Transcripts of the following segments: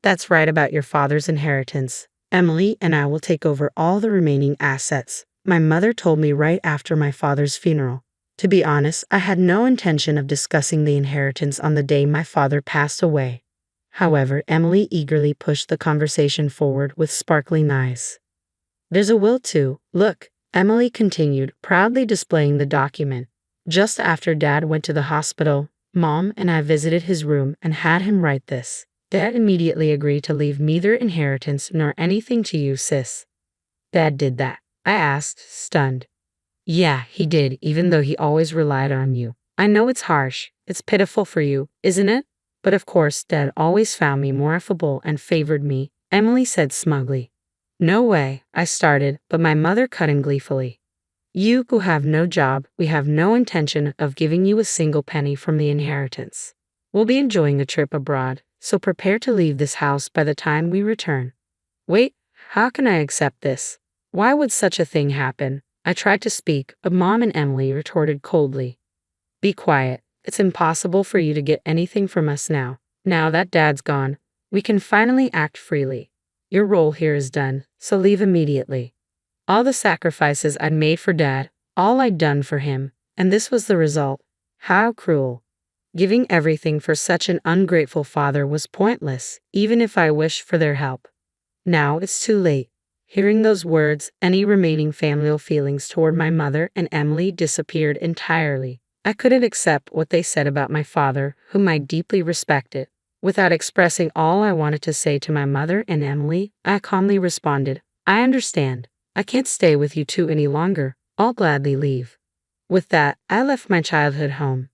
That's right about your father's inheritance. Emily and I will take over all the remaining assets. My mother told me right after my father's funeral. To be honest, I had no intention of discussing the inheritance on the day my father passed away. However, Emily eagerly pushed the conversation forward with sparkling eyes. There's a will too. Look, Emily continued, proudly displaying the document. Just after Dad went to the hospital, Mom and I visited his room and had him write this. Dad immediately agreed to leave neither inheritance nor anything to you, sis. Dad did that? I asked, stunned. Yeah, he did, even though he always relied on you. I know it's harsh. It's pitiful for you, isn't it? But of course, Dad always found me more affable and favored me, Emily said smugly. No way, I started, but my mother cut in gleefully. You who have no job, we have no intention of giving you a single penny from the inheritance. We'll be enjoying a trip abroad, so prepare to leave this house by the time we return. Wait, how can I accept this? Why would such a thing happen? I tried to speak, but Mom and Emily retorted coldly. Be quiet. It's impossible for you to get anything from us now. Now that Dad's gone, we can finally act freely. Your role here is done, so leave immediately. All the sacrifices I'd made for Dad, all I'd done for him, and this was the result. How cruel. Giving everything for such an ungrateful father was pointless, even if I wished for their help. Now it's too late. Hearing those words, any remaining familial feelings toward my mother and Emily disappeared entirely. I couldn't accept what they said about my father, whom I deeply respected. Without expressing all I wanted to say to my mother and Emily, I calmly responded, I understand. I can't stay with you two any longer. I'll gladly leave. With that, I left my childhood home.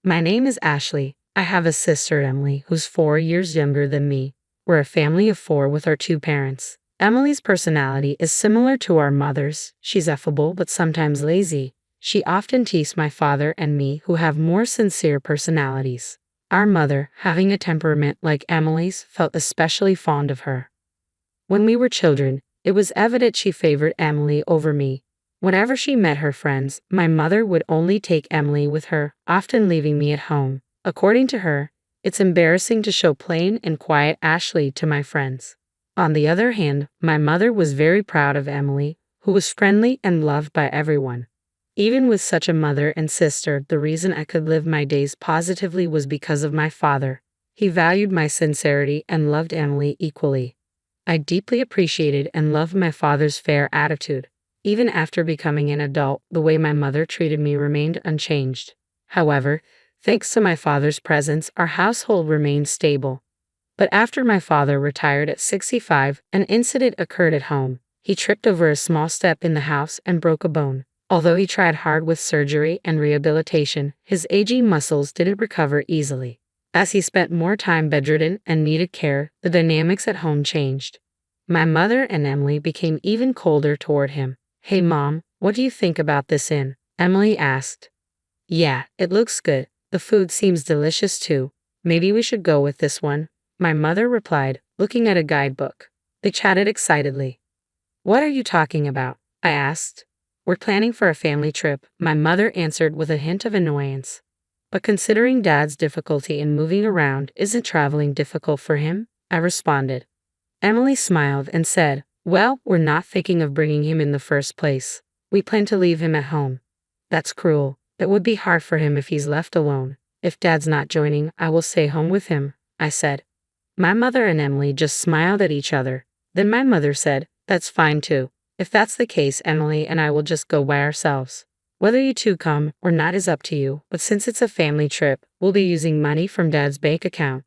My name is Ashley. I have a sister, Emily, who's 4 years younger than me. We're a family of 4 with our 2 parents. Emily's personality is similar to our mother's. She's affable but sometimes lazy. She often teased my father and me, who have more sincere personalities. Our mother, having a temperament like Emily's, felt especially fond of her. When we were children, it was evident she favored Emily over me. Whenever she met her friends, my mother would only take Emily with her, often leaving me at home. According to her, it's embarrassing to show plain and quiet Ashley to my friends. On the other hand, my mother was very proud of Emily, who was friendly and loved by everyone. Even with such a mother and sister, the reason I could live my days positively was because of my father. He valued my sincerity and loved Emily equally. I deeply appreciated and loved my father's fair attitude. Even after becoming an adult, the way my mother treated me remained unchanged. However, thanks to my father's presence, our household remained stable. But after my father retired at 65, an incident occurred at home. He tripped over a small step in the house and broke a bone. Although he tried hard with surgery and rehabilitation, his aging muscles didn't recover easily. As he spent more time bedridden and needed care, the dynamics at home changed. My mother and Emily became even colder toward him. Hey Mom, what do you think about this inn? Emily asked. Yeah, it looks good. The food seems delicious too. Maybe we should go with this one, my mother replied, looking at a guidebook. They chatted excitedly. What are you talking about? I asked. We're planning for a family trip, my mother answered with a hint of annoyance. But considering Dad's difficulty in moving around, isn't traveling difficult for him? I responded. Emily smiled and said, well, we're not thinking of bringing him in the first place. We plan to leave him at home. That's cruel. It would be hard for him if he's left alone. If Dad's not joining, I will stay home with him, I said. My mother and Emily just smiled at each other. Then my mother said, that's fine too. If that's the case, Emily and I will just go by ourselves. Whether you two come or not is up to you, but since it's a family trip, we'll be using money from Dad's bank account.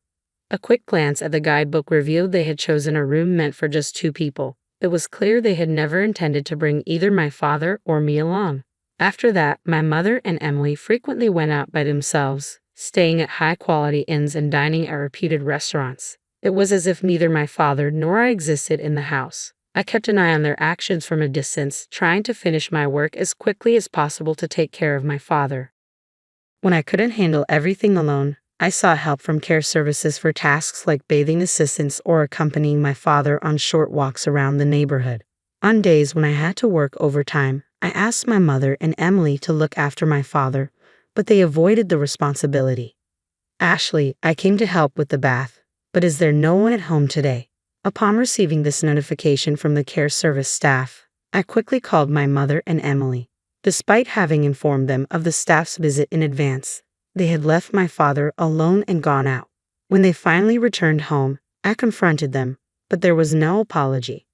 A quick glance at the guidebook revealed they had chosen a room meant for just 2 people. It was clear they had never intended to bring either my father or me along. After that, my mother and Emily frequently went out by themselves, staying at high-quality inns and dining at reputed restaurants. It was as if neither my father nor I existed in the house. I kept an eye on their actions from a distance, trying to finish my work as quickly as possible to take care of my father. When I couldn't handle everything alone, I sought help from care services for tasks like bathing assistance or accompanying my father on short walks around the neighborhood. On days when I had to work overtime, I asked my mother and Emily to look after my father, but they avoided the responsibility. Ashley, I came to help with the bath. But is there no one at home today? Upon receiving this notification from the care service staff, I quickly called my mother and Emily. Despite having informed them of the staff's visit in advance, they had left my father alone and gone out. When they finally returned home, I confronted them, but there was no apology.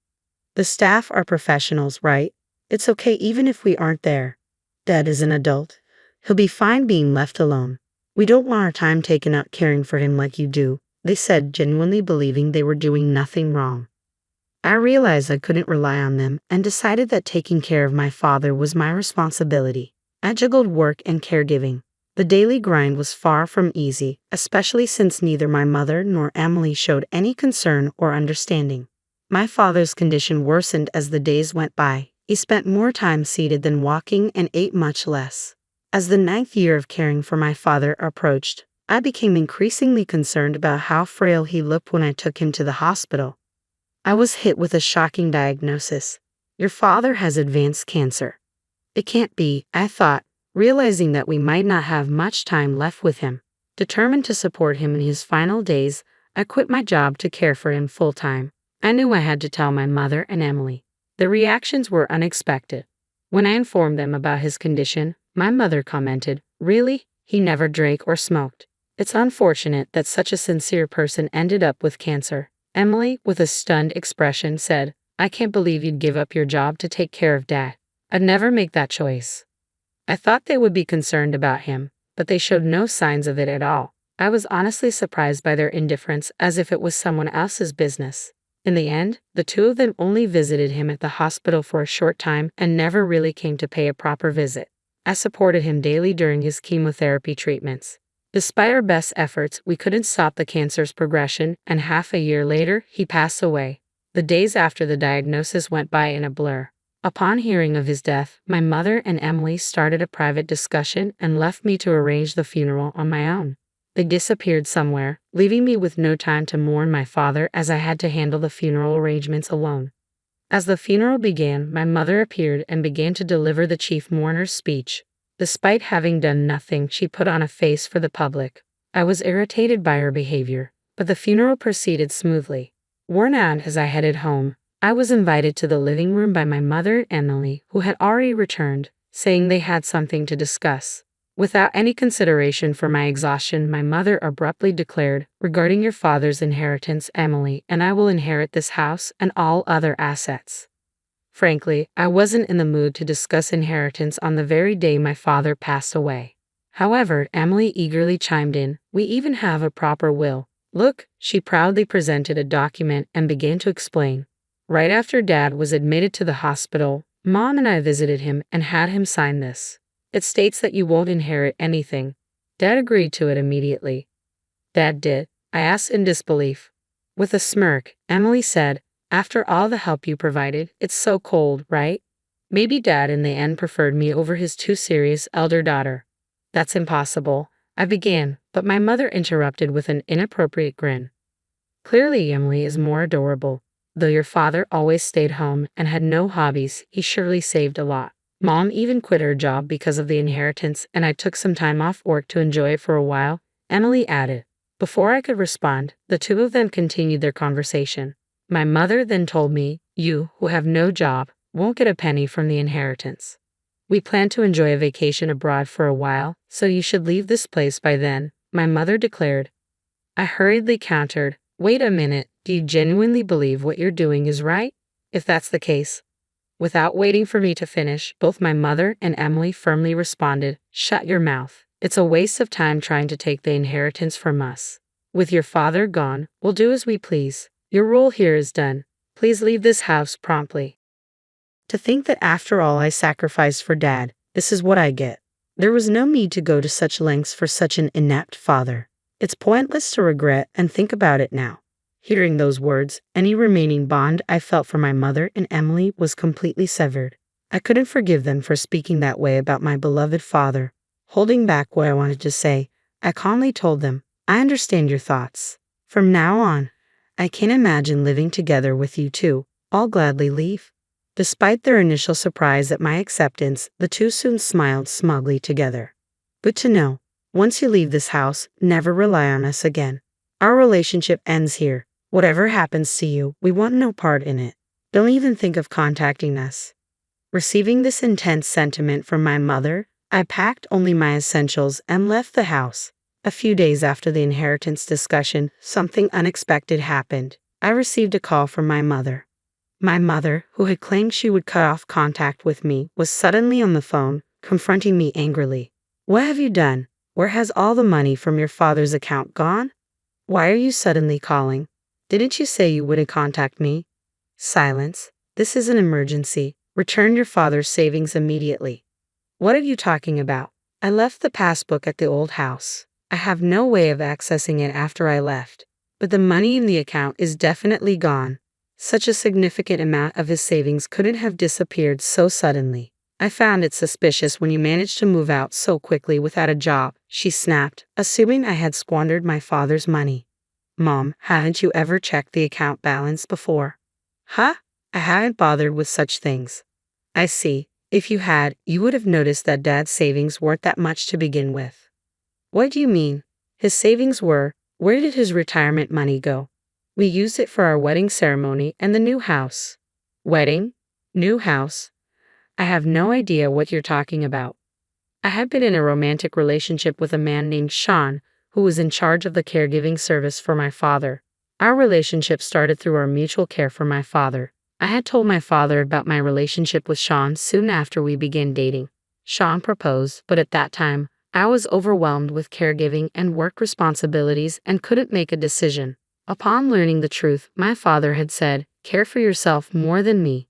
The staff are professionals, right? It's okay even if we aren't there. Dad is an adult. He'll be fine being left alone. We don't want our time taken up caring for him like you do, they said, genuinely believing they were doing nothing wrong. I realized I couldn't rely on them and decided that taking care of my father was my responsibility. I juggled work and caregiving. The daily grind was far from easy, especially since neither my mother nor Emily showed any concern or understanding. My father's condition worsened as the days went by. He spent more time seated than walking and ate much less. As the 9th year of caring for my father approached, I became increasingly concerned about how frail he looked when I took him to the hospital. I was hit with a shocking diagnosis. Your father has advanced cancer. It can't be, I thought, realizing that we might not have much time left with him. Determined to support him in his final days, I quit my job to care for him full-time. I knew I had to tell my mother and Emily. The reactions were unexpected. When I informed them about his condition, my mother commented, "Really? He never drank or smoked. It's unfortunate that such a sincere person ended up with cancer." Emily, with a stunned expression, said, "I can't believe you'd give up your job to take care of Dad. I'd never make that choice." I thought they would be concerned about him, but they showed no signs of it at all. I was honestly surprised by their indifference, as if it was someone else's business. In the end, the two of them only visited him at the hospital for a short time and never really came to pay a proper visit. I supported him daily during his chemotherapy treatments. Despite our best efforts, we couldn't stop the cancer's progression, and half a year later, he passed away. The days after the diagnosis went by in a blur. Upon hearing of his death, my mother and Emily started a private discussion and left me to arrange the funeral on my own. They disappeared somewhere, leaving me with no time to mourn my father, as I had to handle the funeral arrangements alone. As the funeral began, my mother appeared and began to deliver the chief mourner's speech. Despite having done nothing, she put on a face for the public. I was irritated by her behavior, but the funeral proceeded smoothly. Worn out as I headed home, I was invited to the living room by my mother and Emily, who had already returned, saying they had something to discuss. Without any consideration for my exhaustion, my mother abruptly declared, "Regarding your father's inheritance, Emily and I will inherit this house and all other assets." Frankly, I wasn't in the mood to discuss inheritance on the very day my father passed away. However, Emily eagerly chimed in, "We even have a proper will. Look," she proudly presented a document and began to explain. "Right after Dad was admitted to the hospital, Mom and I visited him and had him sign this. It states that you won't inherit anything." Dad agreed to it immediately. "Dad did?" I asked in disbelief. With a smirk, Emily said, "After all the help you provided, it's so cold, right? Maybe Dad in the end preferred me over his too serious elder daughter." "That's impossible," I began, but my mother interrupted with an inappropriate grin. "Clearly Emily is more adorable. Though your father always stayed home and had no hobbies, he surely saved a lot. Mom even quit her job because of the inheritance, and I took some time off work to enjoy it for a while," Emily added. Before I could respond, the two of them continued their conversation. My mother then told me, "You, who have no job, won't get a penny from the inheritance. We plan to enjoy a vacation abroad for a while, so you should leave this place by then," my mother declared. I hurriedly countered, "Wait a minute, do you genuinely believe what you're doing is right? If that's the case..." Without waiting for me to finish, both my mother and Emily firmly responded, "Shut your mouth. It's a waste of time trying to take the inheritance from us. With your father gone, we'll do as we please. Your role here is done. Please leave this house promptly." To think that after all I sacrificed for Dad, this is what I get. There was no need to go to such lengths for such an inept father. It's pointless to regret and think about it now. Hearing those words, any remaining bond I felt for my mother and Emily was completely severed. I couldn't forgive them for speaking that way about my beloved father. Holding back what I wanted to say, I calmly told them, "I understand your thoughts. From now on, I can't imagine living together with you two. I'll gladly leave." Despite their initial surprise at my acceptance, the two soon smiled smugly together. "Good to know. Once you leave this house, never rely on us again. Our relationship ends here. Whatever happens to you, we want no part in it. Don't even think of contacting us." Receiving this intense sentiment from my mother, I packed only my essentials and left the house. A few days after the inheritance discussion, something unexpected happened. I received a call from my mother. My mother, who had claimed she would cut off contact with me, was suddenly on the phone, confronting me angrily. "What have you done? Where has all the money from your father's account gone? Why are you suddenly calling? Didn't you say you wouldn't contact me?" "Silence. This is an emergency. Return your father's savings immediately." "What are you talking about? I left the passbook at the old house. I have no way of accessing it after I left. But the money in the account is definitely gone. Such a significant amount of his savings couldn't have disappeared so suddenly. I found it suspicious when you managed to move out so quickly without a job," she snapped, assuming I had squandered my father's money. "Mom, hadn't you ever checked the account balance before?" "Huh? I haven't bothered with such things." "I see. If you had, you would have noticed that Dad's savings weren't that much to begin with." "What do you mean? His savings were? Where did his retirement money go?" "We used it for our wedding ceremony and the new house." "Wedding? New house? I have no idea what you're talking about." I had been in a romantic relationship with a man named Sean, who was in charge of the caregiving service for my father. Our relationship started through our mutual care for my father. I had told my father about my relationship with Sean soon after we began dating. Sean proposed, but at that time, I was overwhelmed with caregiving and work responsibilities and couldn't make a decision. Upon learning the truth, my father had said, "Care for yourself more than me.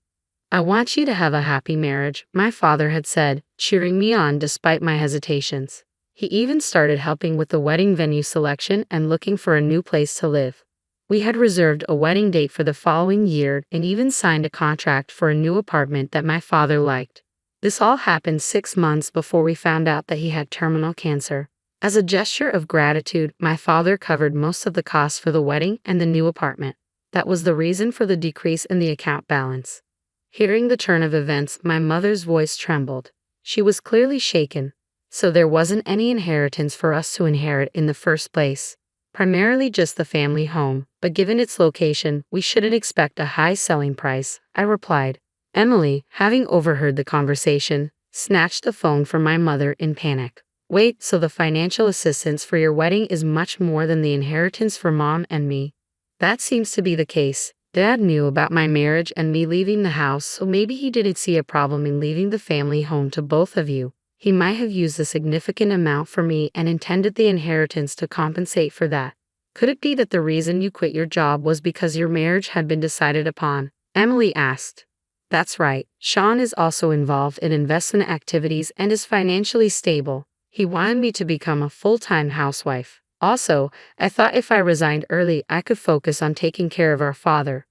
I want you to have a happy marriage," my father had said, cheering me on despite my hesitations. He even started helping with the wedding venue selection and looking for a new place to live. We had reserved a wedding date for the following year and even signed a contract for a new apartment that my father liked. This all happened 6 months before we found out that he had terminal cancer. As a gesture of gratitude, my father covered most of the costs for the wedding and the new apartment. That was the reason for the decrease in the account balance. Hearing the turn of events, my mother's voice trembled. She was clearly shaken. So there wasn't any inheritance for us to inherit in the first place. Primarily just the family home, but given its location, we shouldn't expect a high selling price, I replied. Emily, having overheard the conversation, snatched the phone from my mother in panic. "Wait, so the financial assistance for your wedding is much more than the inheritance for Mom and me?" "That seems to be the case. Dad knew about my marriage and me leaving the house, so maybe he didn't see a problem in leaving the family home to both of you. He might have used a significant amount for me and intended the inheritance to compensate for that. Could it be that the reason you quit your job was because your marriage had been decided upon?" Emily asked. "That's right. Sean is also involved in investment activities and is financially stable. He wanted me to become a full-time housewife. Also, I thought if I resigned early, I could focus on taking care of our father."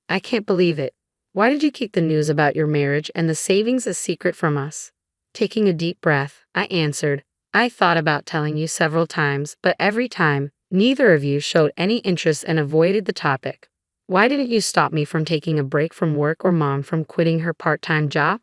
"I can't believe it. Why did you keep the news about your marriage and the savings a secret from us?" Taking a deep breath, I answered, "I thought about telling you several times, but every time, neither of you showed any interest and avoided the topic. Why didn't you stop me from taking a break from work or Mom from quitting her part-time job?"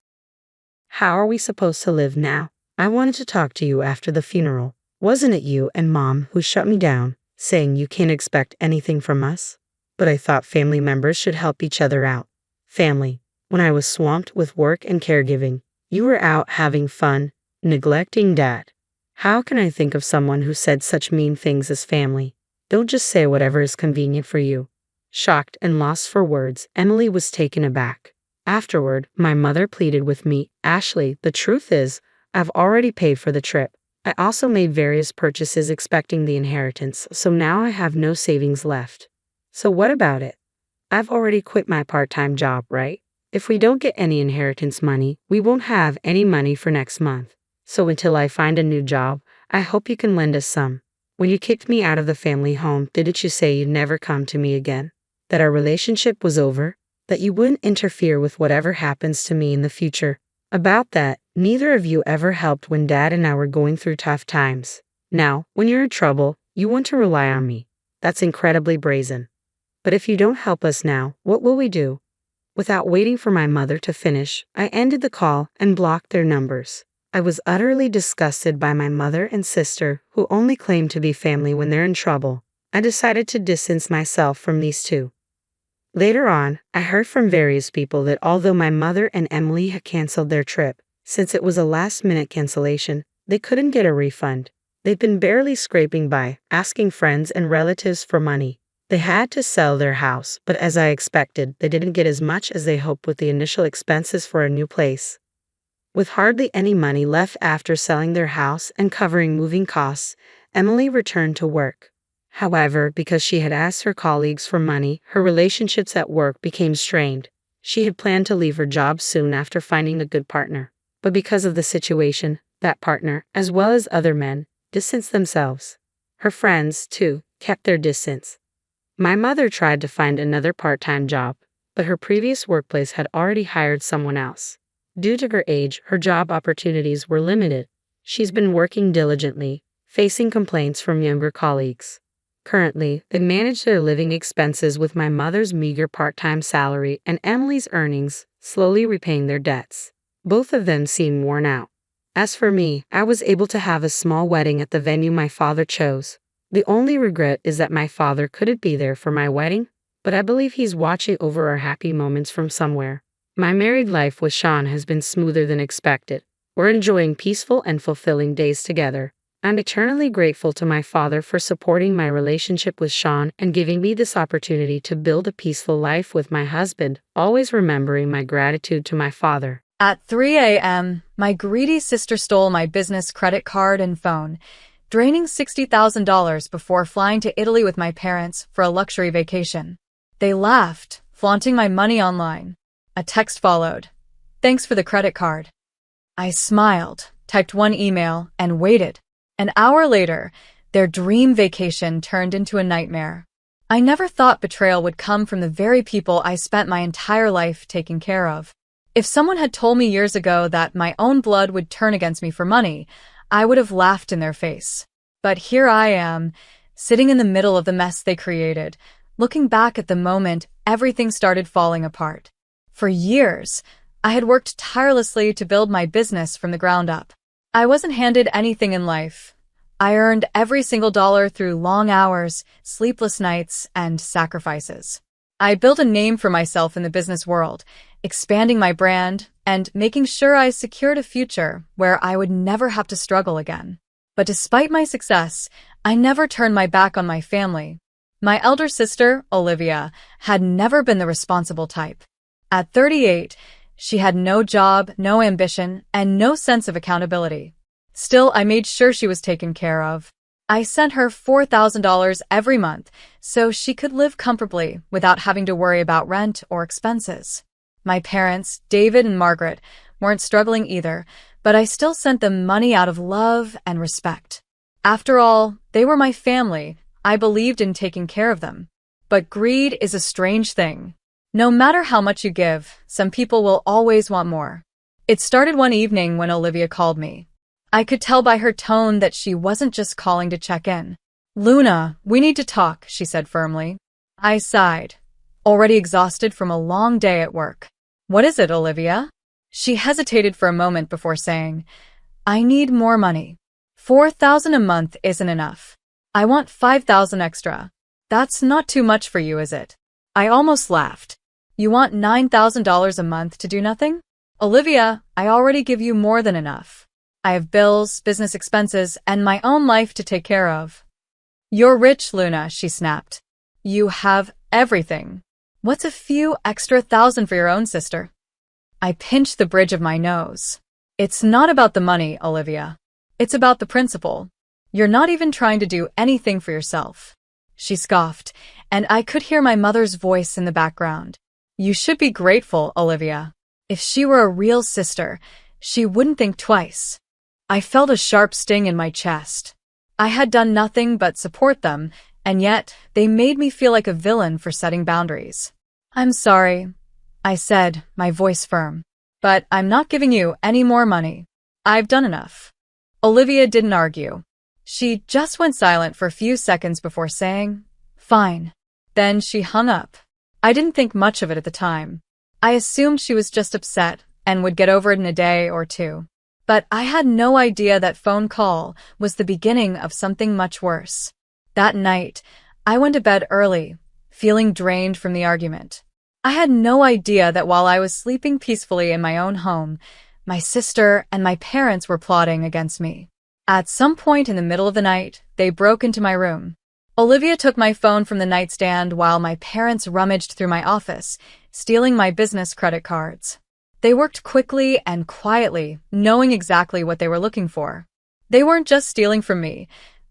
"How are we supposed to live now? I wanted to talk to you after the funeral. Wasn't it you and Mom who shut me down, saying you can't expect anything from us? But I thought family members should help each other out. Family. When I was swamped with work and caregiving, you were out having fun, neglecting Dad. How can I think of someone who said such mean things as family? Don't just say whatever is convenient for you." Shocked and lost for words, Emily was taken aback. Afterward, my mother pleaded with me, "Ashley, the truth is, I've already paid for the trip. I also made various purchases expecting the inheritance, so now I have no savings left." "So what about it? I've already quit my part-time job, right? If we don't get any inheritance money, we won't have any money for next month. So until I find a new job, I hope you can lend us some. When you kicked me out of the family home, didn't you say you'd never come to me again? That our relationship was over? That you wouldn't interfere with whatever happens to me in the future? About that, neither of you ever helped when Dad and I were going through tough times. Now, when you're in trouble, you want to rely on me. That's incredibly brazen. But if you don't help us now, what will we do?" Without waiting for my mother to finish, I ended the call and blocked their numbers. I was utterly disgusted by my mother and sister, who only claim to be family when they're in trouble. I decided to distance myself from these two. Later on, I heard from various people that although my mother and Emily had canceled their trip, since it was a last-minute cancellation, they couldn't get a refund. They'd been barely scraping by, asking friends and relatives for money. They had to sell their house, but as I expected, they didn't get as much as they hoped with the initial expenses for a new place. With hardly any money left after selling their house and covering moving costs, Emily returned to work. However, because she had asked her colleagues for money, her relationships at work became strained. She had planned to leave her job soon after finding a good partner. But because of the situation, that partner, as well as other men, distanced themselves. Her friends, too, kept their distance. My mother tried to find another part-time job, but her previous workplace had already hired someone else. Due to her age, her job opportunities were limited. She's been working diligently, facing complaints from younger colleagues. Currently, they manage their living expenses with my mother's meager part-time salary and Emily's earnings, slowly repaying their debts. Both of them seem worn out. As for me, I was able to have a small wedding at the venue my father chose. The only regret is that my father couldn't be there for my wedding, but I believe he's watching over our happy moments from somewhere. My married life with Sean has been smoother than expected. We're enjoying peaceful and fulfilling days together. I'm eternally grateful to my father for supporting my relationship with Sean and giving me this opportunity to build a peaceful life with my husband, always remembering my gratitude to my father. At 3 a.m., my greedy sister stole my business credit card and phone, draining $60,000 before flying to Italy with my parents for a luxury vacation. They laughed, flaunting my money online. A text followed. "Thanks for the credit card." I smiled, typed one email, and waited. An hour later, their dream vacation turned into a nightmare. I never thought betrayal would come from the very people I spent my entire life taking care of. If someone had told me years ago that my own blood would turn against me for money, I would have laughed in their face. But here I am, sitting in the middle of the mess they created. Looking back at the moment, everything started falling apart. For years, I had worked tirelessly to build my business from the ground up. I wasn't handed anything in life. I earned every single dollar through long hours, sleepless nights, and sacrifices. I built a name for myself in the business world, expanding my brand and making sure I secured a future where I would never have to struggle again. But despite my success, I never turned my back on my family. My elder sister, Olivia, had never been the responsible type. At 38, she had no job, no ambition, and no sense of accountability. Still, I made sure she was taken care of. I sent her $4,000 every month so she could live comfortably without having to worry about rent or expenses. My parents, David and Margaret, weren't struggling either, but I still sent them money out of love and respect. After all, they were my family. I believed in taking care of them. But greed is a strange thing. No matter how much you give, some people will always want more. It started one evening when Olivia called me. I could tell by her tone that she wasn't just calling to check in. "Luna, we need to talk," she said firmly. I sighed, already exhausted from a long day at work. "What is it, Olivia?" She hesitated for a moment before saying, "I need more money. $4,000 a month isn't enough. I want $5,000 extra. That's not too much for you, is it?" I almost laughed. "You want $9,000 a month to do nothing? Olivia, I already give you more than enough. I have bills, business expenses, and my own life to take care of." "You're rich, Luna," she snapped. "You have everything. What's a few extra thousand for your own sister?" I pinched the bridge of my nose. "It's not about the money, Olivia. It's about the principle. You're not even trying to do anything for yourself." She scoffed, and I could hear my mother's voice in the background. "You should be grateful, Olivia. If she were a real sister, she wouldn't think twice." I felt a sharp sting in my chest. I had done nothing but support them, and yet they made me feel like a villain for setting boundaries. "I'm sorry," I said, my voice firm, "but I'm not giving you any more money. I've done enough." Olivia didn't argue. She just went silent for a few seconds before saying, "Fine." Then she hung up. I didn't think much of it at the time. I assumed she was just upset and would get over it in a day or two. But I had no idea that phone call was the beginning of something much worse. That night, I went to bed early, feeling drained from the argument. I had no idea that while I was sleeping peacefully in my own home, my sister and my parents were plotting against me. At some point in the middle of the night, they broke into my room. Olivia took my phone from the nightstand while my parents rummaged through my office, stealing my business credit cards. They worked quickly and quietly, knowing exactly what they were looking for. They weren't just stealing from me.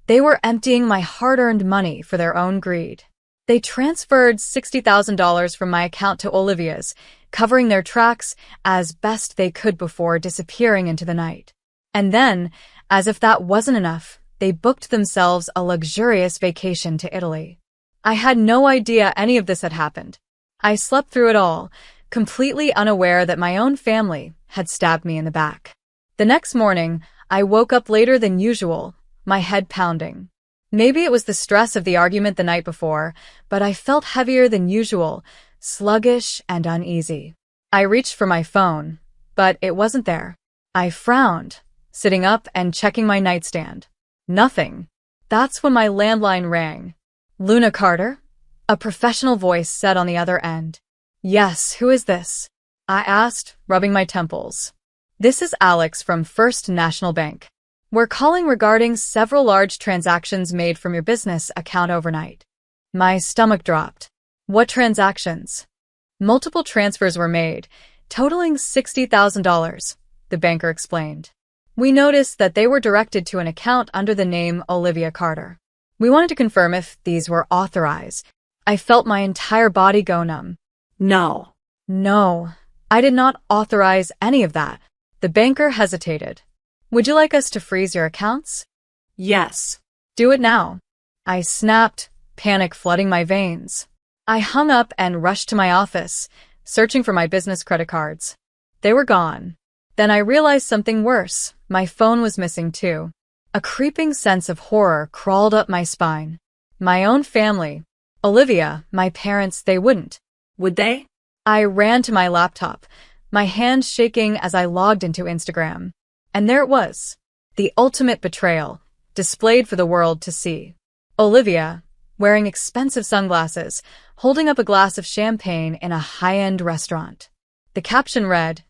They were emptying my hard-earned money for their own greed. They transferred $60,000 from my account to Olivia's, covering their tracks as best they could before disappearing into the night. And then, as if that wasn't enough, they booked themselves a luxurious vacation to Italy. I had no idea any of this had happened. I slept through it all, completely unaware that my own family had stabbed me in the back. The next morning, I woke up later than usual, my head pounding. Maybe it was the stress of the argument the night before, but I felt heavier than usual, sluggish and uneasy. I reached for my phone, but it wasn't there. I frowned, sitting up and checking my nightstand. Nothing. That's when my landline rang. "Luna Carter?" A professional voice said on the other end. "Yes, who is this?" I asked, rubbing my temples. "This is Alex from First National Bank. We're calling regarding several large transactions made from your business account overnight." My stomach dropped. "What transactions?" "Multiple transfers were made, totaling $60,000, the banker explained. "We noticed that they were directed to an account under the name Olivia Carter. We wanted to confirm if these were authorized." I felt my entire body go numb. No, I did not authorize any of that. The banker hesitated. "Would you like us to freeze your accounts?" "Yes." "Do it now." I snapped, panic flooding my veins. I hung up and rushed to my office, searching for my business credit cards. They were gone. Then I realized something worse. My phone was missing too. A creeping sense of horror crawled up my spine. My own family. Olivia, my parents, they wouldn't. Would they? I ran to my laptop, my hands shaking as I logged into Instagram. And there it was. The ultimate betrayal, displayed for the world to see. Olivia, wearing expensive sunglasses, holding up a glass of champagne in a high-end restaurant. The caption read,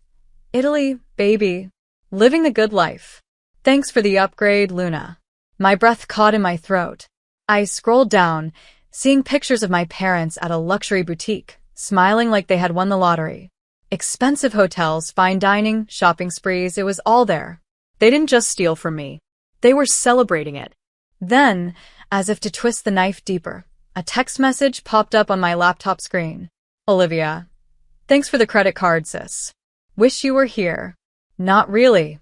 "Italy, baby. Living the good life. Thanks for the upgrade, Luna." My breath caught in my throat. I scrolled down, seeing pictures of my parents at a luxury boutique, smiling like they had won the lottery. Expensive hotels, fine dining, shopping sprees, it was all there. They didn't just steal from me. They were celebrating it. Then, as if to twist the knife deeper, a text message popped up on my laptop screen. "Olivia, thanks for the credit card, sis. Wish you were here." Not really.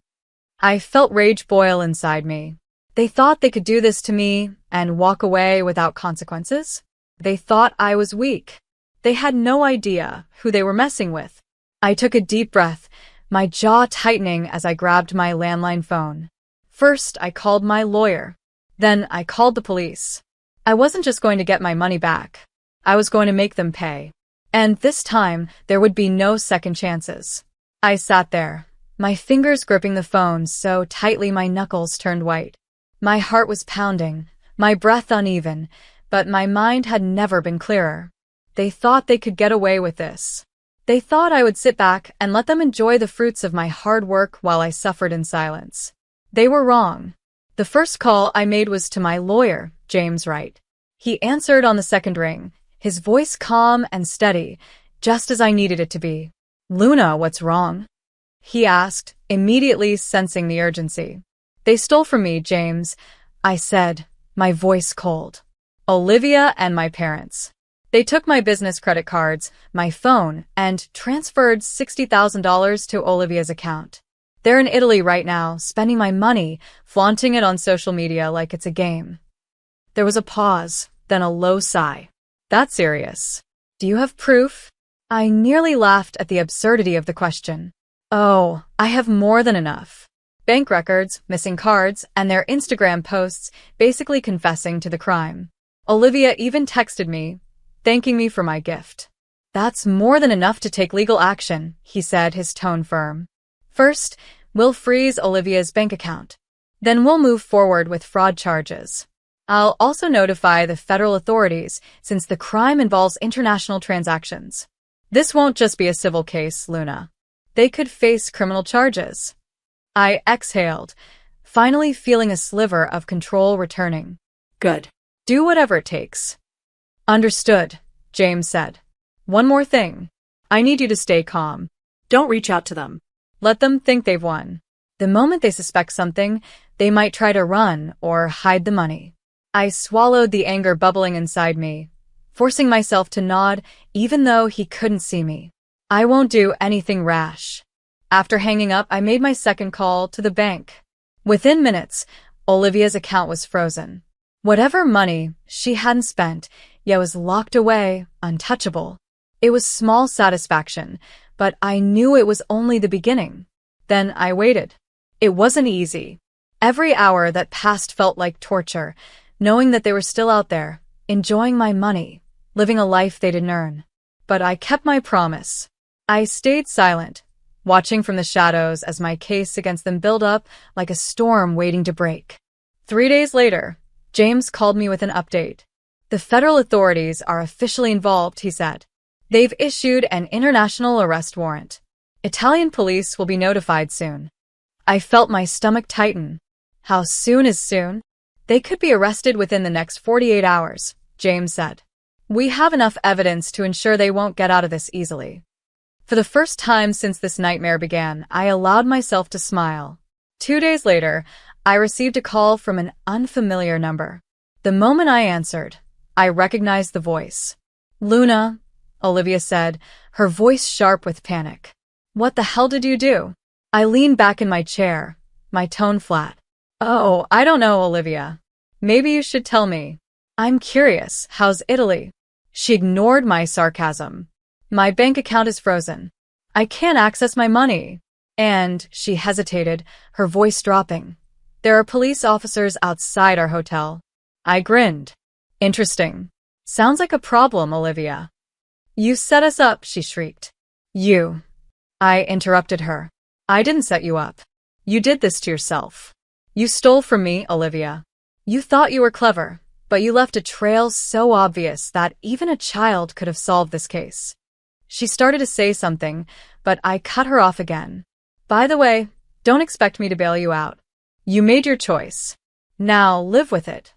I felt rage boil inside me. They thought they could do this to me and walk away without consequences. They thought I was weak. They had no idea who they were messing with. I took a deep breath, my jaw tightening as I grabbed my landline phone. First, I called my lawyer. Then I called the police. I wasn't just going to get my money back. I was going to make them pay. And this time, there would be no second chances. I sat there, my fingers gripping the phone so tightly my knuckles turned white. My heart was pounding, my breath uneven, but my mind had never been clearer. They thought they could get away with this. They thought I would sit back and let them enjoy the fruits of my hard work while I suffered in silence. They were wrong. The first call I made was to my lawyer, James Wright. He answered on the second ring, his voice calm and steady, just as I needed it to be. "Luna, what's wrong?" he asked, immediately sensing the urgency. "They stole from me, James," I said, my voice cold. "Olivia and my parents. They took my business credit cards, my phone, and transferred $60,000 to Olivia's account. They're in Italy right now, spending my money, flaunting it on social media like it's a game." There was a pause, then a low sigh. "That's serious. Do you have proof?" I nearly laughed at the absurdity of the question. "Oh, I have more than enough. Bank records, missing cards, and their Instagram posts basically confessing to the crime. Olivia even texted me, thanking me for my gift." "That's more than enough to take legal action," he said, his tone firm. "First, we'll freeze Olivia's bank account. Then we'll move forward with fraud charges." I'll also notify the federal authorities since the crime involves international transactions. This won't just be a civil case, Luna. They could face criminal charges. I exhaled, finally feeling a sliver of control returning. Good. Do whatever it takes. Understood, James said. One more thing. I need you to stay calm. Don't reach out to them. Let them think they've won. The moment they suspect something, they might try to run or hide the money. I swallowed the anger bubbling inside me, forcing myself to nod even though he couldn't see me. I won't do anything rash. After hanging up, I made my second call to the bank. Within minutes, Olivia's account was frozen. Whatever money she hadn't spent, yet was locked away, untouchable. It was small satisfaction, but I knew it was only the beginning. Then I waited. It wasn't easy. Every hour that passed felt like torture, knowing that they were still out there, enjoying my money, living a life they didn't earn. But I kept my promise. I stayed silent, watching from the shadows as my case against them built up like a storm waiting to break. 3 days later, James called me with an update. The federal authorities are officially involved, he said. They've issued an international arrest warrant. Italian police will be notified soon. I felt my stomach tighten. How soon is soon? They could be arrested within the next 48 hours, James said. We have enough evidence to ensure they won't get out of this easily. For the first time since this nightmare began, I allowed myself to smile. 2 days later, I received a call from an unfamiliar number. The moment I answered, I recognized the voice. Luna, Olivia said, her voice sharp with panic. What the hell did you do? I leaned back in my chair, my tone flat. Oh, I don't know, Olivia. Maybe you should tell me. I'm curious, how's Italy? She ignored my sarcasm. My bank account is frozen. I can't access my money. And she hesitated, her voice dropping. There are police officers outside our hotel. I grinned. Interesting. Sounds like a problem, Olivia. You set us up, she shrieked. You. I interrupted her. I didn't set you up. You did this to yourself. You stole from me, Olivia. You thought you were clever, but you left a trail so obvious that even a child could have solved this case. She started to say something, but I cut her off again. By the way, don't expect me to bail you out. You made your choice. Now live with it.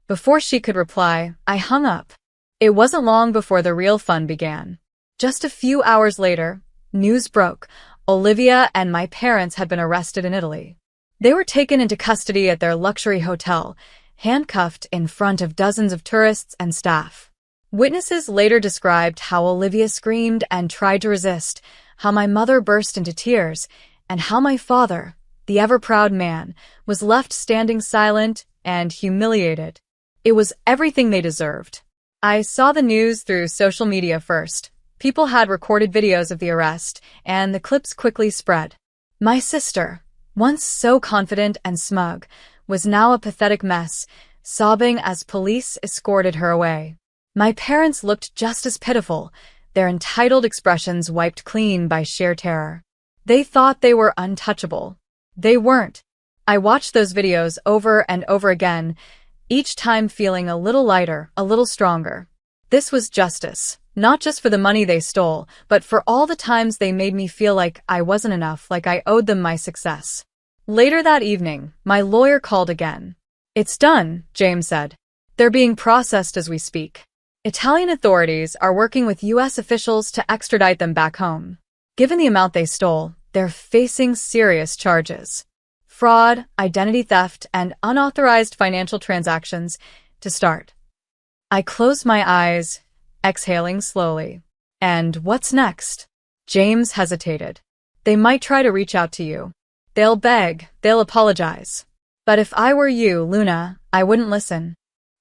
Before she could reply, I hung up. It wasn't long before the real fun began. Just a few hours later, news broke. Olivia and my parents had been arrested in Italy. They were taken into custody at their luxury hotel, handcuffed in front of dozens of tourists and staff. Witnesses later described how Olivia screamed and tried to resist, how my mother burst into tears, and how my father, the ever-proud man, was left standing silent and humiliated. It was everything they deserved. I saw the news through social media first. People had recorded videos of the arrest, and the clips quickly spread. My sister, once so confident and smug, was now a pathetic mess, sobbing as police escorted her away. My parents looked just as pitiful, their entitled expressions wiped clean by sheer terror. They thought they were untouchable. They weren't. I watched those videos over and over again, each time feeling a little lighter, a little stronger. This was justice, not just for the money they stole, but for all the times they made me feel like I wasn't enough, like I owed them my success. Later that evening, my lawyer called again. It's done, James said. They're being processed as we speak. Italian authorities are working with U.S. officials to extradite them back home. Given the amount they stole, they're facing serious charges. Fraud, identity theft, and unauthorized financial transactions to start. I closed my eyes, exhaling slowly. And what's next? James hesitated. They might try to reach out to you. They'll beg, they'll apologize. But if I were you, Luna, I wouldn't listen.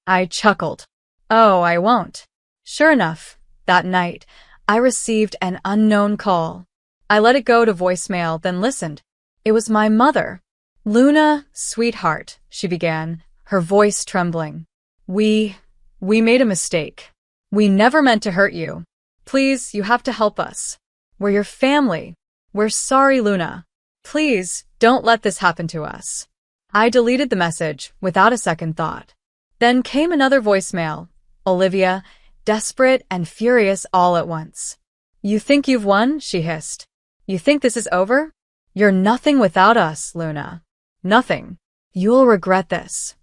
I chuckled. Oh, I won't. Sure enough, that night, I received an unknown call. I let it go to voicemail, then listened. It was my mother. Luna, sweetheart, she began, her voice trembling. We made a mistake. We never meant to hurt you. Please, you have to help us. We're your family. We're sorry, Luna. Please, don't let this happen to us. I deleted the message without a second thought. Then came another voicemail. Olivia, desperate and furious all at once. You think you've won? She hissed. You think this is over? You're nothing without us, Luna. Nothing. You'll regret this.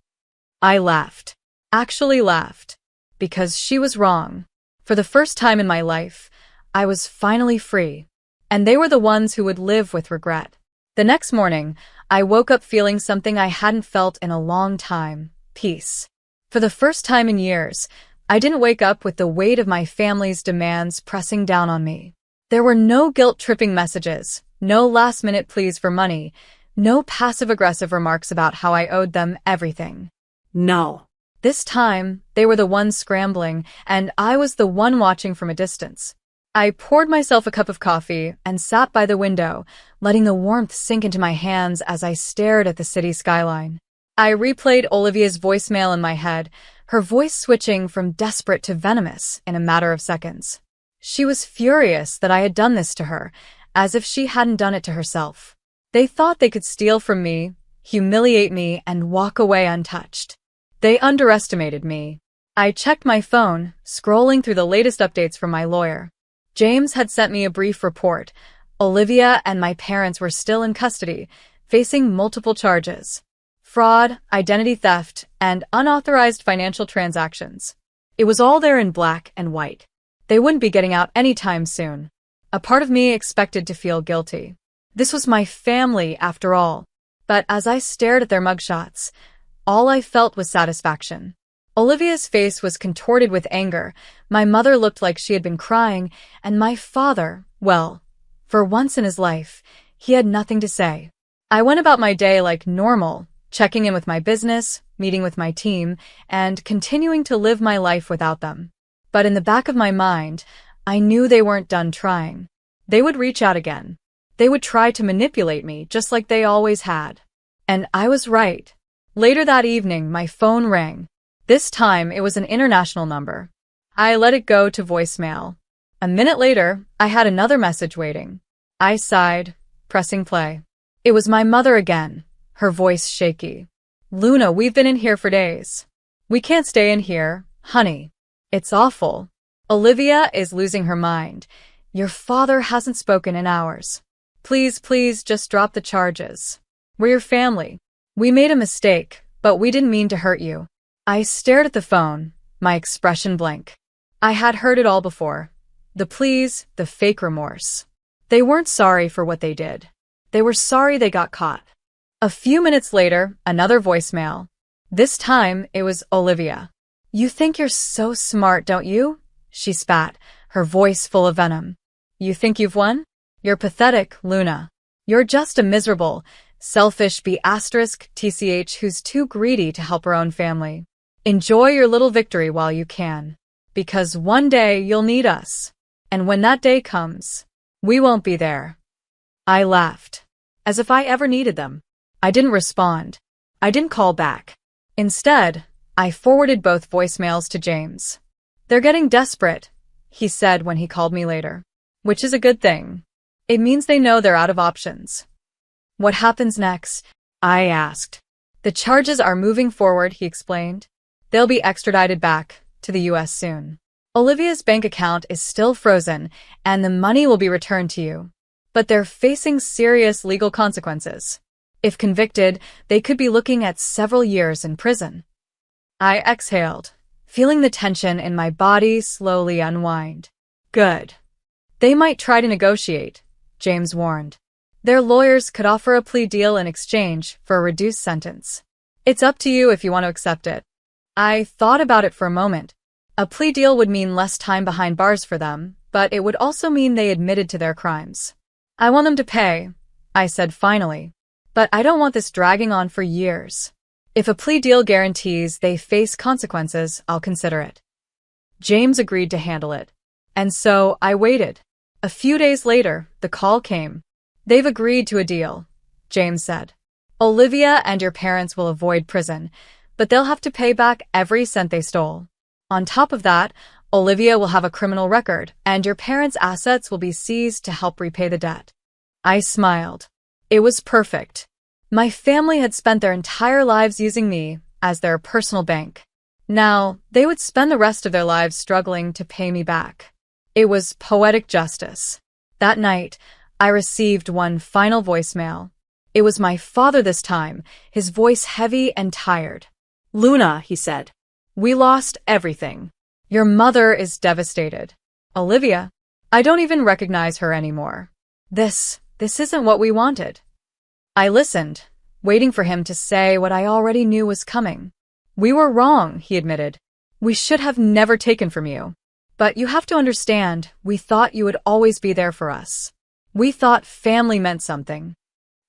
I laughed. Actually laughed. Because she was wrong. For the first time in my life, I was finally free. And they were the ones who would live with regret. The next morning, I woke up feeling something I hadn't felt in a long time. Peace. For the first time in years, I didn't wake up with the weight of my family's demands pressing down on me. There were no guilt-tripping messages, no last-minute pleas for money, no passive-aggressive remarks about how I owed them everything. No. This time, they were the ones scrambling, and I was the one watching from a distance. I poured myself a cup of coffee and sat by the window, letting the warmth sink into my hands as I stared at the city skyline. I replayed Olivia's voicemail in my head, her voice switching from desperate to venomous in a matter of seconds. She was furious that I had done this to her, as if she hadn't done it to herself. They thought they could steal from me, humiliate me, and walk away untouched. They underestimated me. I checked my phone, scrolling through the latest updates from my lawyer. James had sent me a brief report. Olivia and my parents were still in custody, facing multiple charges. Fraud, identity theft, and unauthorized financial transactions. It was all there in black and white. They wouldn't be getting out anytime soon. A part of me expected to feel guilty. This was my family, after all. But as I stared at their mugshots, all I felt was satisfaction. Olivia's face was contorted with anger, my mother looked like she had been crying, and my father, well, for once in his life, he had nothing to say. I went about my day like normal, checking in with my business, meeting with my team, and continuing to live my life without them. But in the back of my mind, I knew they weren't done trying. They would reach out again. They would try to manipulate me just like they always had. And I was right. Later that evening, my phone rang. This time, it was an international number. I let it go to voicemail. A minute later, I had another message waiting. I sighed, pressing play. It was my mother again, her voice shaky. Luna, we've been in here for days. We can't stay in here, honey. It's awful. Olivia is losing her mind. Your father hasn't spoken in hours. Please, please, just drop the charges. We're your family. We made a mistake, but we didn't mean to hurt you. I stared at the phone, my expression blank. I had heard it all before. The pleas, the fake remorse. They weren't sorry for what they did. They were sorry they got caught. A few minutes later, another voicemail. This time, it was Olivia. You think you're so smart, don't you? She spat, her voice full of venom. You think you've won? You're pathetic, Luna. You're just a miserable, selfish B*TCH who's too greedy to help her own family. Enjoy your little victory while you can. Because one day you'll need us. And when that day comes, we won't be there. I laughed. As if I ever needed them. I didn't respond. I didn't call back. Instead, I forwarded both voicemails to James. They're getting desperate, he said when he called me later. Which is a good thing. It means they know they're out of options. What happens next? I asked. The charges are moving forward, he explained. They'll be extradited back to the US soon. Olivia's bank account is still frozen, and the money will be returned to you. But they're facing serious legal consequences. If convicted, they could be looking at several years in prison. I exhaled, feeling the tension in my body slowly unwind. Good. They might try to negotiate, James warned. Their lawyers could offer a plea deal in exchange for a reduced sentence. It's up to you if you want to accept it. I thought about it for a moment. A plea deal would mean less time behind bars for them, but it would also mean they admitted to their crimes. I want them to pay, I said finally. But I don't want this dragging on for years. If a plea deal guarantees they face consequences, I'll consider it. James agreed to handle it. And so I waited. A few days later, the call came. They've agreed to a deal, James said. Olivia and your parents will avoid prison, but they'll have to pay back every cent they stole. On top of that, Olivia will have a criminal record, and your parents' assets will be seized to help repay the debt. I smiled. It was perfect. My family had spent their entire lives using me as their personal bank. Now, they would spend the rest of their lives struggling to pay me back. It was poetic justice. That night, I received one final voicemail. It was my father this time, his voice heavy and tired. "Luna," he said, "we lost everything. Your mother is devastated. Olivia, I don't even recognize her anymore. This isn't what we wanted." I listened, waiting for him to say what I already knew was coming. "We were wrong," he admitted. "We should have never taken from you. But you have to understand, we thought you would always be there for us. We thought family meant something."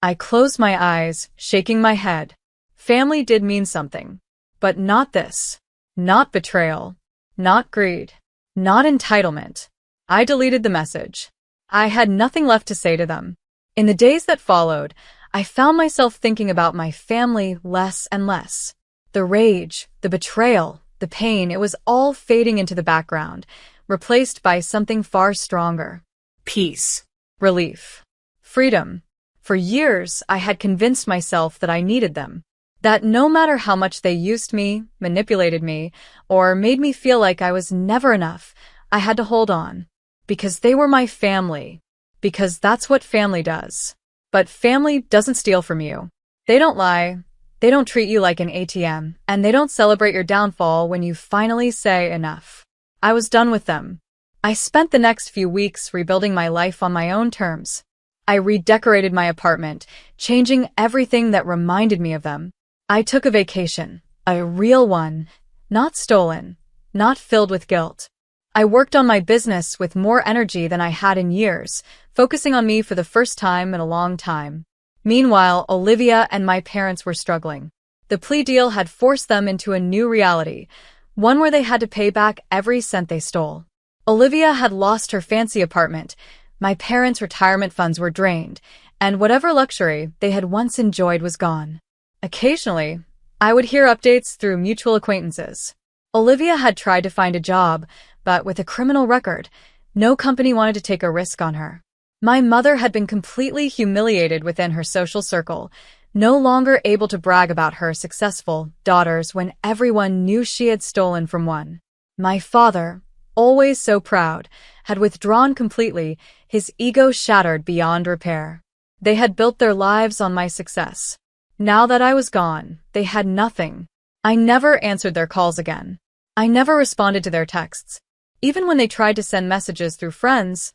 I closed my eyes, shaking my head. Family did mean something. But not this. Not betrayal. Not greed. Not entitlement. I deleted the message. I had nothing left to say to them. In the days that followed, I found myself thinking about my family less and less. The rage, the betrayal, the pain, it was all fading into the background, replaced by something far stronger. Peace. Relief. Freedom. For years, I had convinced myself that I needed them. That no matter how much they used me, manipulated me, or made me feel like I was never enough, I had to hold on. Because they were my family. Because that's what family does. But family doesn't steal from you. They don't lie. They don't treat you like an ATM, and they don't celebrate your downfall when you finally say enough. I was done with them. I spent the next few weeks rebuilding my life on my own terms. I redecorated my apartment, changing everything that reminded me of them. I took a vacation, a real one, not stolen, not filled with guilt. I worked on my business with more energy than I had in years, focusing on me for the first time in a long time. Meanwhile, Olivia and my parents were struggling. The plea deal had forced them into a new reality, one where they had to pay back every cent they stole. Olivia had lost her fancy apartment, my parents' retirement funds were drained, and whatever luxury they had once enjoyed was gone. Occasionally, I would hear updates through mutual acquaintances. Olivia had tried to find a job, but with a criminal record, no company wanted to take a risk on her. My mother had been completely humiliated within her social circle, no longer able to brag about her successful daughters when everyone knew she had stolen from one. My father, always so proud, had withdrawn completely, his ego shattered beyond repair. They had built their lives on my success. Now that I was gone, they had nothing. I never answered their calls again. I never responded to their texts. Even when they tried to send messages through friends,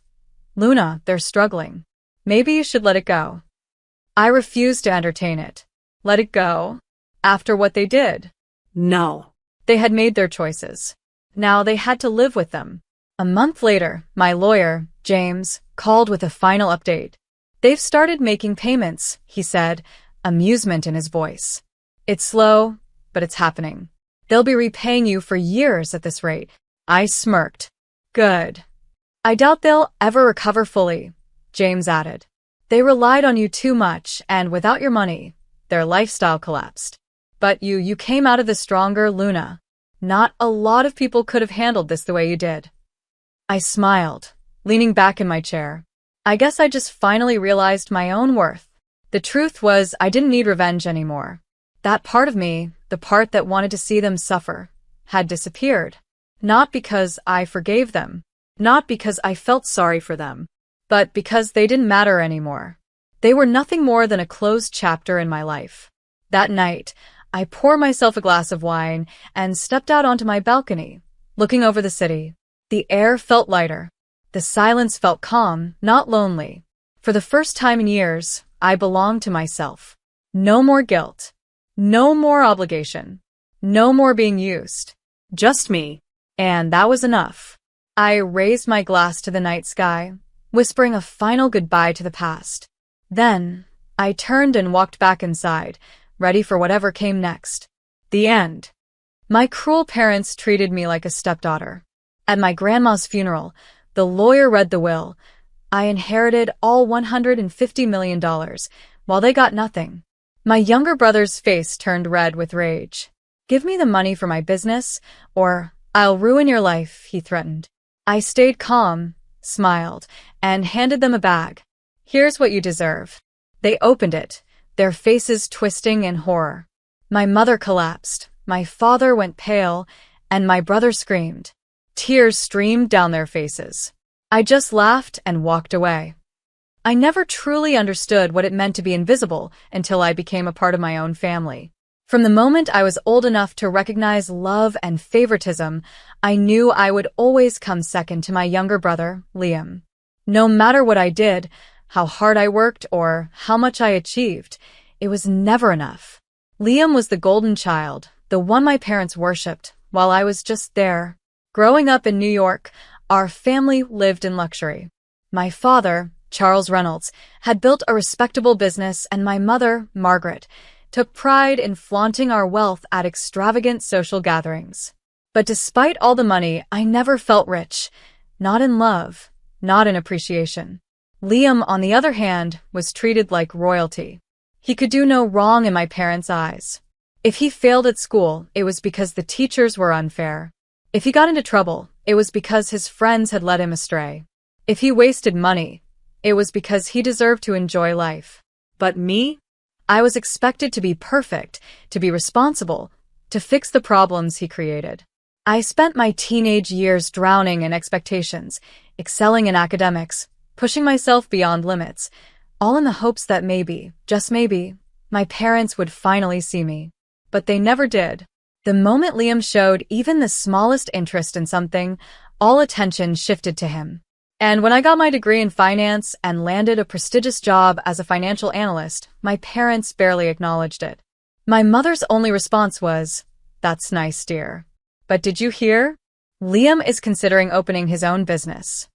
"Luna, they're struggling. Maybe you should let it go." I refused to entertain it. Let it go? After what they did? No. They had made their choices. Now they had to live with them. A month later, my lawyer, James, called with a final update. "They've started making payments," he said, amusement in his voice. "It's slow, but it's happening. They'll be repaying you for years at this rate." I smirked. "Good. I doubt they'll ever recover fully," James added. "They relied on you too much, and without your money, their lifestyle collapsed. But you came out of this stronger, Luna. Not a lot of people could have handled this the way you did." I smiled, leaning back in my chair. I guess I just finally realized my own worth. The truth was, I didn't need revenge anymore. That part of me, the part that wanted to see them suffer, had disappeared. Not because I forgave them, not because I felt sorry for them, but because they didn't matter anymore. They were nothing more than a closed chapter in my life. That night, I poured myself a glass of wine and stepped out onto my balcony, looking over the city. The air felt lighter. The silence felt calm, not lonely. For the first time in years, I belonged to myself. No more guilt. No more obligation. No more being used. Just me. And that was enough. I raised my glass to the night sky, whispering a final goodbye to the past. Then, I turned and walked back inside, ready for whatever came next. The end. My cruel parents treated me like a stepdaughter. At my grandma's funeral, the lawyer read the will. I inherited all $150 million, while they got nothing. My younger brother's face turned red with rage. "Give me the money for my business, or I'll ruin your life," he threatened. I stayed calm, smiled, and handed them a bag. "Here's what you deserve." They opened it, their faces twisting in horror. My mother collapsed, my father went pale, and my brother screamed. Tears streamed down their faces. I just laughed and walked away. I never truly understood what it meant to be invisible until I became a part of my own family. From the moment I was old enough to recognize love and favoritism, I knew I would always come second to my younger brother, Liam. No matter what I did, how hard I worked, or how much I achieved, it was never enough. Liam was the golden child, the one my parents worshipped, while I was just there. Growing up in New York, our family lived in luxury. My father, Charles Reynolds, had built a respectable business, and my mother, Margaret, took pride in flaunting our wealth at extravagant social gatherings. But despite all the money, I never felt rich. Not in love, not in appreciation. Liam, on the other hand, was treated like royalty. He could do no wrong in my parents' eyes. If he failed at school, it was because the teachers were unfair. If he got into trouble, it was because his friends had led him astray. If he wasted money, it was because he deserved to enjoy life. But me? I was expected to be perfect, to be responsible, to fix the problems he created. I spent my teenage years drowning in expectations, excelling in academics, pushing myself beyond limits, all in the hopes that maybe, just maybe, my parents would finally see me. But they never did. The moment Liam showed even the smallest interest in something, all attention shifted to him. And when I got my degree in finance and landed a prestigious job as a financial analyst, my parents barely acknowledged it. My mother's only response was, "That's nice, dear. But did you hear? Liam is considering opening his own business."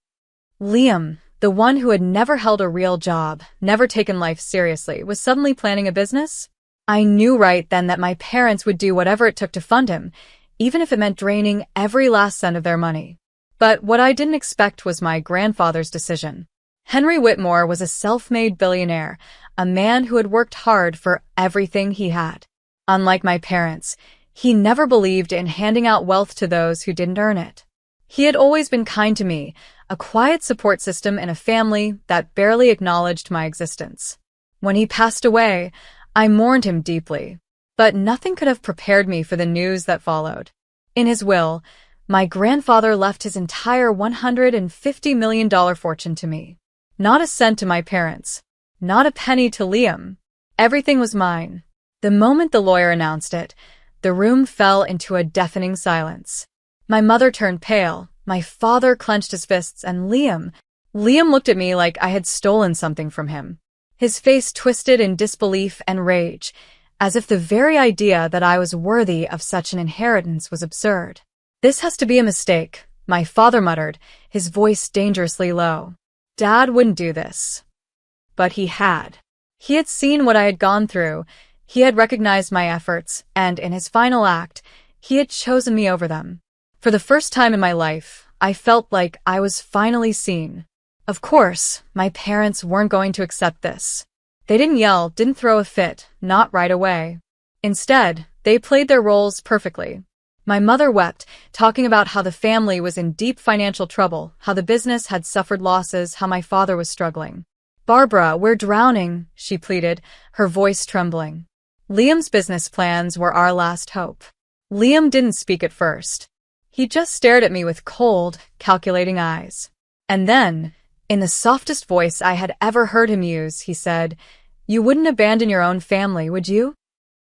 Liam, the one who had never held a real job, never taken life seriously, was suddenly planning a business? I knew right then that my parents would do whatever it took to fund him, even if it meant draining every last cent of their money. But what I didn't expect was my grandfather's decision. Henry Whitmore was a self-made billionaire, a man who had worked hard for everything he had. Unlike my parents, he never believed in handing out wealth to those who didn't earn it. He had always been kind to me, a quiet support system in a family that barely acknowledged my existence. When he passed away, I mourned him deeply, but nothing could have prepared me for the news that followed. In his will, my grandfather left his entire $150 million fortune to me. Not a cent to my parents. Not a penny to Liam. Everything was mine. The moment the lawyer announced it, the room fell into a deafening silence. My mother turned pale, my father clenched his fists, and Liam looked at me like I had stolen something from him. His face twisted in disbelief and rage, as if the very idea that I was worthy of such an inheritance was absurd. "This has to be a mistake," my father muttered, his voice dangerously low. "Dad wouldn't do this." But he had. He had seen what I had gone through, he had recognized my efforts, and in his final act, he had chosen me over them. For the first time in my life, I felt like I was finally seen. Of course, my parents weren't going to accept this. They didn't yell, didn't throw a fit, not right away. Instead, they played their roles perfectly. My mother wept, talking about how the family was in deep financial trouble, how the business had suffered losses, how my father was struggling. "Barbara, we're drowning," she pleaded, her voice trembling. Liam's business plans were our last hope. Liam didn't speak at first. He just stared at me with cold, calculating eyes. And then, in the softest voice I had ever heard him use, he said, "You wouldn't abandon your own family, would you?"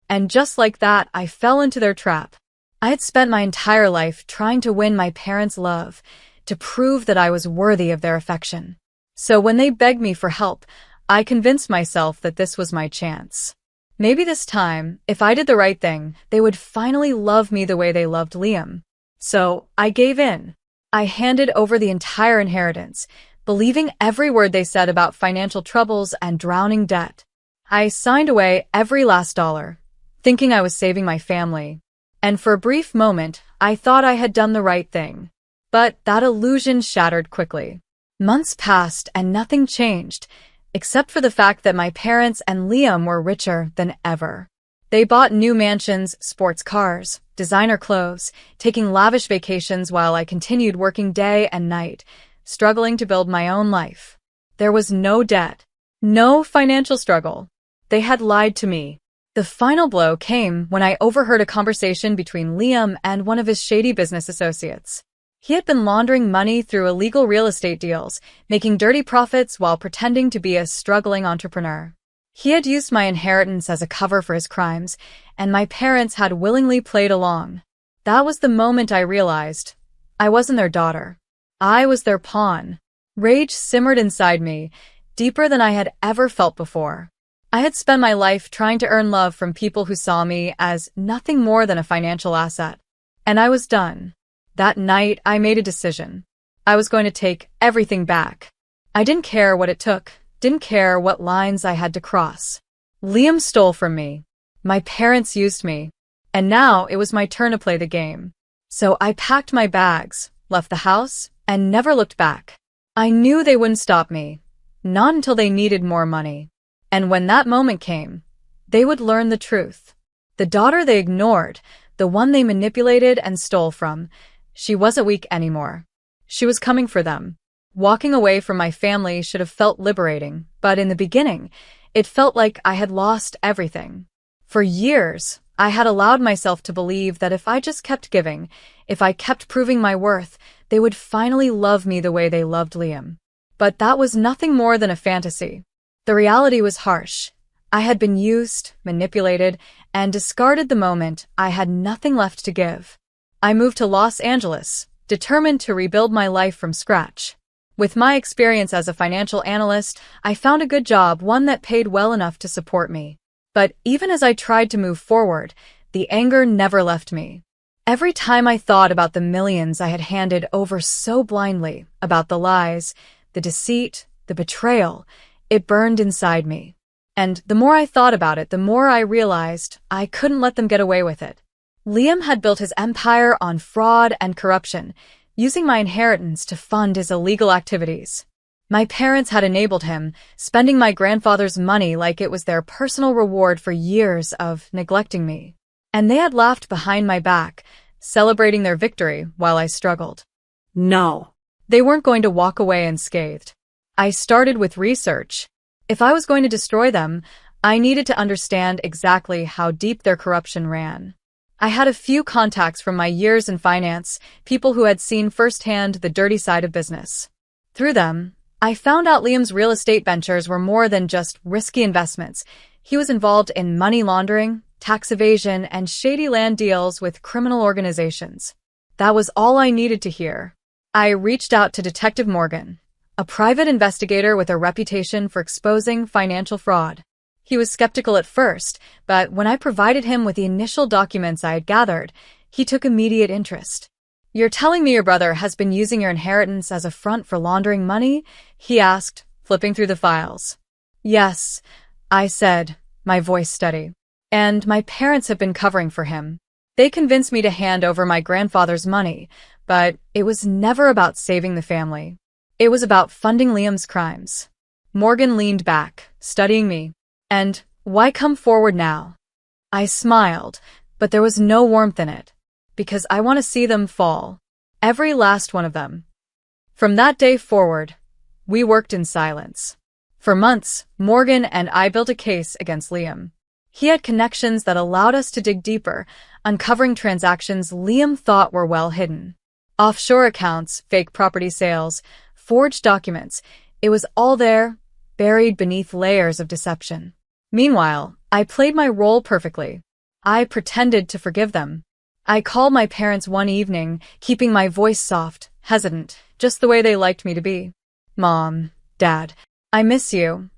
And just like that, I fell into their trap. I had spent my entire life trying to win my parents' love, to prove that I was worthy of their affection. So when they begged me for help, I convinced myself that this was my chance. Maybe this time, if I did the right thing, they would finally love me the way they loved Liam. So I gave in. I handed over the entire inheritance, believing every word they said about financial troubles and drowning debt. I signed away every last dollar, thinking I was saving my family. And for a brief moment, I thought I had done the right thing. But that illusion shattered quickly. Months passed and nothing changed, except for the fact that my parents and Liam were richer than ever. They bought new mansions, sports cars, designer clothes, taking lavish vacations while I continued working day and night, struggling to build my own life. There was no debt, no financial struggle. They had lied to me. The final blow came when I overheard a conversation between Liam and one of his shady business associates. He had been laundering money through illegal real estate deals, making dirty profits while pretending to be a struggling entrepreneur. He had used my inheritance as a cover for his crimes, and my parents had willingly played along. That was the moment I realized I wasn't their daughter. I was their pawn. Rage simmered inside me, deeper than I had ever felt before. I had spent my life trying to earn love from people who saw me as nothing more than a financial asset. And I was done. That night, I made a decision. I was going to take everything back. I didn't care what it took, didn't care what lines I had to cross. Liam stole from me. My parents used me. And now it was my turn to play the game. So I packed my bags, left the house, and never looked back. I knew they wouldn't stop me. Not until they needed more money. And when that moment came, they would learn the truth. The daughter they ignored, the one they manipulated and stole from, she wasn't weak anymore. She was coming for them. Walking away from my family should have felt liberating, but in the beginning, it felt like I had lost everything. For years, I had allowed myself to believe that if I just kept giving, if I kept proving my worth, they would finally love me the way they loved Liam. But that was nothing more than a fantasy. The reality was harsh. I had been used, manipulated, and discarded the moment I had nothing left to give. I moved to Los Angeles, determined to rebuild my life from scratch. With my experience as a financial analyst, I found a good job, one that paid well enough to support me. But even as I tried to move forward, the anger never left me. Every time I thought about the millions I had handed over so blindly, about the lies, the deceit, the betrayal, it burned inside me. And the more I thought about it, the more I realized I couldn't let them get away with it. Liam had built his empire on fraud and corruption, using my inheritance to fund his illegal activities. My parents had enabled him, spending my grandfather's money like it was their personal reward for years of neglecting me. And they had laughed behind my back, celebrating their victory while I struggled. No. They weren't going to walk away unscathed. I started with research. If I was going to destroy them, I needed to understand exactly how deep their corruption ran. I had a few contacts from my years in finance, people who had seen firsthand the dirty side of business. Through them, I found out Liam's real estate ventures were more than just risky investments. He was involved in money laundering, tax evasion, and shady land deals with criminal organizations. That was all I needed to hear. I reached out to Detective Morgan, a private investigator with a reputation for exposing financial fraud. He was skeptical at first, but when I provided him with the initial documents I had gathered, he took immediate interest. "You're telling me your brother has been using your inheritance as a front for laundering money?" he asked, flipping through the files. "Yes," I said, my voice steady. "And my parents have been covering for him. They convinced me to hand over my grandfather's money, but it was never about saving the family. It was about funding Liam's crimes." Morgan leaned back, studying me. "And why come forward now?" I smiled, but there was no warmth in it. "Because I want to see them fall. Every last one of them." From that day forward, we worked in silence. For months, Morgan and I built a case against Liam. He had connections that allowed us to dig deeper, uncovering transactions Liam thought were well hidden. Offshore accounts, fake property sales, forged documents. It was all there, buried beneath layers of deception. Meanwhile, I played my role perfectly. I pretended to forgive them. I called my parents one evening, keeping my voice soft, hesitant, just the way they liked me to be. "Mom, Dad, I miss you,"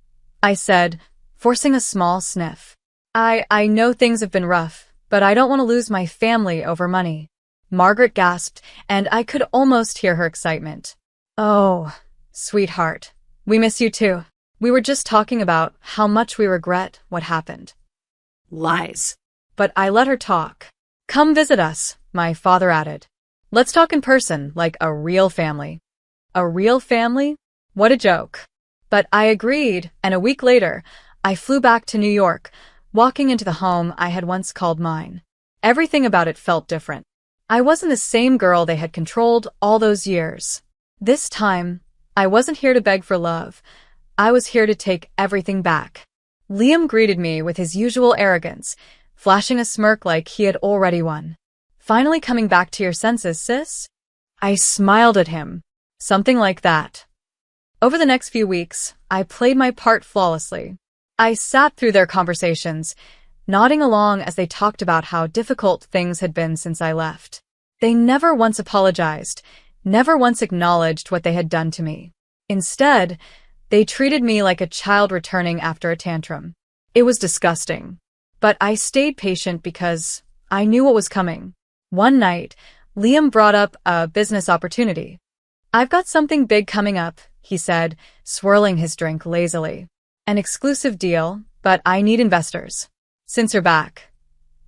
I said, forcing a small sniff. I know things have been rough, but I don't want to lose my family over money." Margaret gasped, and I could almost hear her excitement. "Oh, sweetheart, we miss you too. We were just talking about how much we regret what happened." Lies. But I let her talk. "Come visit us," my father added. "Let's talk in person, like a real family." A real family? What a joke. But I agreed, and a week later, I flew back to New York, walking into the home I had once called mine. Everything about it felt different. I wasn't the same girl they had controlled all those years. This time, I wasn't here to beg for love. I was here to take everything back. Liam greeted me with his usual arrogance, flashing a smirk like he had already won. "Finally coming back to your senses, sis?" I smiled at him. Something like that. Over the next few weeks, I played my part flawlessly. I sat through their conversations, nodding along as they talked about how difficult things had been since I left. They never once apologized, never once acknowledged what they had done to me. Instead, they treated me like a child returning after a tantrum. It was disgusting. But I stayed patient because I knew what was coming. One night, Liam brought up a business opportunity. "I've got something big coming up," he said, swirling his drink lazily. "An exclusive deal, but I need investors. Since you're back,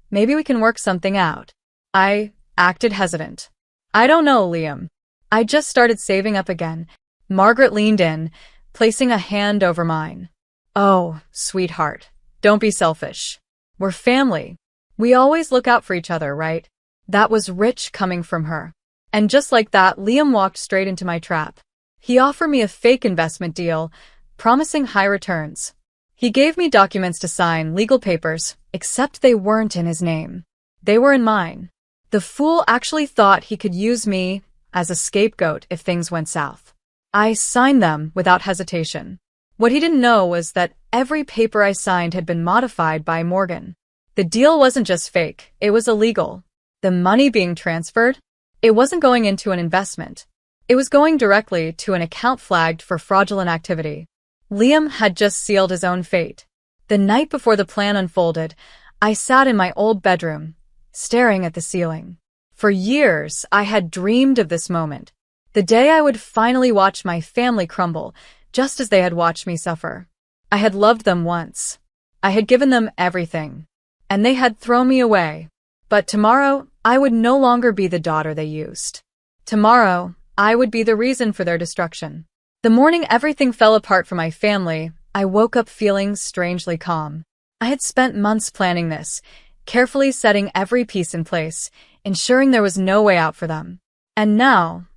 maybe we can work something out." I acted hesitant. "I don't know, Liam. I just started saving up again." Margaret leaned in, placing a hand over mine. "Oh, sweetheart, don't be selfish. We're family. We always look out for each other, right?" That was rich coming from her. And just like that, Liam walked straight into my trap. He offered me a fake investment deal, promising high returns. He gave me documents to sign, legal papers, except they weren't in his name. They were in mine. The fool actually thought he could use me as a scapegoat if things went south. I signed them without hesitation. What he didn't know was that every paper I signed had been modified by Morgan. The deal wasn't just fake, it was illegal. The money being transferred, it wasn't going into an investment. It was going directly to an account flagged for fraudulent activity. Liam had just sealed his own fate. The night before the plan unfolded, I sat in my old bedroom, staring at the ceiling. For years, I had dreamed of this moment. The day I would finally watch my family crumble, just as they had watched me suffer. I had loved them once. I had given them everything. And they had thrown me away. But tomorrow, I would no longer be the daughter they used. Tomorrow, I would be the reason for their destruction. The morning everything fell apart for my family, I woke up feeling strangely calm. I had spent months planning this, carefully setting every piece in place, ensuring there was no way out for them. And now,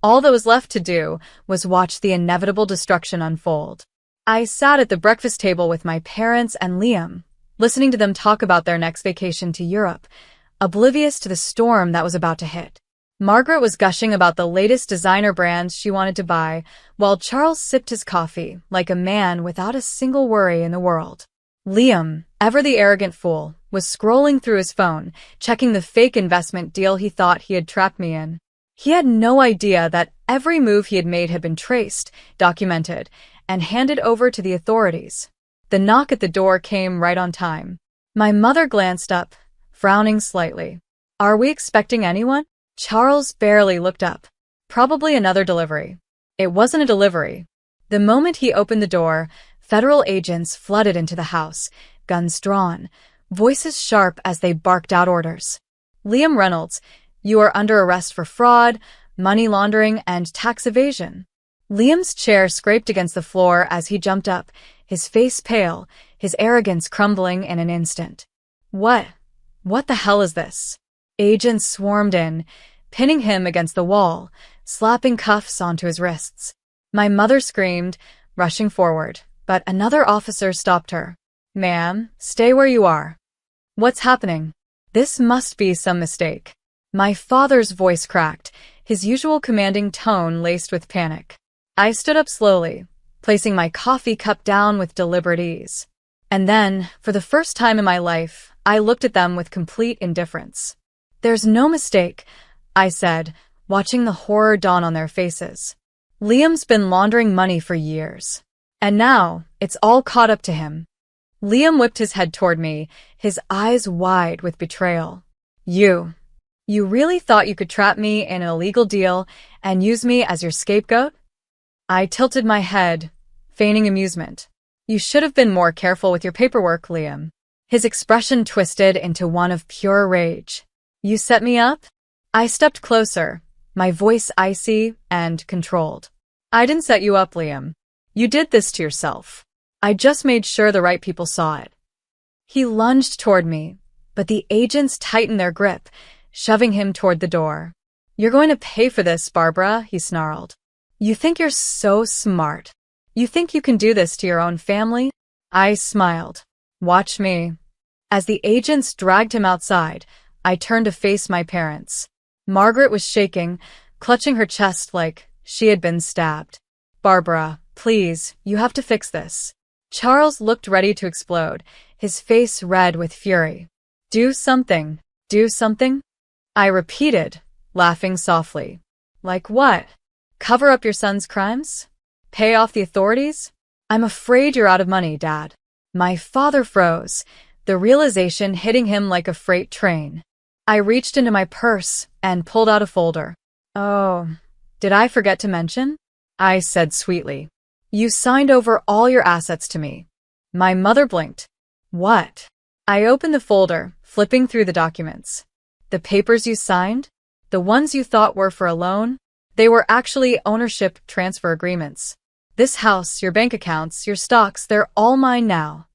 all that was left to do was watch the inevitable destruction unfold. I sat at the breakfast table with my parents and Liam, listening to them talk about their next vacation to Europe, oblivious to the storm that was about to hit. Margaret was gushing about the latest designer brands she wanted to buy, while Charles sipped his coffee like a man without a single worry in the world. Liam, ever the arrogant fool, was scrolling through his phone, checking the fake investment deal he thought he had trapped me in. He had no idea that every move he had made had been traced, documented, and handed over to the authorities. The knock at the door came right on time. My mother glanced up, frowning slightly. "Are we expecting anyone?" Charles barely looked up. "Probably another delivery." It wasn't a delivery. The moment he opened the door, federal agents flooded into the house, guns drawn, voices sharp as they barked out orders. "Liam Reynolds, you are under arrest for fraud, money laundering, and tax evasion." Liam's chair scraped against the floor as he jumped up, his face pale, his arrogance crumbling in an instant. What the hell is this?" Agents swarmed in, pinning him against the wall, slapping cuffs onto his wrists. My mother screamed, rushing forward, but another officer stopped her. "Ma'am, stay where you are." "What's happening? This must be some mistake." My father's voice cracked, his usual commanding tone laced with panic. I stood up slowly, placing my coffee cup down with deliberate ease. And then, for the first time in my life, I looked at them with complete indifference. "There's no mistake," I said, watching the horror dawn on their faces. "Liam's been laundering money for years. And now, it's all caught up to him." Liam whipped his head toward me, his eyes wide with betrayal. You really thought you could trap me in an illegal deal and use me as your scapegoat?" I tilted my head, feigning amusement. "You should have been more careful with your paperwork, Liam." His expression twisted into one of pure rage. "You set me up?" I stepped closer, my voice icy and controlled. "I didn't set you up, Liam. You did this to yourself. I just made sure the right people saw it." He lunged toward me, but the agents tightened their grip, shoving him toward the door. "You're going to pay for this, Barbara," he snarled. "You think you're so smart. You think you can do this to your own family?" I smiled. Watch me. As the agents dragged him outside, I turned to face my parents. Margaret was shaking, clutching her chest like she had been stabbed. Barbara, please, you have to fix this. Charles looked ready to explode, his face red with fury. Do something. Do something? I repeated, laughing softly. Like what? Cover up your son's crimes? Pay off the authorities? I'm afraid you're out of money, Dad. My father froze, the realization hitting him like a freight train. I reached into my purse and pulled out a folder. Oh, did I forget to mention? I said sweetly. You signed over all your assets to me. My mother blinked. What? I opened the folder, flipping through the documents. The papers you signed? The ones you thought were for a loan? They were actually ownership transfer agreements. This house, your bank accounts, your stocks, they're all mine now.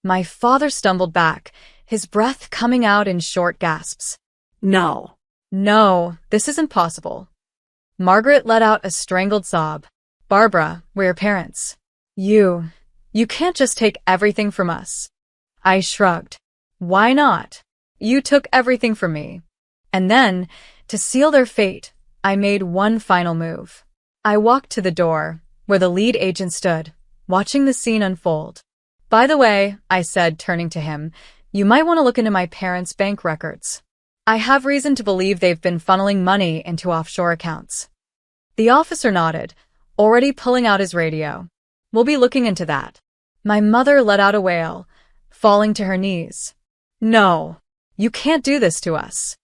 My father stumbled back, his breath coming out in short gasps. No. No, this isn't possible. Margaret let out a strangled sob. Barbara, we're your parents. You can't just take everything from us. I shrugged. Why not? You took everything from me. And then, to seal their fate, I made one final move. I walked to the door, where the lead agent stood, watching the scene unfold. By the way, I said, turning to him, you might want to look into my parents' bank records. I have reason to believe they've been funneling money into offshore accounts. The officer nodded, already pulling out his radio. We'll be looking into that. My mother let out a wail, falling to her knees. No, you can't do this to us.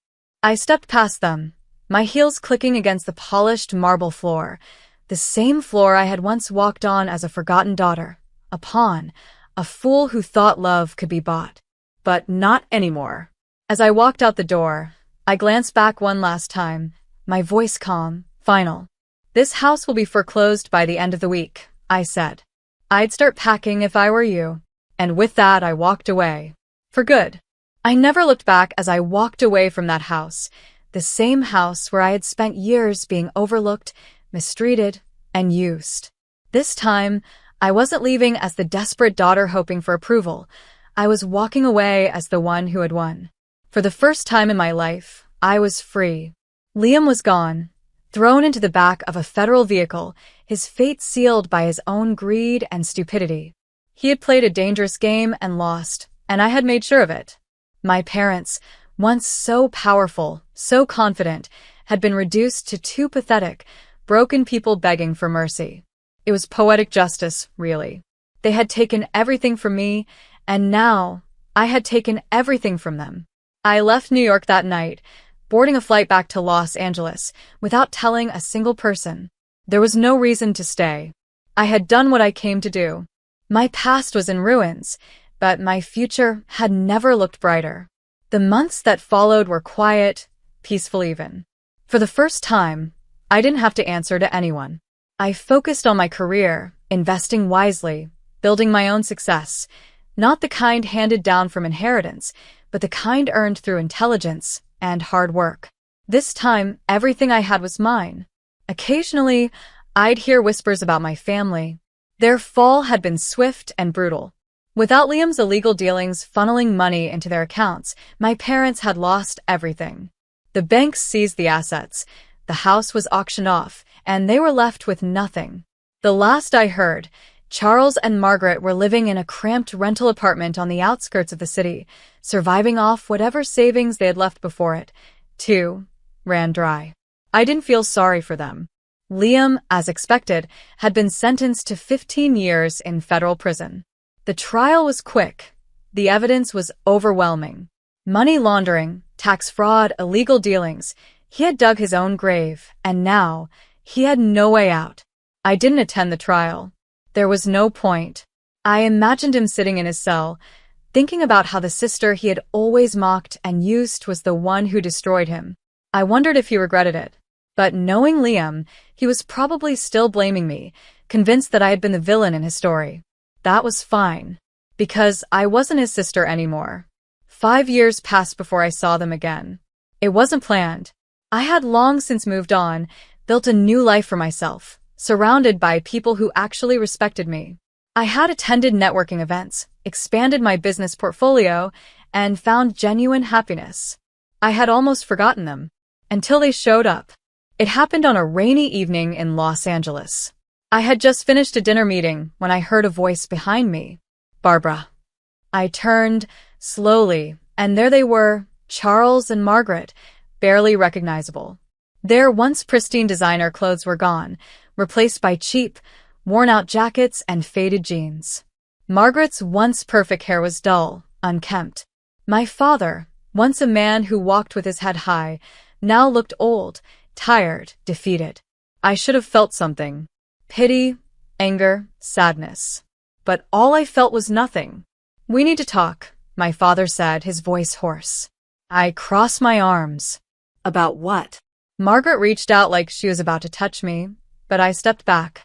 I stepped past them, my heels clicking against the polished marble floor, the same floor I had once walked on as a forgotten daughter, a pawn, a fool who thought love could be bought. But not anymore. As I walked out the door, I glanced back one last time, my voice calm, final. This house will be foreclosed by the end of the week, I said. I'd start packing if I were you. And with that, I walked away. For good. I never looked back as I walked away from that house, the same house where I had spent years being overlooked, mistreated, and used. This time, I wasn't leaving as the desperate daughter hoping for approval. I was walking away as the one who had won. For the first time in my life, I was free. Liam was gone, thrown into the back of a federal vehicle, his fate sealed by his own greed and stupidity. He had played a dangerous game and lost, and I had made sure of it. My parents, once so powerful, so confident, had been reduced to two pathetic, broken people begging for mercy. It was poetic justice, really. They had taken everything from me, and now I had taken everything from them. I left New York that night, boarding a flight back to Los Angeles, without telling a single person. There was no reason to stay. I had done what I came to do. My past was in ruins, but my future had never looked brighter. The months that followed were quiet, peaceful even. For the first time, I didn't have to answer to anyone. I focused on my career, investing wisely, building my own success, not the kind handed down from inheritance, but the kind earned through intelligence and hard work. This time, everything I had was mine. Occasionally, I'd hear whispers about my family. Their fall had been swift and brutal. Without Liam's illegal dealings funneling money into their accounts, my parents had lost everything. The banks seized the assets, the house was auctioned off, and they were left with nothing. The last I heard, Charles and Margaret were living in a cramped rental apartment on the outskirts of the city, surviving off whatever savings they had left before it, too, ran dry. I didn't feel sorry for them. Liam, as expected, had been sentenced to 15 years in federal prison. The trial was quick. The evidence was overwhelming. Money laundering, tax fraud, illegal dealings. He had dug his own grave, and now he had no way out. I didn't attend the trial. There was no point. I imagined him sitting in his cell, thinking about how the sister he had always mocked and used was the one who destroyed him. I wondered if he regretted it. But knowing Liam, he was probably still blaming me, convinced that I had been the villain in his story. That was fine, because I wasn't his sister anymore. 5 years passed before I saw them again. It wasn't planned. I had long since moved on, built a new life for myself, surrounded by people who actually respected me. I had attended networking events, expanded my business portfolio, and found genuine happiness. I had almost forgotten them, until they showed up. It happened on a rainy evening in Los Angeles. I had just finished a dinner meeting when I heard a voice behind me. Barbara. I turned, slowly, and there they were, Charles and Margaret, barely recognizable. Their once pristine designer clothes were gone, replaced by cheap, worn-out jackets and faded jeans. Margaret's once perfect hair was dull, unkempt. My father, once a man who walked with his head high, now looked old, tired, defeated. I should have felt something. Pity, anger, sadness. But all I felt was nothing. "We need to talk," my father said, his voice hoarse. I crossed my arms. "About what?" Margaret reached out like she was about to touch me, but I stepped back.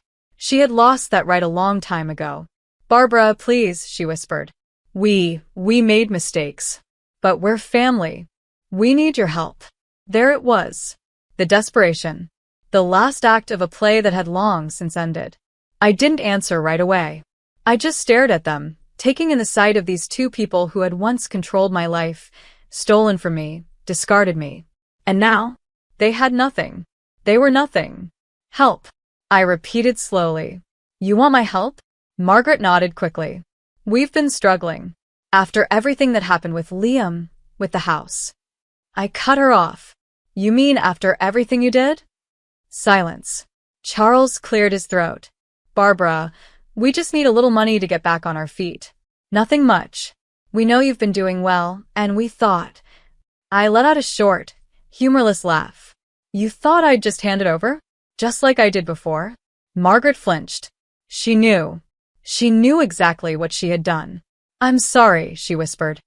She had lost that right a long time ago. "Barbara, please," she whispered. We made mistakes. But we're family. We need your help." There it was. The desperation. The last act of a play that had long since ended. I didn't answer right away. I just stared at them, taking in the sight of these two people who had once controlled my life, stolen from me, discarded me. And now, they had nothing. They were nothing. "Help," I repeated slowly. "You want my help?" Margaret nodded quickly. "We've been struggling. After everything that happened with Liam, with the house." I cut her off. "You mean after everything you did?" Silence. Charles cleared his throat. "Barbara, we just need a little money to get back on our feet. Nothing much. We know you've been doing well, and we thought—" I let out a short, humorless laugh. "You thought I'd just hand it over? Just like I did before?" Margaret flinched. She knew. She knew exactly what she had done. "I'm sorry," she whispered.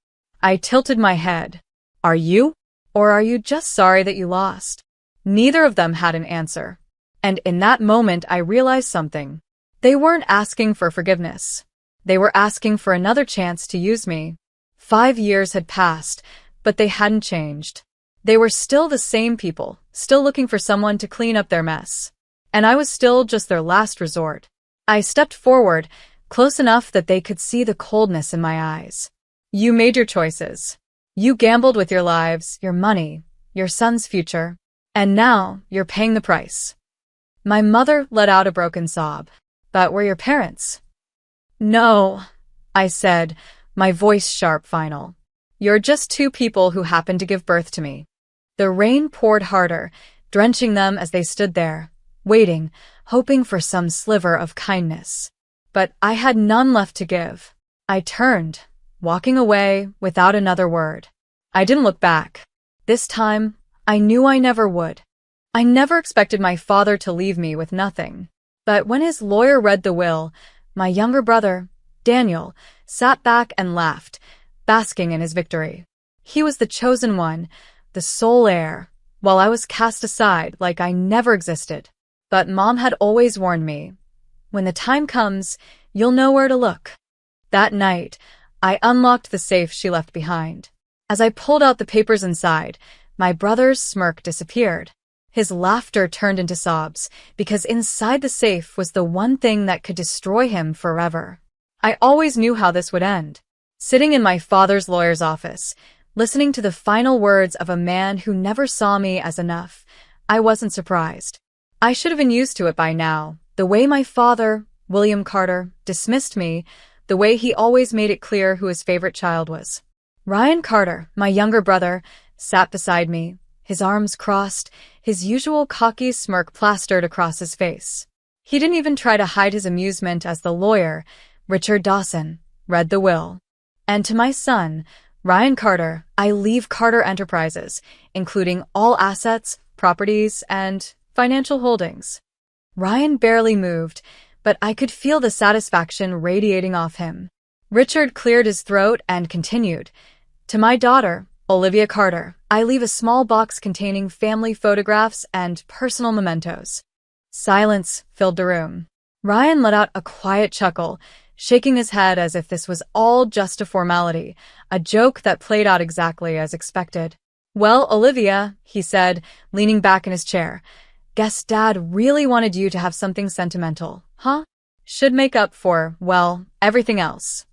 I tilted my head. "Are you? Or are you just sorry that you lost?" Neither of them had an answer. And in that moment I realized something. They weren't asking for forgiveness. They were asking for another chance to use me. 5 years had passed, but they hadn't changed. They were still the same people, still looking for someone to clean up their mess. And I was still just their last resort. I stepped forward, close enough that they could see the coldness in my eyes. "You made your choices. You gambled with your lives, your money, your son's future, and now you're paying the price." My mother let out a broken sob. "But we're your parents." "No," I said, my voice sharp, final. "You're just two people who happened to give birth to me." The rain poured harder, drenching them as they stood there, waiting, hoping for some sliver of kindness. But I had none left to give. I turned, walking away without another word. I didn't look back. This time, I knew I never would. I never expected my father to leave me with nothing. But when his lawyer read the will, my younger brother, Daniel, sat back and laughed, basking in his victory. He was the chosen one, the sole heir, while I was cast aside like I never existed. But Mom had always warned me, "When the time comes, you'll know where to look." That night, I unlocked the safe she left behind. As I pulled out the papers inside, my brother's smirk disappeared. His laughter turned into sobs, because inside the safe was the one thing that could destroy him forever. I always knew how this would end. Sitting in my father's lawyer's office, listening to the final words of a man who never saw me as enough, I wasn't surprised. I should have been used to it by now, the way my father, William Carter, dismissed me, the way he always made it clear who his favorite child was. Ryan Carter, my younger brother, sat beside me, his arms crossed, his usual cocky smirk plastered across his face. He didn't even try to hide his amusement as the lawyer, Richard Dawson, read the will. "And to my son, Ryan Carter, I leave Carter Enterprises, including all assets, properties, and financial holdings." Ryan barely moved, but I could feel the satisfaction radiating off him. Richard cleared his throat and continued, "To my daughter, Olivia Carter, I leave a small box containing family photographs and personal mementos." Silence filled the room. Ryan let out a quiet chuckle, shaking his head as if this was all just a formality, a joke that played out exactly as expected. "Well, Olivia," he said, leaning back in his chair, "guess Dad really wanted you to have something sentimental, huh?" should make up for, well, everything else.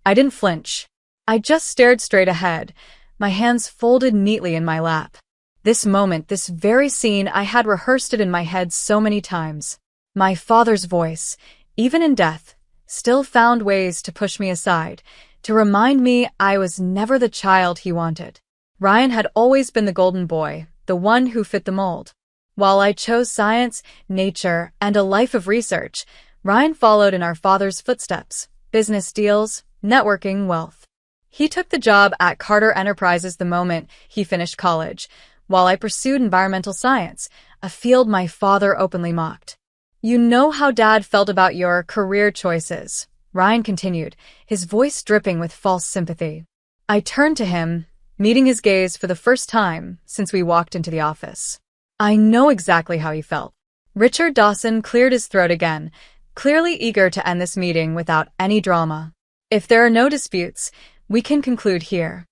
I didn't flinch. I just stared straight ahead, my hands folded neatly in my lap. This moment, this very scene, I had rehearsed it in my head so many times. My father's voice, even in death, still found ways to push me aside, to remind me I was never the child he wanted. Ryan had always been the golden boy, the one who fit the mold. While I chose science, nature, and a life of research, Ryan followed in our father's footsteps: business deals, networking, wealth. He took the job at Carter Enterprises the moment he finished college, while I pursued environmental science, a field my father openly mocked. You know how Dad felt about your career choices, Ryan continued, his voice dripping with false sympathy. I turned to him, meeting his gaze for the first time since we walked into the office. I know exactly how he felt. Richard Dawson cleared his throat again, clearly eager to end this meeting without any drama. If there are no disputes, we can conclude here.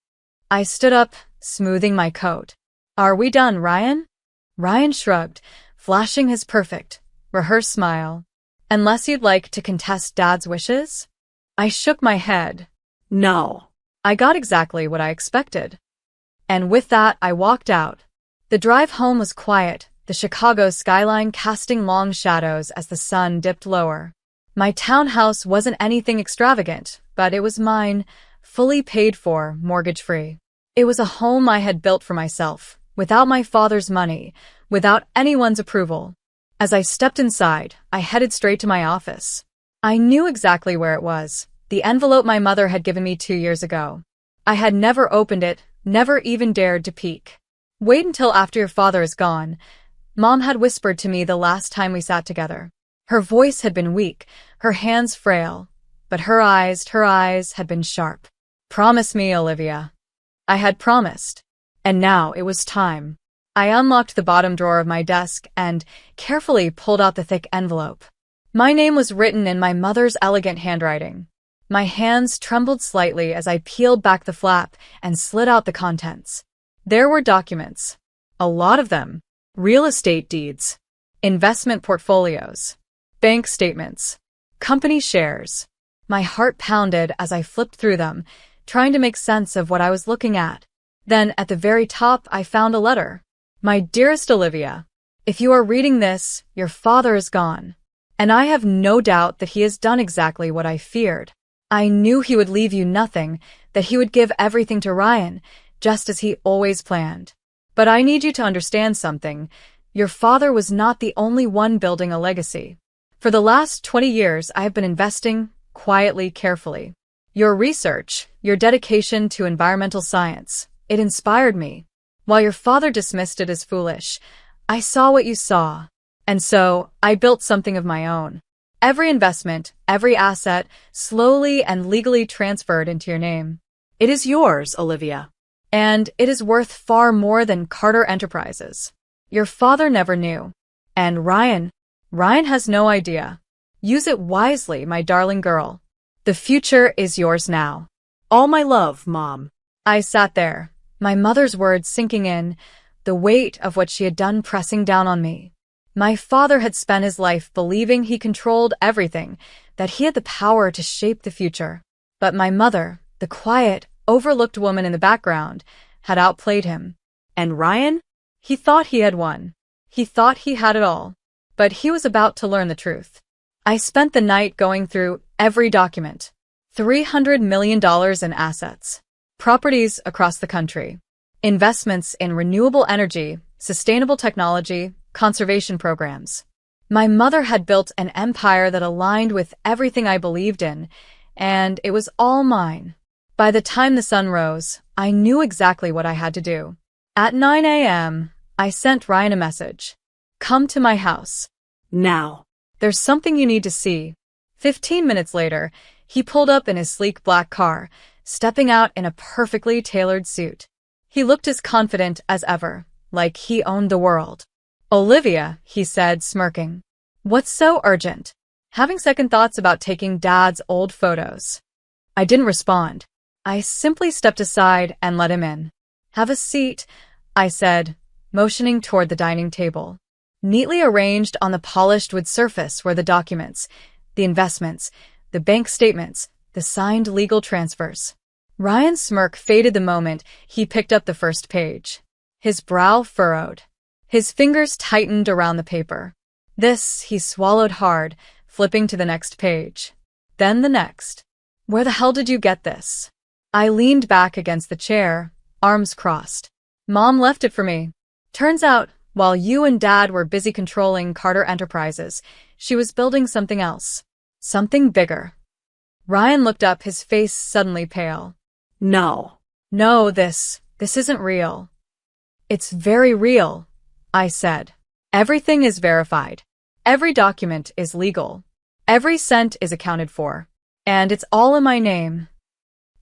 I stood up, smoothing my coat. Are we done, Ryan? Ryan shrugged, flashing his perfect, rehearsed smile. Unless you'd like to contest Dad's wishes? I shook my head. No. I got exactly what I expected. And with that, I walked out. The drive home was quiet, the Chicago skyline casting long shadows as the sun dipped lower. My townhouse wasn't anything extravagant, but it was mine, fully paid for, mortgage-free. It was a home I had built for myself, without my father's money, without anyone's approval. As I stepped inside, I headed straight to my office. I knew exactly where it was, the envelope my mother had given me 2 years ago. I had never opened it, never even dared to peek. Wait until after your father is gone, Mom had whispered to me the last time we sat together. Her voice had been weak, her hands frail, but her eyes had been sharp. Promise me, Olivia. I had promised. And now it was time. I unlocked the bottom drawer of my desk and carefully pulled out the thick envelope. My name was written in my mother's elegant handwriting. My hands trembled slightly as I peeled back the flap and slid out the contents. There were documents. A lot of them. Real estate deeds. Investment portfolios. Bank statements. Company shares. My heart pounded as I flipped through them, trying to make sense of what I was looking at. Then, at the very top, I found a letter. My dearest Olivia, if you are reading this, your father is gone. And I have no doubt that he has done exactly what I feared. I knew he would leave you nothing, that he would give everything to Ryan, just as he always planned. But I need you to understand something. Your father was not the only one building a legacy. For the last 20 years, I have been investing quietly, carefully. Your research, your dedication to environmental science, it inspired me. While your father dismissed it as foolish, I saw what you saw. And so, I built something of my own. Every investment, every asset, slowly and legally transferred into your name. It is yours, Olivia. And it is worth far more than Carter Enterprises. Your father never knew. And Ryan has no idea. Use it wisely, my darling girl. The future is yours now. All my love, Mom. I sat there, my mother's words sinking in, the weight of what she had done pressing down on me. My father had spent his life believing he controlled everything, that he had the power to shape the future. But my mother, the quiet, overlooked woman in the background, had outplayed him. And Ryan? He thought he had won. He thought he had it all. But he was about to learn the truth. I spent the night going through every document. $300 million in assets. Properties across the country. Investments in renewable energy, sustainable technology, conservation programs. My mother had built an empire that aligned with everything I believed in, and it was all mine. By the time the sun rose, I knew exactly what I had to do. At 9 a.m., I sent Ryan a message. Come to my house. Now. There's something you need to see. 15 minutes later, he pulled up in his sleek black car, stepping out in a perfectly tailored suit. He looked as confident as ever, like he owned the world. Olivia, he said, smirking. What's so urgent? Having second thoughts about taking Dad's old photos. I didn't respond. I simply stepped aside and let him in. Have a seat, I said, motioning toward the dining table. Neatly arranged on the polished wood surface were the documents, the investments, the bank statements, the signed legal transfers. Ryan's smirk faded the moment he picked up the first page. His brow furrowed. His fingers tightened around the paper. This, he swallowed hard, flipping to the next page. Then the next. Where the hell did you get this? I leaned back against the chair, arms crossed. Mom left it for me. Turns out, while you and Dad were busy controlling Carter Enterprises, she was building something else. Something bigger. Ryan looked up, his face suddenly pale. No. No, this isn't real. It's very real, I said. Everything is verified. Every document is legal. Every cent is accounted for. And it's all in my name.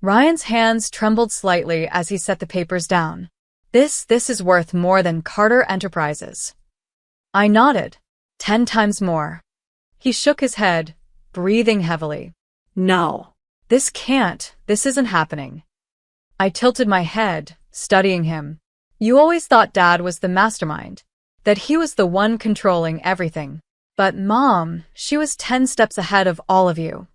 Ryan's hands trembled slightly as he set the papers down. This is worth more than Carter Enterprises. I nodded. 10 times more. He shook his head, breathing heavily. No. This isn't happening. I tilted my head, studying him. You always thought Dad was the mastermind, that he was the one controlling everything. But Mom, she was 10 steps ahead of all of you.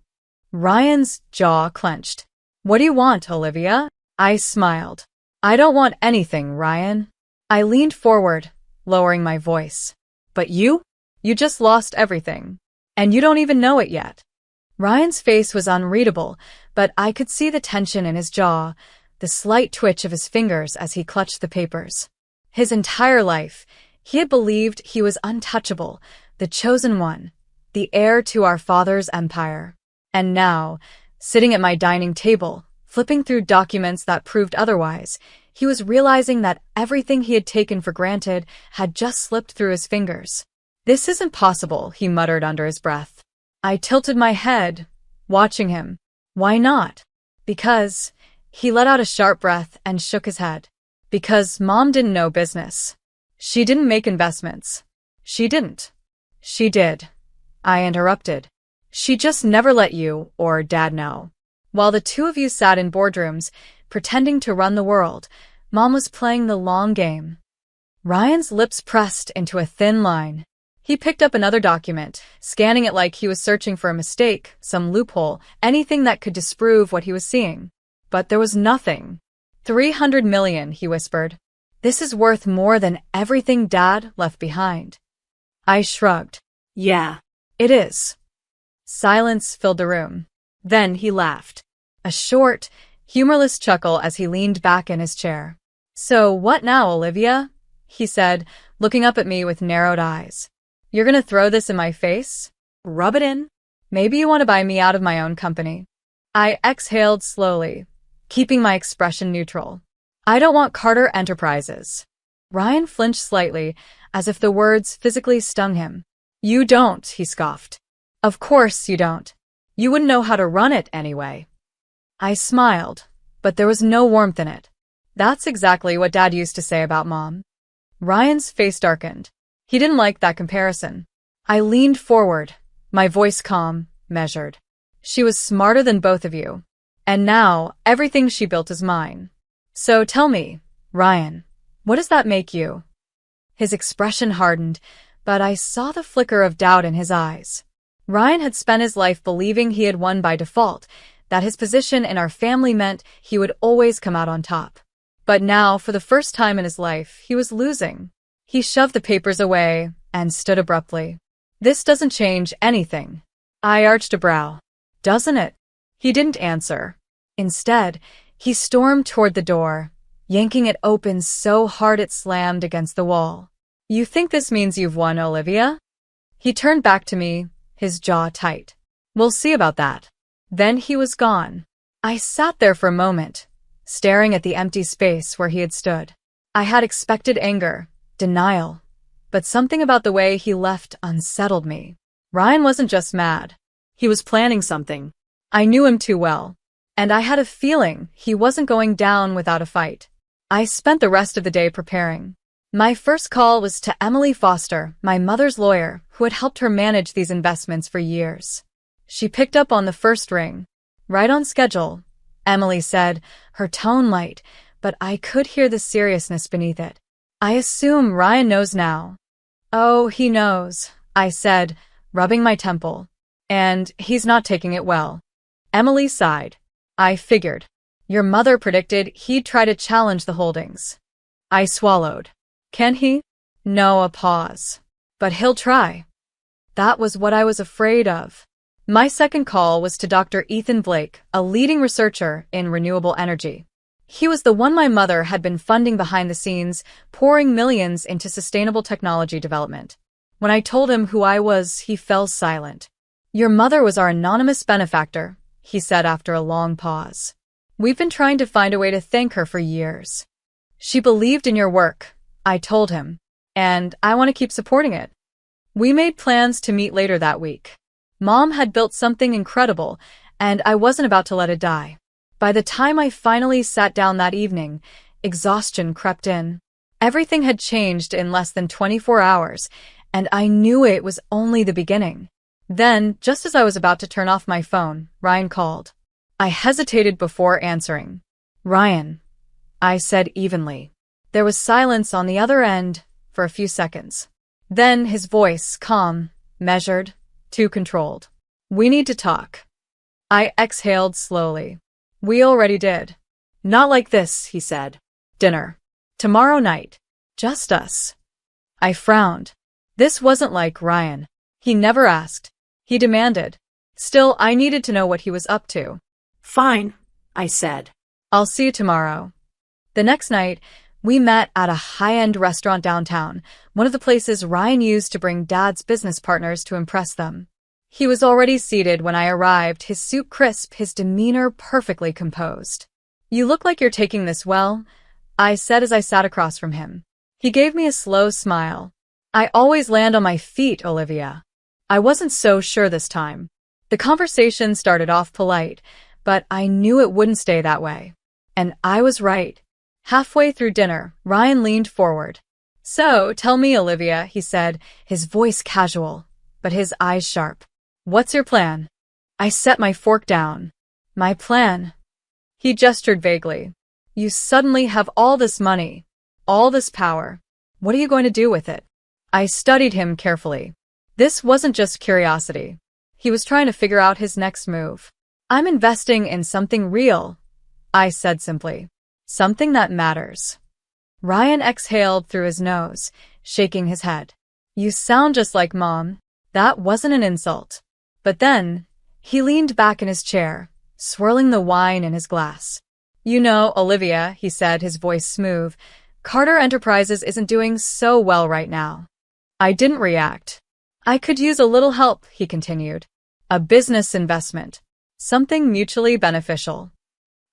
Ryan's jaw clenched. What do you want, Olivia? I smiled. I don't want anything, Ryan. I leaned forward, lowering my voice. But you? You just lost everything. And you don't even know it yet. Ryan's face was unreadable, but I could see the tension in his jaw, the slight twitch of his fingers as he clutched the papers. His entire life, he had believed he was untouchable, the chosen one, the heir to our father's empire. And now, sitting at my dining table, flipping through documents that proved otherwise, he was realizing that everything he had taken for granted had just slipped through his fingers. This isn't possible, he muttered under his breath. I tilted my head, watching him. Why not? Because, he let out a sharp breath and shook his head. Because Mom didn't know business. She didn't make investments. She didn't. She did. I interrupted. She just never let you or Dad know. While the two of you sat in boardrooms, pretending to run the world, Mom was playing the long game. Ryan's lips pressed into a thin line. He picked up another document, scanning it like he was searching for a mistake, some loophole, anything that could disprove what he was seeing. But there was nothing. 300 million, he whispered. This is worth more than everything Dad left behind. I shrugged. Yeah, it is. Silence filled the room. Then he laughed. A short, humorless chuckle as he leaned back in his chair. So what now, Olivia? He said, looking up at me with narrowed eyes. You're gonna throw this in my face? Rub it in? Maybe you want to buy me out of my own company. I exhaled slowly, keeping my expression neutral. I don't want Carter Enterprises. Ryan flinched slightly, as if the words physically stung him. You don't, he scoffed. Of course you don't. You wouldn't know how to run it anyway. I smiled, but there was no warmth in it. That's exactly what Dad used to say about Mom. Ryan's face darkened. He didn't like that comparison. I leaned forward, my voice calm, measured. She was smarter than both of you. And now, everything she built is mine. So tell me, Ryan, what does that make you? His expression hardened, but I saw the flicker of doubt in his eyes. Ryan had spent his life believing he had won by default, that his position in our family meant he would always come out on top. But now, for the first time in his life, he was losing. He shoved the papers away and stood abruptly. This doesn't change anything. I arched a brow. Doesn't it? He didn't answer. Instead, he stormed toward the door, yanking it open so hard it slammed against the wall. You think this means you've won, Olivia? He turned back to me, his jaw tight. We'll see about that. Then he was gone. I sat there for a moment, staring at the empty space where he had stood. I had expected anger, denial, but something about the way he left unsettled me. Ryan wasn't just mad. He was planning something. I knew him too well, and I had a feeling he wasn't going down without a fight. I spent the rest of the day preparing. My first call was to Emily Foster, my mother's lawyer, who had helped her manage these investments for years. She picked up on the first ring. Right on schedule, Emily said, her tone light, but I could hear the seriousness beneath it. I assume Ryan knows now. Oh, he knows, I said, rubbing my temple. and he's not taking it well. Emily sighed. I figured. Your mother predicted he'd try to challenge the holdings. I swallowed. Can he? No, a pause. But he'll try. That was what I was afraid of. My second call was to Dr. Ethan Blake, a leading researcher in renewable energy. He was the one my mother had been funding behind the scenes, pouring millions into sustainable technology development. When I told him who I was, he fell silent. Your mother was our anonymous benefactor, he said after a long pause. We've been trying to find a way to thank her for years. She believed in your work, I told him, and I want to keep supporting it. We made plans to meet later that week. Mom had built something incredible, and I wasn't about to let it die. By the time I finally sat down that evening, exhaustion crept in. Everything had changed in less than 24 hours, and I knew it was only the beginning. Then, just as I was about to turn off my phone, Ryan called. I hesitated before answering. Ryan, I said evenly. There was silence on the other end for a few seconds. Then his voice, calm, measured, too controlled. We need to talk. I exhaled slowly. We already did. Not like this, he said. Dinner. Tomorrow night. Just us. I frowned. This wasn't like Ryan. He never asked. He demanded. Still, I needed to know what he was up to. Fine, I said. I'll see you tomorrow. The next night, we met at a high-end restaurant downtown, one of the places Ryan used to bring Dad's business partners to impress them. He was already seated when I arrived, his suit crisp, his demeanor perfectly composed. You look like you're taking this well, I said as I sat across from him. He gave me a slow smile. I always land on my feet, Olivia. I wasn't so sure this time. The conversation started off polite, but I knew it wouldn't stay that way. And I was right. Halfway through dinner, Ryan leaned forward. So, tell me, Olivia, he said, his voice casual, but his eyes sharp. What's your plan? I set my fork down. My plan? He gestured vaguely. You suddenly have all this money, all this power. What are you going to do with it? I studied him carefully. This wasn't just curiosity. He was trying to figure out his next move. I'm investing in something real, I said simply. Something that matters. Ryan exhaled through his nose, shaking his head. You sound just like Mom. That wasn't an insult. But then, he leaned back in his chair, swirling the wine in his glass. You know, Olivia, he said, his voice smooth, Carter Enterprises isn't doing so well right now. I didn't react. I could use a little help, he continued. A business investment. Something mutually beneficial.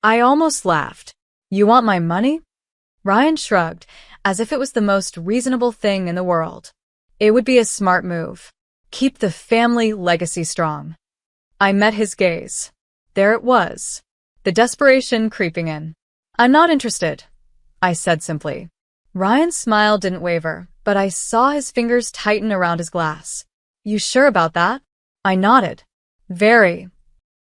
I almost laughed. You want my money? Ryan shrugged, as if it was the most reasonable thing in the world. It would be a smart move. Keep the family legacy strong. I met his gaze. There it was. The desperation creeping in. I'm not interested, I said simply. Ryan's smile didn't waver, but I saw his fingers tighten around his glass. You sure about that? I nodded. Very.